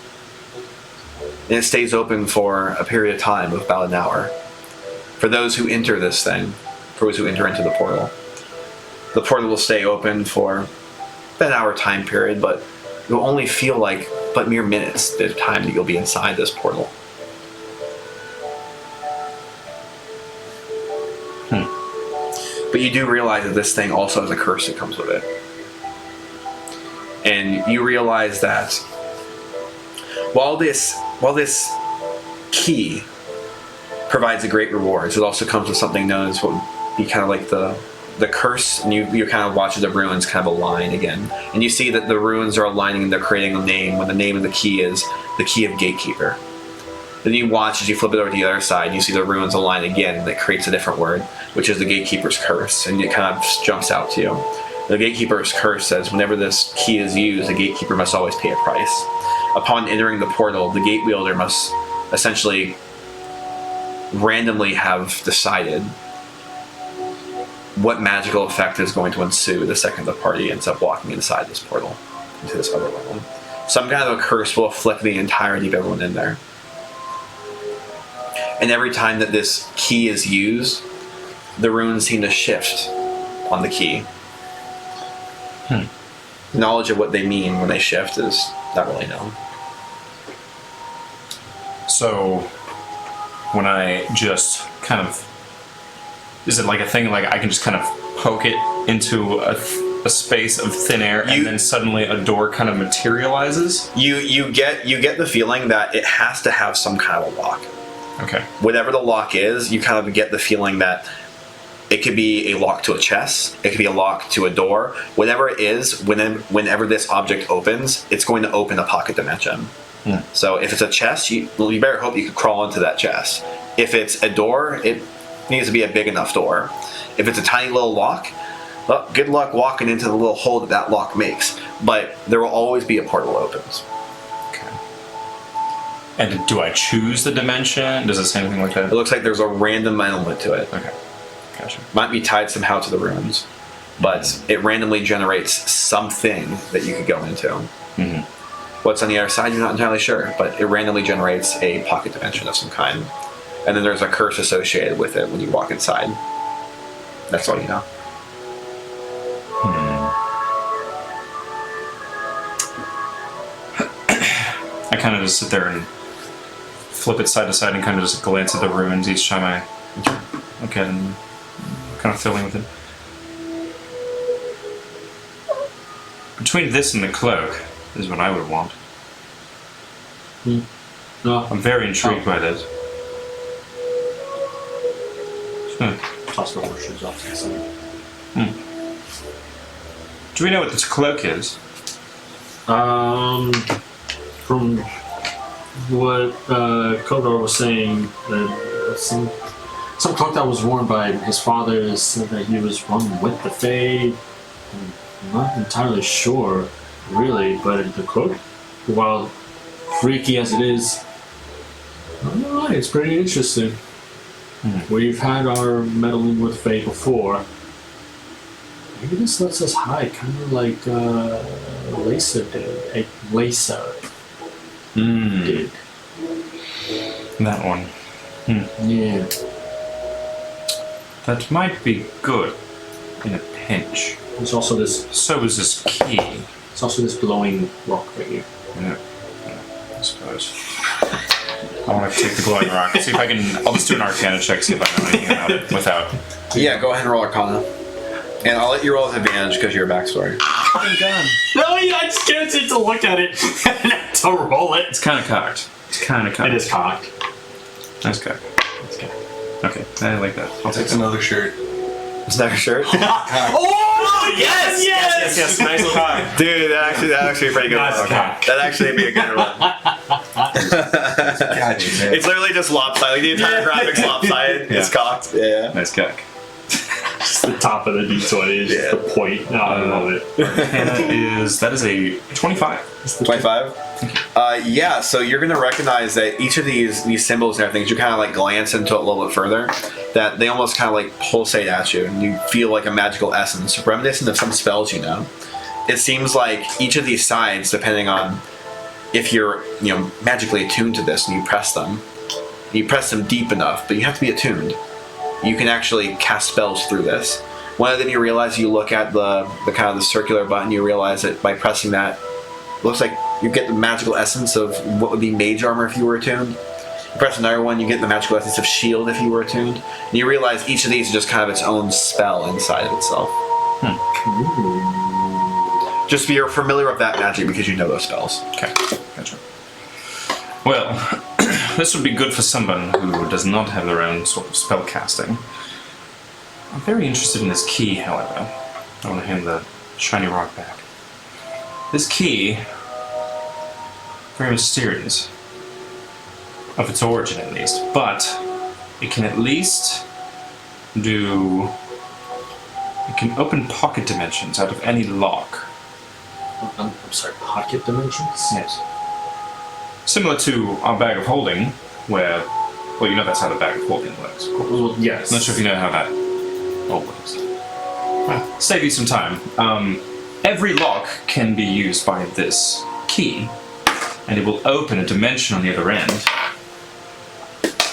And it stays open for a period of time of about an hour. For those who enter this thing, for those who enter into the portal will stay open for about an hour time period, but you'll only feel like but mere minutes the time that you'll be inside this portal. But you do realize that this thing also has a curse that comes with it. And you realize that while this key provides a great reward, it also comes with something known as what would be kind of like the curse, and you kind of watch the runes kind of align again. And you see that the runes are aligning and they're creating a name, when the name of the key is the key of Gatekeeper. Then you watch as you flip it over to the other side, you see the runes align again, and it creates a different word, which is the Gatekeeper's Curse, and it kind of jumps out to you. The Gatekeeper's Curse says whenever this key is used, the Gatekeeper must always pay a price. Upon entering the portal, the Gate Wielder must essentially randomly have decided what magical effect is going to ensue the second the party ends up walking inside this portal, into this other realm. Some kind of a curse will afflict the entirety of everyone in there. And every time that this key is used, the runes seem to shift on the key. Knowledge of what they mean when they shift is not really known. So, when I just kind of... Is it like a thing like I can just kind of poke it into a space of thin air and then suddenly a door kind of materializes? You get the feeling that it has to have some kind of a lock. Okay. Whatever the lock is, you kind of get the feeling that it could be a lock to a chest, it could be a lock to a door. Whatever it is, whenever this object opens, it's going to open a pocket dimension. So if it's a chest, you better hope you can crawl into that chest. If it's a door, it needs to be a big enough door. If it's a tiny little lock, well, good luck walking into the little hole that lock makes. But there will always be a portal that opens. And do I choose the dimension? Does it say anything like that? It looks like there's a random element to it. Okay. Gotcha. Might be tied somehow to the runes, but it randomly generates something that you could go into. Mm-hmm. What's on the other side, you're not entirely sure, but it randomly generates a pocket dimension of some kind. And then there's a curse associated with it when you walk inside. That's all you know. I kind of just sit there and flip it side to side and kind of just glance at the runes each time I Okay, and kind of fiddling with it. Between this and the cloak is what I would want. No, I'm very intrigued by this. toss the horseshoes off to the side. Do we know what this cloak is? From what Kodor was saying, some cloak that was worn by his father said that he was one with the Fae. I'm not entirely sure, really, but the cloak, while freaky as it is, I don't know, it's pretty interesting. We've had our meddling with Fae before. Maybe this lets us hide, kind of like Lisa did. Lisa did. That one. Yeah. That might be good in a pinch. There's also this. So is this key. It's also this glowing rock right here. Yeah, I suppose. I want to take the glowing rock. See if I can. I'll just do an Arcana check. See if I know anything about it without. Yeah, go ahead and roll Arcana. And I'll let you roll with advantage because of your backstory. No, I just can't seem to look at it and to roll it. It's kind of cocked. It's kind of cocked. It is cocked. That's cocked. That's cocked. Okay, I like that. I'll take It's it. another shirt. Is that your shirt? Oh yes, yes, Yes, nice cock. Dude, that actually be a pretty good Nice one. cock. That'd actually be a good one. Got you, man. It's literally just lopsided. The entire graphic's lopsided. Yeah. It's cocked. Yeah. Nice cock. Just the top of the D20 is just the point. No, I love it. Arcana that is a 25. 25? Yeah, so you're going to recognize that each of these symbols and everything, as you kind of like glance into it a little bit further, that they almost kind of like pulsate at you, and you feel like a magical essence, reminiscent of some spells you know. It seems like each of these sides, depending on if you're magically attuned to this and you press them deep enough, but you have to be attuned. You can actually cast spells through this. One of them you realize, you look at the kind of the circular button, you realize that by pressing that, it looks like you get the magical essence of what would be mage armor if you were attuned. You press another one, you get the magical essence of shield if you were attuned. And you realize each of these is just kind of its own spell inside of itself. Just be familiar with that magic because you know those spells. Okay, gotcha. Well, this would be good for someone who does not have their own sort of spell casting. I'm very interested in this key, however. I want to hand the shiny rock back. This key, very mysterious, of its origin at least, but it can at least it can open pocket dimensions out of any lock. I'm sorry, pocket dimensions? Yes. Similar to our bag of holding, where, well, you know that's how the bag of holding works, of course. Well, yes. Not sure if you know how that all works. Well, save you some time. Every lock can be used by this key, and it will open a dimension on the other end.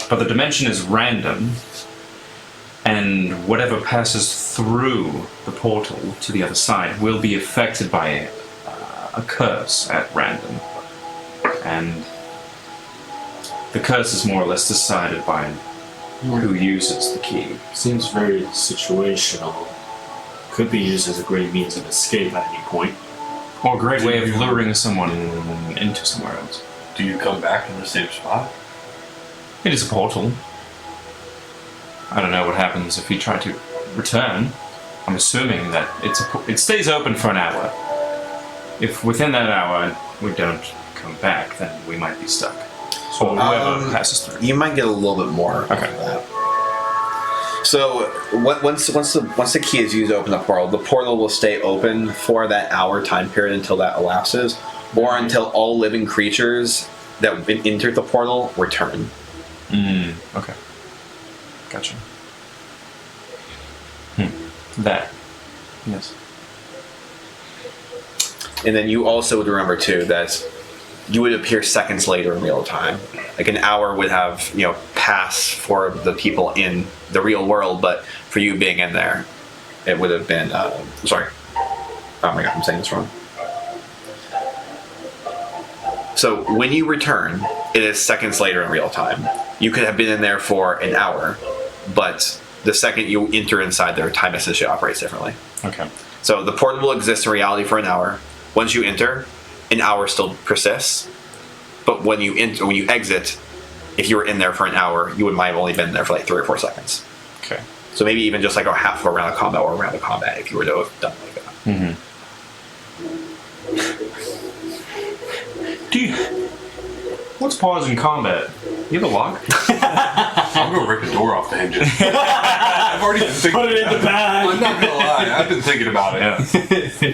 But the dimension is random, and whatever passes through the portal to the other side will be affected by a curse at random. And the curse is more or less decided by who uses the key. Seems very situational. Could be used as a great means of escape at any point. Or a great way of luring someone into somewhere else. Do you come back in the same spot? It is a portal. I don't know what happens if you try to return. I'm assuming that it stays open for an hour. If within that hour we don't come back, then we might be stuck. So whoever passes through. You might get a little bit more. Okay. Of that. So once the key is used to open the portal will stay open for that hour time period until that elapses, or until all living creatures that entered the portal return. Okay. Gotcha. That. Yes. And then you also would remember too that you would appear seconds later in real time. Like an hour would have, passed for the people in the real world, but for you being in there, it would have been, sorry. Oh my god, I'm saying this wrong. So when you return, it is seconds later in real time. You could have been in there for an hour, but the second you enter inside there, time essentially operates differently. Okay. So the portal will exist in reality for an hour. Once you enter, an hour still persists. But when you enter, when you exit, if you were in there for an hour, you might have only been there for like 3 or 4 seconds. Okay. So maybe even just like a half of a round of combat or a round of combat if you were to have done like that. Mm-hmm. Do you? What's pause in combat? You have a lock? I'm gonna rip the door off the hinges. I've already been thinking. Put it in the bag. I'm not gonna lie. I've been thinking about it. Yeah.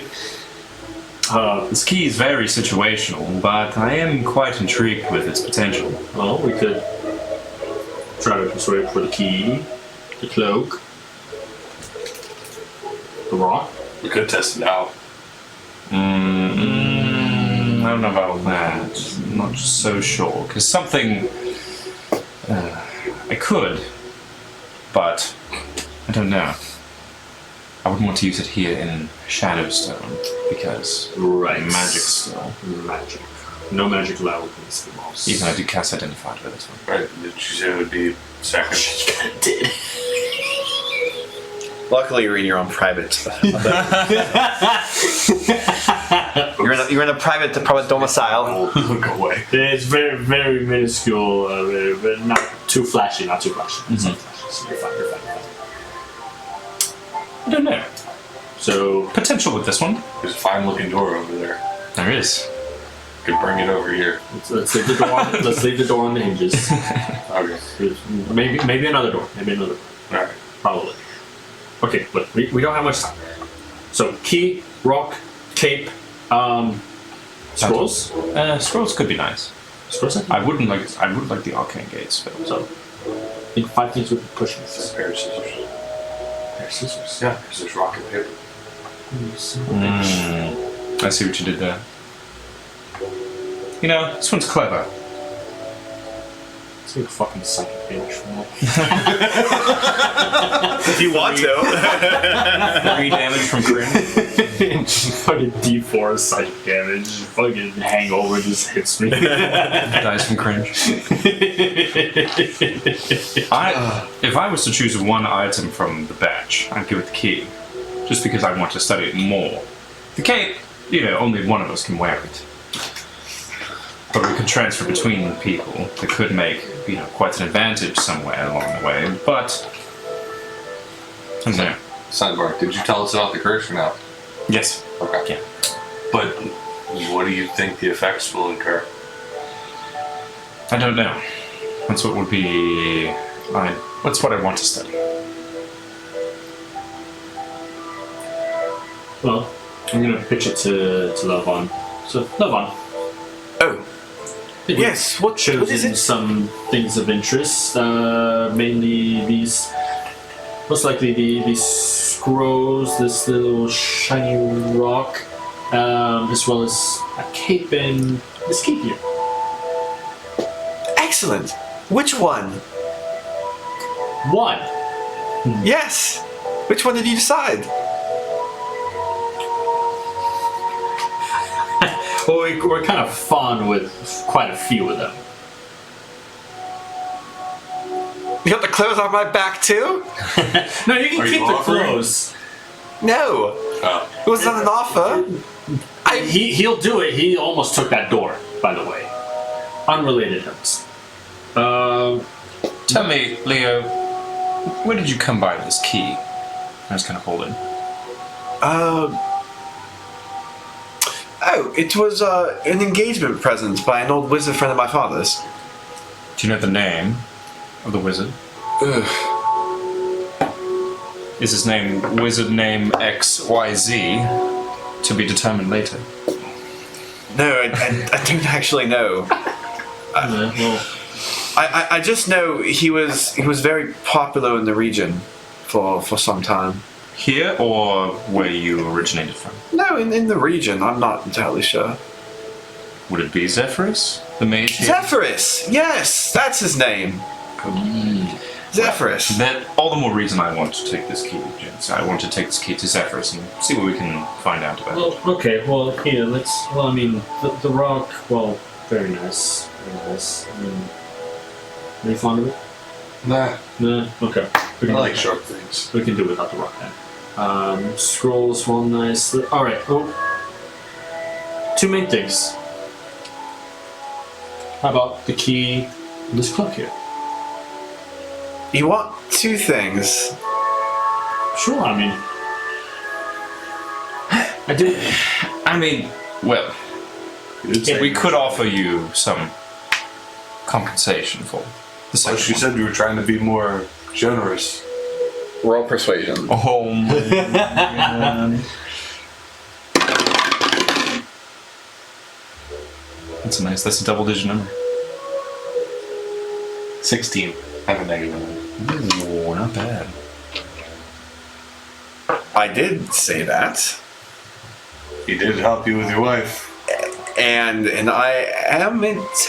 This key is very situational, but I am quite intrigued with its potential. Well, we could try to persuade for the key, the cloak, the rock. We could test it out. I don't know about that. I'm not so sure. Because something. I could, but I don't know. I wouldn't want to use it here in Shadowstone because Right. magic still. Magic. No magic allowed in this mouse. Even I do cast Identified with this one. Right? Did you say it would be second? did. Luckily, you're in your own private. you're in a private domicile. Look away. It's very, very minuscule, but not too flashy, not too flashy. It's not flashy, so you're fine, you're fine, you're fine. I don't know. So, Potential with this one. There's a fine-looking door over there. There is. Could bring it over here. let's leave the door. Let's leave the door on the hinges. Okay. Maybe another door. Maybe another door. All right. Probably. Okay, look, we don't have much time. So, key, rock, cape, scrolls. Scrolls could be nice. Scrolls. I would like the arcane gates, but So, I think 5 things we can push It's this. a pair of scissors. Pair of scissors. Yeah, because there's rock and paper. I see what you did there. You know, this one's clever. It's like a fucking psychic damage from that. If you want to. 3 damage from cringe. Fucking D4 psychic damage. Fucking hangover just hits me. Dies from cringe. If I was to choose one item from the batch, I'd give it the key. Just because I want to study it more. The cape, only one of us can wear it. But we could transfer between people. That could make, quite an advantage somewhere along the way. But, I don't know. Sidebar, did you tell us about the curse or no? Yes. Okay. Yeah. But what do you think the effects will incur? I don't know. That's what would be. That's what I want to study. Well, I'm gonna pitch it to Levon. So, Levon. Oh. Yes, what is Chosen it? some things of interest, mainly these, most likely these scrolls, this little shiny rock, as well as a cape and this cape here. Excellent. Which one? One. Yes. Which one did you decide? Well, we're kind of fond with quite a few of them. You got the clothes on my back too? No, you can Are you keep the offering? clothes. No. Oh. It was not an offer. He'll do it. He almost took that door, by the way. Unrelated notes. Tell me, Leo, where did you come by this key? I was kind of holding. Oh, it was an engagement present by an old wizard friend of my father's. Do you know the name of the wizard? Ugh. Is his name wizard name XYZ? To be determined later. No, I don't actually know. Well, I just know he was very popular in the region for some time. Here or where you originated from? No, in the region. I'm not entirely sure. Would it be Zephyrus? The mage here? Zephyrus! Yes, that's his name. Zephyrus. Then all the more reason I want to take this key, gents. I want to take this key to Zephyrus and see what we can find out about it. well, okay. Well, here, let's. Well, I mean, the rock. Well, very nice. Very nice. I mean, are you fond of it? Nah, No. Okay. We I can, like sharp things. we can do without the rock then. Scrolls, well, nice. All right. Well, two main things. How about the key in this cloak here? You want two things. Sure. I mean, I do. I mean, well, we could offer you some compensation for the So second she one. said you were trying to be more generous. Roll persuasion. Oh man. That's a double-digit number. 16. I have a negative. Ooh, not bad. I did say that. He did help you with your wife. And I am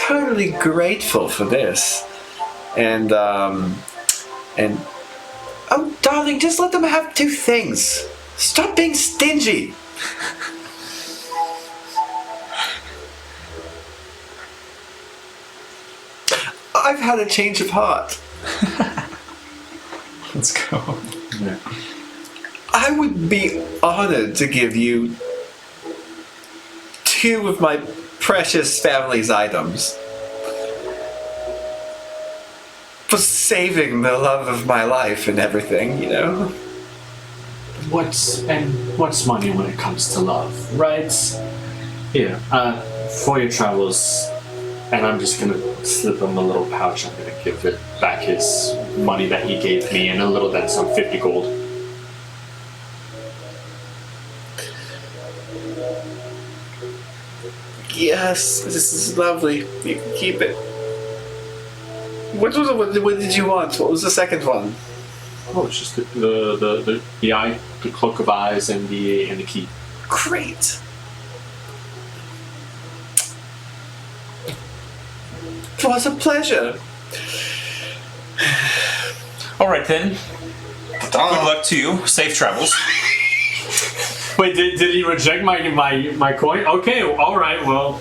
totally grateful for this. And oh darling, just let them have two things. Stop being stingy. I've had a change of heart. Let's go. I would be honored to give you two of my precious family's items for saving the love of my life and everything, you know? What's money when it comes to love, right? Here, for your travels, and I'm just gonna slip him a little pouch. I'm gonna give it back his money that he gave me, and a little then some 50 gold. Yes, this is lovely. You can keep it. What did you want? What was the second one? Oh, it's just the eye, the cloak of eyes, and the key. Great. It was a pleasure. All right then. Good luck to you. Safe travels. Wait, did he reject my coin? Okay, all right, well.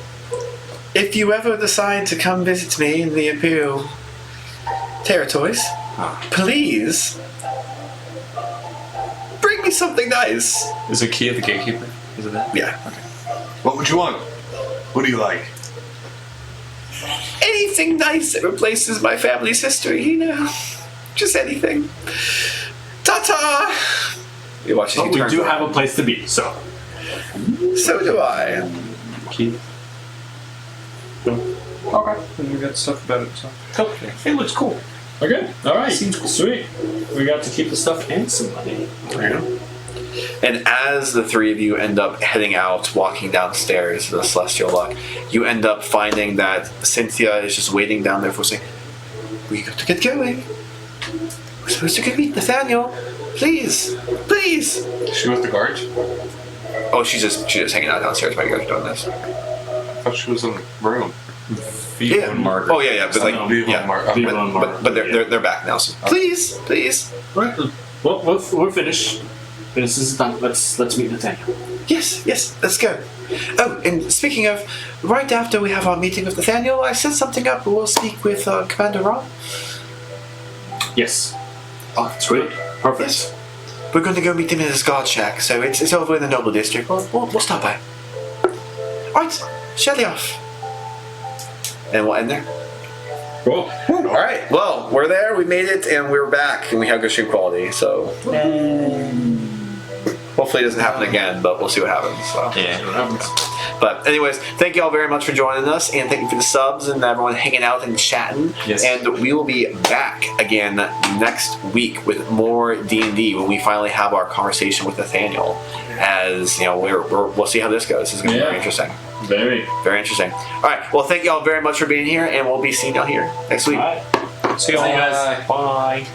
If you ever decide to come visit me in the Imperial territories, please bring me something nice. Is it key of the gatekeeper? Is it that? Yeah. What would you want? What do you like? Anything nice that replaces my family's history, you know? Just anything. Ta-ta! You watch But we do have a place to be, so. So do I. Key. Okay. Then we got stuff about it. So. Cool. It looks cool. Okay, all right. Seems cool. Sweet. We got to keep the stuff and some money. And as the three of you end up heading out, walking downstairs to the Celestial Luck, you end up finding that Cynthia is just waiting down there for saying, "We got to get going. We're supposed to go meet Nathaniel. Please, please." She with the guards? Oh, she's just hanging out downstairs while you guys are doing this. I thought she was in the room. Viva and Margaret. Oh yeah. But like, Viva yeah. and Mar- Viva and Margaret. But they're back now. So please, please. All right. Well, we're finished. This is done. Let's meet Nathaniel. Yes, let's go. Oh, and speaking of, right after we have our meeting with Nathaniel, I set something up. We'll speak with Commander Ron. Yes. Oh, that's great. Perfect. Yes. We're going to go meet him in his guard shack, so it's over in the Noble District. We'll stop by. Alright, Shelly off. And we'll end there. Cool. Alright, well, we're there, we made it, and we're back, and we have good stream quality, so. Hopefully it doesn't happen again, but we'll see what happens. So. Yeah. But anyways, thank you all very much for joining us, and thank you for the subs and everyone hanging out and chatting. Yes. And we will be back again next week with more D&D when we finally have our conversation with Nathaniel. As you know, we'll see how this goes. This is going to be very interesting. Very. Very interesting. All right. Well, thank you all very much for being here, and we'll be seeing y'all here next week. All right. See you See you guys. guys. Bye.